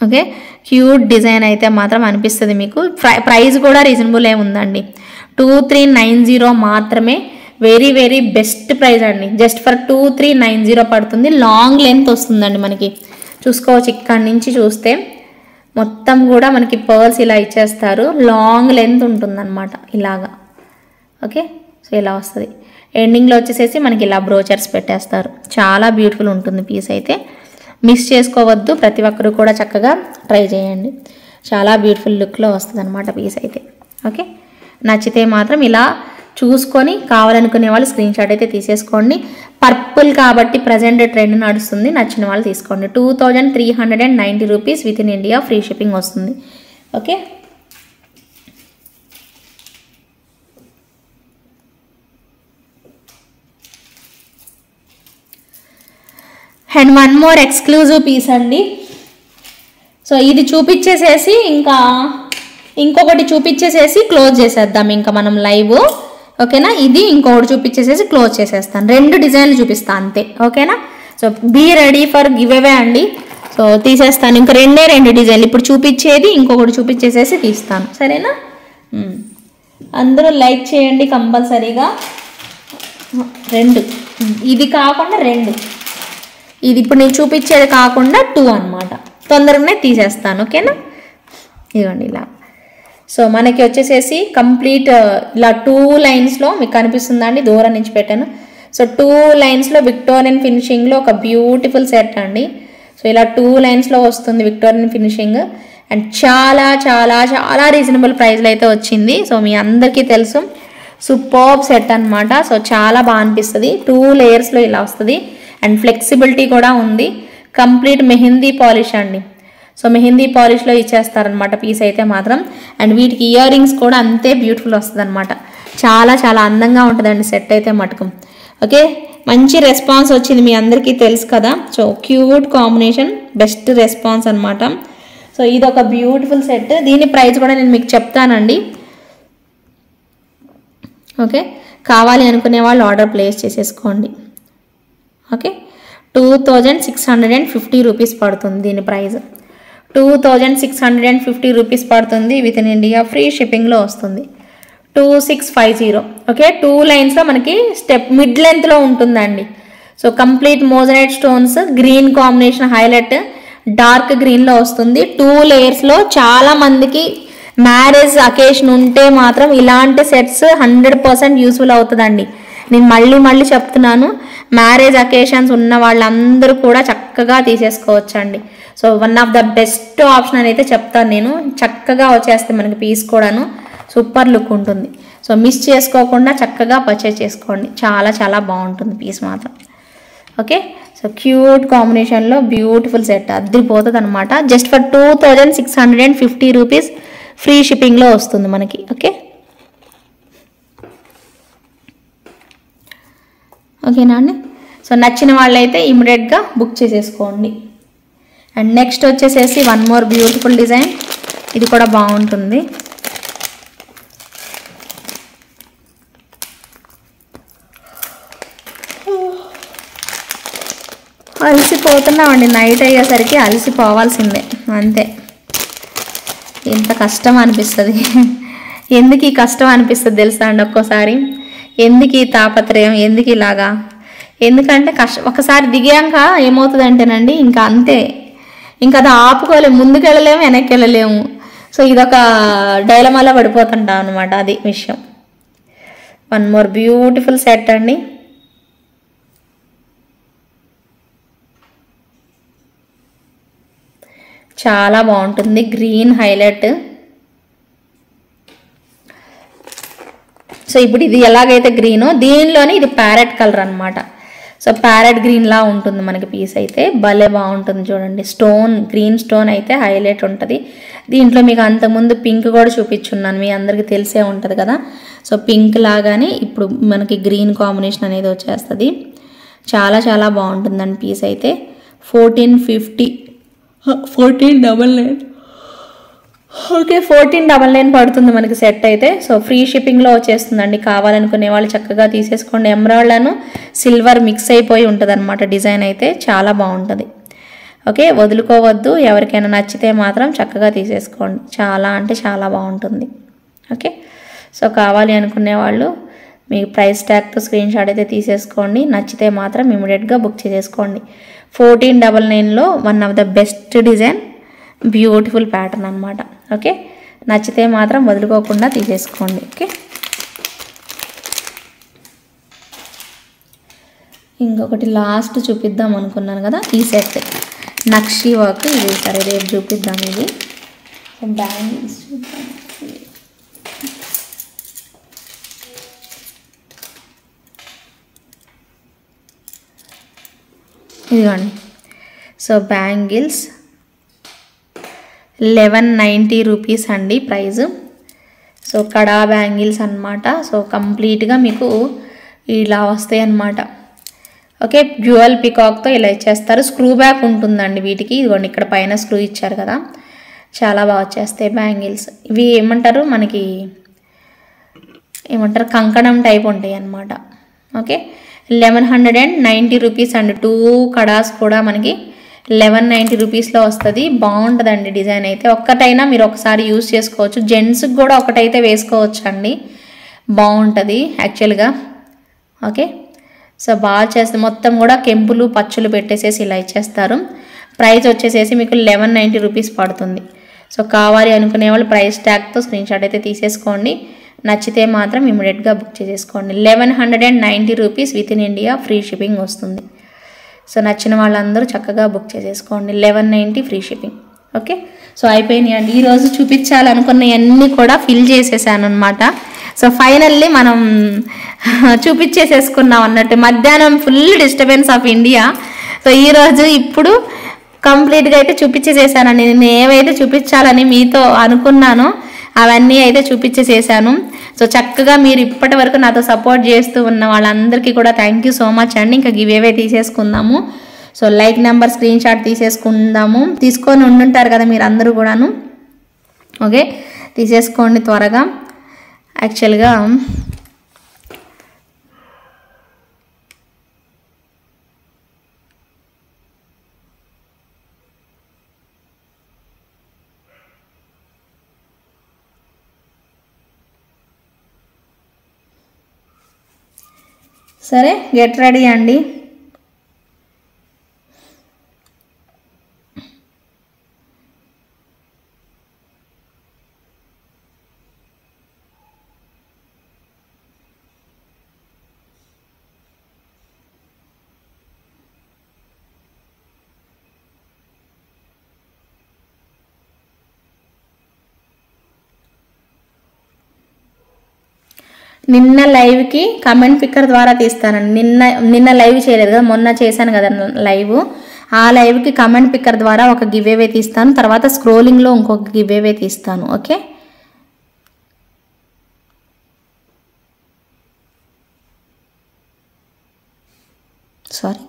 ఓకే, క్యూట్ డిజైన్ అయితే మాత్రం అనిపిస్తుంది మీకు. ప్రైస్ కూడా రీజనబుల్ ఉందండి, 2390 మాత్రమే. వెరీ వెరీ బెస్ట్ ప్రైస్ అండి, జస్ట్ ఫర్ 2390 పడుతుంది. లాంగ్ లెంత్ వస్తుందండి మనకి, చూసుకోవచ్చు. ఇక్కడి నుంచి చూస్తే మొత్తం కూడా మనకి పర్ల్స్ ఇలా ఇచ్చేస్తారు, లాంగ్ లెంత్ ఉంటుందన్నమాట ఇలాగా. ఓకే, సో ఇలా వస్తుంది. ఎండింగ్లో వచ్చేసేసి మనకి ఇలా బ్రోచర్స్ పెట్టేస్తారు. చాలా బ్యూటిఫుల్ ఉంటుంది పీస్ అయితే, మిస్ చేసుకోవద్దు. ప్రతి ఒక్కరు కూడా చక్కగా ట్రై చేయండి, చాలా బ్యూటిఫుల్ లుక్లో వస్తుంది అనమాట పీస్ అయితే. ఓకే, నచ్చితే మాత్రం ఇలా చూసుకొని కావాలనుకునే వాళ్ళు స్క్రీన్ షాట్ అయితే తీసేసుకోండి. పర్పుల్ కాబట్టి ప్రజెంట్ ట్రెండ్ నడుస్తుంది, నచ్చిన వాళ్ళు తీసుకోండి. 2390 rupees with in India, free shipping వస్తుంది. Okay, and one more exclusive piece అండి. సో ఇది చూపించేసేసి ఇంకా ఇంకొకటి చూపించేసేసి క్లోజ్ చేసేద్దాం ఇంకా మనం లైవ్. ఓకేనా, ఇది ఇంకొకటి చూపించేసేసి క్లోజ్ చేసేస్తాను. 2 డిజైన్లు చూపిస్తాను అంతే. ఓకేనా, so be ready for giveaway అండి. సో తీసేస్తాను, ఇంకా 2 డిజైన్లు ఇప్పుడు చూపించేది, ఇంకొకటి చూపించేసేసి తీస్తాను. సరేనా, అందరూ లైక్ చేయండి కంపల్సరీగా. 2, ఇది కాకుండా 2, ఇది ఇప్పుడు నేను చూపించేది కాకుండా 2 అనమాట. తొందరగానే తీసేస్తాను. ఓకేనా, ఇదిగోండి ఇలా. సో మనకి వచ్చేసేసి కంప్లీట్ ఇలా 2 లైన్స్లో మీకు కనిపిస్తుందండి, దూరం నుంచి పెట్టాను. సో 2 లైన్స్లో విక్టోరియన్ ఫినిషింగ్లో ఒక బ్యూటిఫుల్ సెట్ అండి. సో ఇలా 2 లైన్స్లో వస్తుంది విక్టోరియన్ ఫినిషింగ్. అండ్ చాలా చాలా చాలా రీజనబుల్ ప్రైస్లో అయితే వచ్చింది. సో మీ అందరికీ తెలుసు, సూపర్బ్ సెట్ అనమాట. సో చాలా బాగా అనిపిస్తుంది. 2 లేయర్స్లో ఇలా వస్తుంది అండ్ ఫ్లెక్సిబిలిటీ కూడా ఉంది. కంప్లీట్ మెహందీ పాలిష్ అండి. సో మెహందీ పాలిష్లో ఇచ్చేస్తారనమాట పీస్ అయితే మాత్రం. అండ్ వీటికి ఇయర్ రింగ్స్ కూడా అంతే బ్యూటిఫుల్ వస్తుంది అనమాట. చాలా చాలా అందంగా ఉంటుందండి సెట్ అయితే మటుకు. ఓకే, మంచి రెస్పాన్స్ వచ్చింది, మీ అందరికీ తెలుసు కదా. So cute combination, best response అనమాట. సో ఇది ఒక బ్యూటిఫుల్ సెట్. దీని ప్రైస్ కూడా నేను మీకు చెప్తానండి. ఓకే, కావాలి అనుకునే వాళ్ళు ఆర్డర్ ప్లేస్ చేసేసుకోండి. ఓకే, 2650 రూపీస్ పడుతుంది దీని ప్రైస్. 2650 రూపీస్ పడుతుంది. విత్ ఇన్ ఇండియా ఫ్రీ షిప్పింగ్లో వస్తుంది. 2650. ఓకే, 2 లైన్స్లో మనకి స్టెప్ మిడ్ లెంత్లో ఉంటుందండి. So complete moissanite stones, green combination highlight, dark గ్రీన్లో వస్తుంది. 2 లేయర్స్లో. చాలా మందికి మ్యారేజ్ అకేషన్ ఉంటే మాత్రం ఇలాంటి సెట్స్ 100% యూస్ఫుల్ అవుతుందండి. నేను మళ్ళీ చెప్తున్నాను, మ్యారేజ్ అకేషన్స్ ఉన్న వాళ్ళందరూ కూడా చక్కగా తీసేసుకోవచ్చండి. So one of the best option అని అయితే చెప్తాను నేను. చక్కగా వచ్చేస్తే మనకి పీస్ కూడాను సూపర్ లుక్ ఉంటుంది. సో మిస్ చేసుకోకుండా చక్కగా పర్చేజ్ చేసుకోండి. చాలా బాగుంటుంది పీస్ మాత్రం. ఓకే, సో క్యూట్ కాంబినేషన్లో బ్యూటిఫుల్ సెట్ అద్దరిపోతుంది అనమాట. జస్ట్ ఫర్ 2650 రూపీస్ ఫ్రీ షిప్పింగ్లో వస్తుంది మనకి. ఓకేనా అండి. సో నచ్చిన వాళ్ళైతే ఇమీడియట్గా బుక్ చేసేసుకోండి. అండ్ నెక్స్ట్ వచ్చేసేసి వన్ మోర్ బ్యూటిఫుల్ డిజైన్. ఇది కూడా బాగుంటుంది. అలసిపోతున్నామండి, నైట్ అయ్యేసరికి అలసిపోవాల్సిందే అంతే. ఎంత కష్టం అనిపిస్తుంది. ఎందుకు ఈ కష్టం అనిపిస్తుంది తెలుసా అండి ఒక్కోసారి? ఎందుకు ఈ తాపత్రయం, ఎందుకు ఇలాగా? ఎందుకంటే ఒకసారి దిగాక ఏమవుతుందంటేనండి ఇంకా అంతే, ఇంకా అది ఆపుకోలేము, ముందుకెళ్ళలేము, వెనక్కి వెళ్ళలేము. సో ఇదొక డైలమాలో పడిపోతుంటాం అనమాట, అది విషయం. వన్ మోర్ బ్యూటిఫుల్ సెట్ అండి. చాలా బాగుంటుంది. Green highlight. సో ఇప్పుడు ఇది ఎలాగైతే గ్రీనో దీనిలోనే ఇది ప్యారెట్ కలర్ అనమాట. సో ప్యారెట్ గ్రీన్లా ఉంటుంది మనకి పీస్ అయితే. భలే బాగుంటుంది చూడండి. స్టోన్, గ్రీన్ స్టోన్ అయితే హైలైట్ ఉంటుంది. దీంట్లో మీకు అంతకుముందు పింక్ కూడా చూపించున్నాను, మీ అందరికీ తెలిసే ఉంటుంది కదా. సో పింక్ లాగానే ఇప్పుడు మనకి గ్రీన్ కాంబినేషన్ అనేది వచ్చేస్తుంది. చాలా బాగుంటుందండి పీస్ అయితే. 1499. ఓకే, 1499 పడుతుంది మనకి సెట్ అయితే. సో ఫ్రీ షిప్పింగ్లో వచ్చేస్తుందండి. కావాలనుకునే వాళ్ళు చక్కగా తీసేసుకోండి. ఎమరాల్డ్ను సిల్వర్ మిక్స్ అయిపోయి ఉంటుంది అనమాట డిజైన్ అయితే. చాలా బాగుంటుంది. ఓకే, వదులుకోవద్దు. ఎవరికైనా నచ్చితే మాత్రం చక్కగా తీసేసుకోండి. చాలా బాగుంటుంది. ఓకే, సో కావాలి అనుకునే వాళ్ళు మీ ప్రైస్ ట్యాగ్తో స్క్రీన్ షాట్ అయితే తీసేసుకోండి. నచ్చితే మాత్రం ఇమీడియట్గా బుక్ చేసేసుకోండి. 1499లో one of the best design, beautiful pattern అనమాట. ఓకే, నచ్చితే మాత్రం వదులుకోకుండా తీసేసుకోండి. ఓకే, ఇంకొకటి లాస్ట్ చూపిద్దాం అనుకున్నాను కదా, ఈ సెట్ నక్షి వర్క్. ఇది సరే రేపు చూపిద్దాం. ఇది బ్యాంగిల్స్ చూద్దాం. ఇదిగోండి. సో బ్యాంగిల్స్ 1190 రూపీస్ అండి ప్రైజ్. సో కడా బ్యాంగిల్స్ అనమాట. సో కంప్లీట్గా మీకు ఇలా వస్తాయి అన్నమాట. ఓకే, డ్యూయల్ పికాక్తో ఇలా ఇచ్చేస్తారు. స్క్రూ బ్యాక్ ఉంటుందండి వీటికి. ఇదిగోండి, ఇక్కడ పైన స్క్రూ ఇచ్చారు కదా, చాలా బాగా వచ్చేస్తాయి బ్యాంగిల్స్. ఇవి ఏమంటారు, మనకి ఏమంటారు, కంకణం టైప్ ఉంటాయి అన్నమాట. ఓకే, 1190 రూపీస్ అండి. 2 కడాస్ కూడా మనకి 1190 రూపీస్లో వస్తుంది. బాగుంటుందండి డిజైన్ అయితే. ఒక్కటైనా మీరు ఒకసారి యూజ్ చేసుకోవచ్చు. జెంట్స్కి కూడా ఒకటైతే వేసుకోవచ్చు అండి, బాగుంటుంది యాక్చువల్గా. ఓకే, సో బాగా చేస్తే మొత్తం కూడా కెంపులు పచ్చులు పెట్టేసేసి ఇలా ఇచ్చేస్తారు. ప్రైస్ వచ్చేసేసి మీకు 1190 రూపీస్ పడుతుంది. సో కావాలి అనుకునే వాళ్ళు ప్రైస్ ట్యాగ్తో స్క్రీన్ షాట్ అయితే తీసేసుకోండి. నచ్చితే మాత్రం ఇమీడియట్గా బుక్ చేసేసుకోండి. 1190 rupees with in India free shipping వస్తుంది. సో నచ్చిన వాళ్ళందరూ చక్కగా బుక్ చేసేసుకోండి. 1190 ఫ్రీ షిప్పింగ్. ఓకే, సో అయిపోయినాయి అండి. ఈరోజు చూపించాలనుకున్నవన్నీ కూడా ఫిల్ చేసేసాను అనమాట. సో ఫైనల్లీ మనం చూపించేసేసుకున్నాం అన్నట్టు. మధ్యాహ్నం full disturbance of India. So ఈరోజు ఇప్పుడు కంప్లీట్గా అయితే చూపించేసేసానండి. నేను ఏవైతే చూపించాలని మీతో అనుకున్నానో అవన్నీ అయితే చూపించేసేసాను. సో చక్కగా మీరు ఇప్పటి వరకు నాతో సపోర్ట్ చేస్తూ ఉన్న వాళ్ళందరికీ కూడా థ్యాంక్ యూ సో మచ్ అండి. ఇంకా గివ్ అవే తీసేసుకుందాము. So like number screen shot తీసేసుకుందాము. తీసుకొని ఉండుంటారు కదా మీరు అందరూ కూడాను. ఓకే, తీసేసుకోండి త్వరగా. యాక్చువల్గా సరే గెట్ రెడీ అండి. నిన్న లైవ్కి కమెంట్ పిక్కర్ ద్వారా తీస్తానండి. నిన్న లైవ్ చేయలేదు కదా, మొన్న చేశాను కదా లైవ్. ఆ లైవ్కి కమెంట్ పిక్కర్ ద్వారా ఒక గివ్ అవే తీస్తాను. తర్వాత స్క్రోలింగ్లో ఇంకొక గివ్ అవే తీస్తాను. Okay, sorry.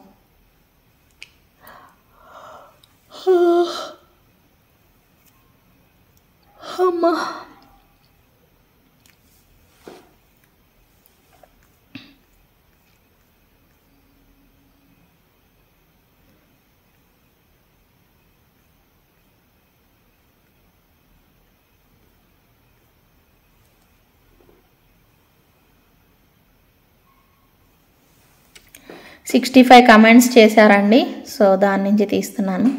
అమ్మా, సిక్స్టీ 65 కమెంట్స్ చేశారండి. సో దాని నుంచి తీస్తున్నాను.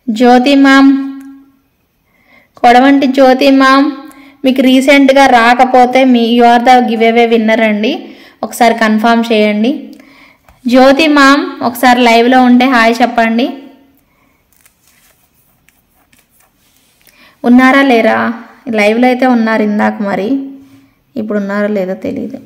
జ్యోతి మ్యామ్, కొడవంటి జ్యోతి మ్యామ్, మీకు రీసెంట్గా రాకపోతే you are the giveaway winner అండి. ఒకసారి కన్ఫర్మ్ చేయండి. జ్యోతి మ్యామ్ ఒకసారి లైవ్లో ఉంటే హాయ్ చెప్పండి. ఉన్నారా లేరా? లైవ్లో అయితే ఉన్నారు ఇందాక, మరి ఇప్పుడు ఉన్నారో లేదో తెలియదు.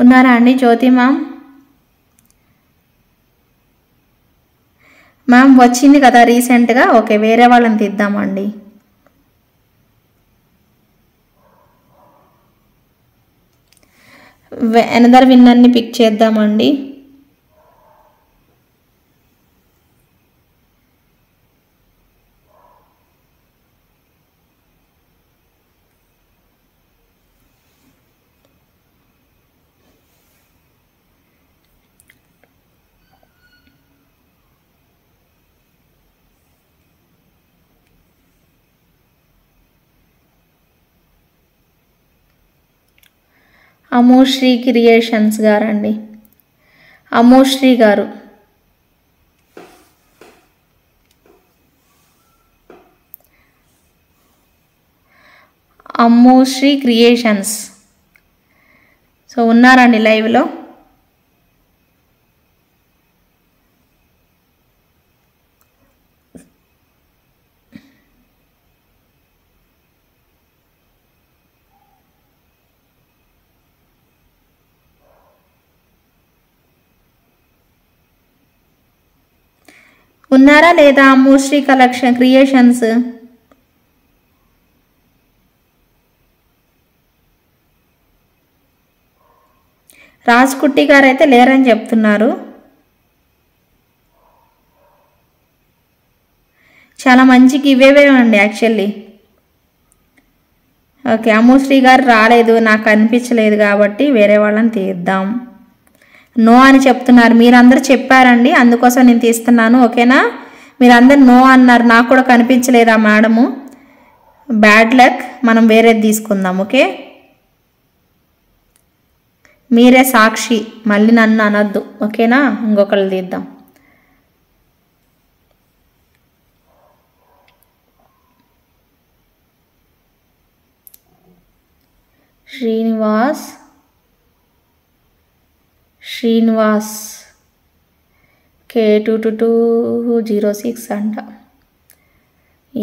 ఉన్నారా అండి జ్యోతి మ్యామ్? మ్యామ్ వచ్చింది కదా రీసెంట్గా. ఓకే, వేరే వాళ్ళని తీద్దామండి. అనదర్ విన్నర్ని పిక్ చేద్దామండి. అమోశ్రీ క్రియేషన్స్ గారండి, అమోశ్రీ గారు. అమోశ్రీ క్రియేషన్స్. సో ఉన్నారండి లైవ్లో. ఉన్నారా లేదా అమోశ్రీ కలెక్షన్ క్రియేషన్స్? రాజ్కుట్టి గారు అయితే లేరని చెప్తున్నారు. చాలా మంచి గివ్ అవే అండి యాక్చువల్లీ. ఓకే, అమోశ్రీ గారు రాలేదు, నాకు అనిపించలేదు కాబట్టి వేరే వాళ్ళని తీద్దాం. నో అని చెప్తున్నారు. మీరందరూ చెప్పారండి, అందుకోసం నేను తీస్తున్నాను. ఓకేనా, మీరందరూ నో అన్నారు, నాకు కూడా కనిపించలేదు ఆ మేడము. బ్యాడ్ లక్, మనం వేరేది తీసుకుందాం. ఓకే, మీరే సాక్షి, మళ్ళీ నన్ను అనొద్దు. ఓకేనా, ఇంకొకళ్ళు తీద్దాం. శ్రీనివాస్ K22206 అంట.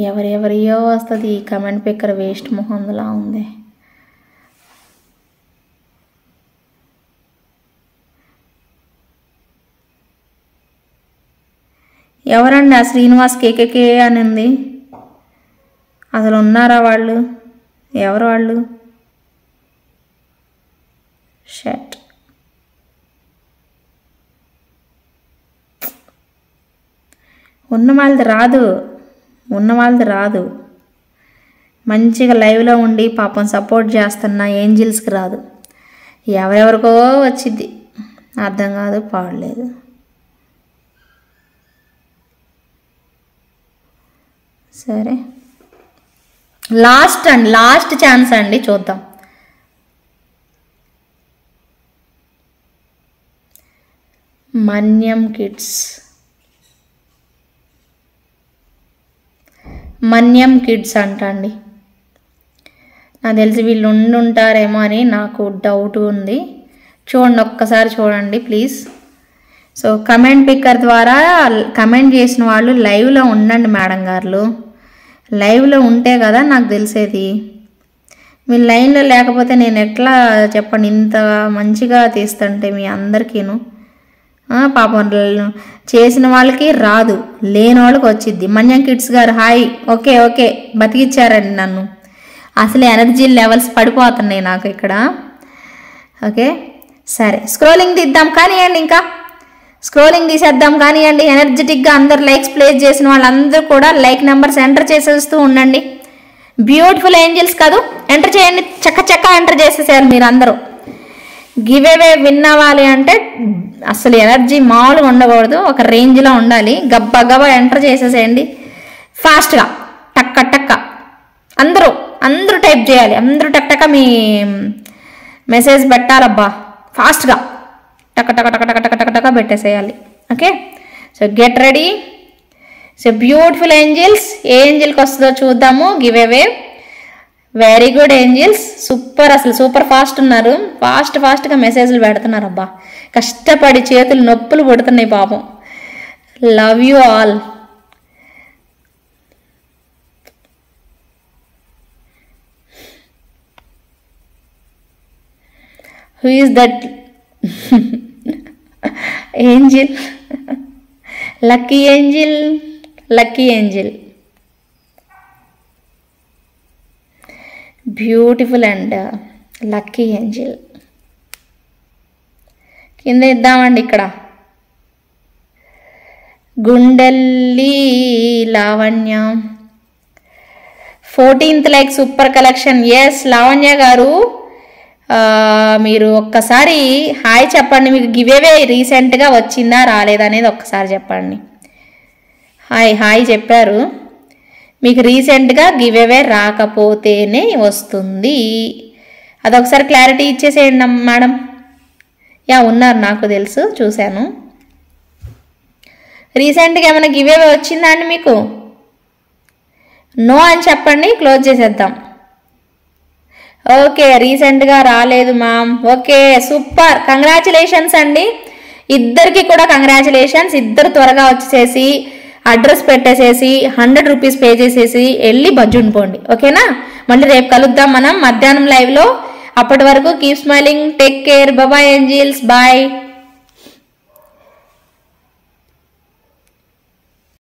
ఎవరెవరియో వస్తుంది. ఈ కమెంట్ పిక్కర్ వేస్ట్ మొహంలా ఉంది. ఎవరండి ఆ శ్రీనివాస్ కేకేకే అని ఉంది? అసలు ఉన్నారా వాళ్ళు? ఎవరు వాళ్ళు? షట్. ఉన్న వాళ్ళది రాదు. మంచిగా లైవ్లో ఉండి పాపం సపోర్ట్ చేస్తున్న ఏంజిల్స్కి రాదు. ఎవరెవరికో వచ్చింది, అర్థం కాదు, పాడలేదు. సరే, లాస్ట్ ఛాన్స్ అండి, చూద్దాం. మన్యం కిడ్స్ అంట అండి. నాకు తెలిసి వీళ్ళు ఉండుంటారేమో అని నాకు డౌట్ ఉంది. చూడండి, ఒక్కసారి చూడండి ప్లీజ్. సో కమెంట్ పిక్కర్ ద్వారా కమెంట్ చేసిన వాళ్ళు లైవ్లో ఉండండి మేడం గారు. లైవ్లో ఉంటే కదా నాకు తెలిసేది. మీరు లైన్లో లేకపోతే నేను ఎట్లా చెప్పండి, ఇంత మంచిగా తీస్తుంటే మీ అందరికీను. పాపం చేసిన వాళ్ళకి రాదు, లేని వాళ్ళకి వచ్చిద్ది. మన్యం కిడ్స్ గారు హాయ్. ఓకే బతికిచ్చారండి నన్ను. అసలు ఎనర్జీ లెవెల్స్ పడిపోతున్నాయి నాకు ఇక్కడ. ఓకే సరే, స్క్రోలింగ్ తీద్దాం కానివ్వండి, ఇంకా స్క్రోలింగ్ తీసేద్దాం కానివ్వండి. ఎనర్జెటిక్గా అందరు లైక్స్ ప్లేస్ చేసిన వాళ్ళందరూ కూడా లైక్ నెంబర్స్ ఎంటర్ చేసేస్తూ ఉండండి. బ్యూటిఫుల్ ఏంజిల్స్ కాదు, ఎంటర్ చేయండి, చక్క ఎంటర్ చేసేసారు మీరు అందరూ. గివ్ అవే విన్ అవ్వాలి అంటే అసలు ఎనర్జీ మామూలుగా ఉండకూడదు, ఒక రేంజ్లో ఉండాలి. గబ్బా ఎంటర్ చేసేసేయండి ఫాస్ట్గా, టక్క అందరూ టైప్ చేయాలి, అందరూ టక్క మీ మెసేజ్ పెట్టాలబ్బా ఫాస్ట్గా, టక్క పెట్టేసేయాలి. Okay, so get ready. So beautiful angels, ఏ ఏంజిల్కి వస్తుందో చూద్దాము give away. Very good angels, super, అసలు సూపర్ ఫాస్ట్ ఉన్నారు. ఫాస్ట్గా మెసేజ్లు పెడుతున్నారు అబ్బా, కష్టపడి చేతులు నొప్పులు పుడుతున్నాయి పాపం. Love you all. Who is that angel? Lucky angel. Beautiful and lucky angel. కింద ఇద్దామండి, ఇక్కడ గుండెల్లి Lavanya 14th like, super collection. Yes Lavanya గారు, మీరు ఒక్కసారి హాయ్ చెప్పండి. మీకు గివ్ అవే రీసెంట్గా వచ్చిందా రాలేదా అనేది ఒక్కసారి చెప్పండి. హాయ్ చెప్పారు. మీకు రీసెంట్గా గివ్ అవే రాకపోతేనే వస్తుంది, అదొకసారి క్లారిటీ ఇచ్చేసేయండి మేడం. ఉన్నారు, నాకు తెలుసు, చూశాను. రీసెంట్గా ఏమైనా గివ్ అవే వచ్చిందా అండి మీకు? నో అని చెప్పండి, క్లోజ్ చేసేద్దాం. ఓకే, రీసెంట్గా రాలేదు మ్యామ్. ఓకే సూపర్, కంగ్రాచులేషన్స్ అండి ఇద్దరికి కూడా, కంగ్రాచులేషన్స్. ఇద్దరు త్వరగా వచ్చేసేసి అడ్రస్ పెట్టేసేసి 100 రూపీస్ పే చేసేసి వెళ్ళి బజ్జుండిపోండి. ఓకేనా, మళ్ళీ రేపు కలుద్దాం మనం మధ్యాహ్నం లైవ్లో. అప్పటి వరకు keep smiling, take care, bye angels, bye.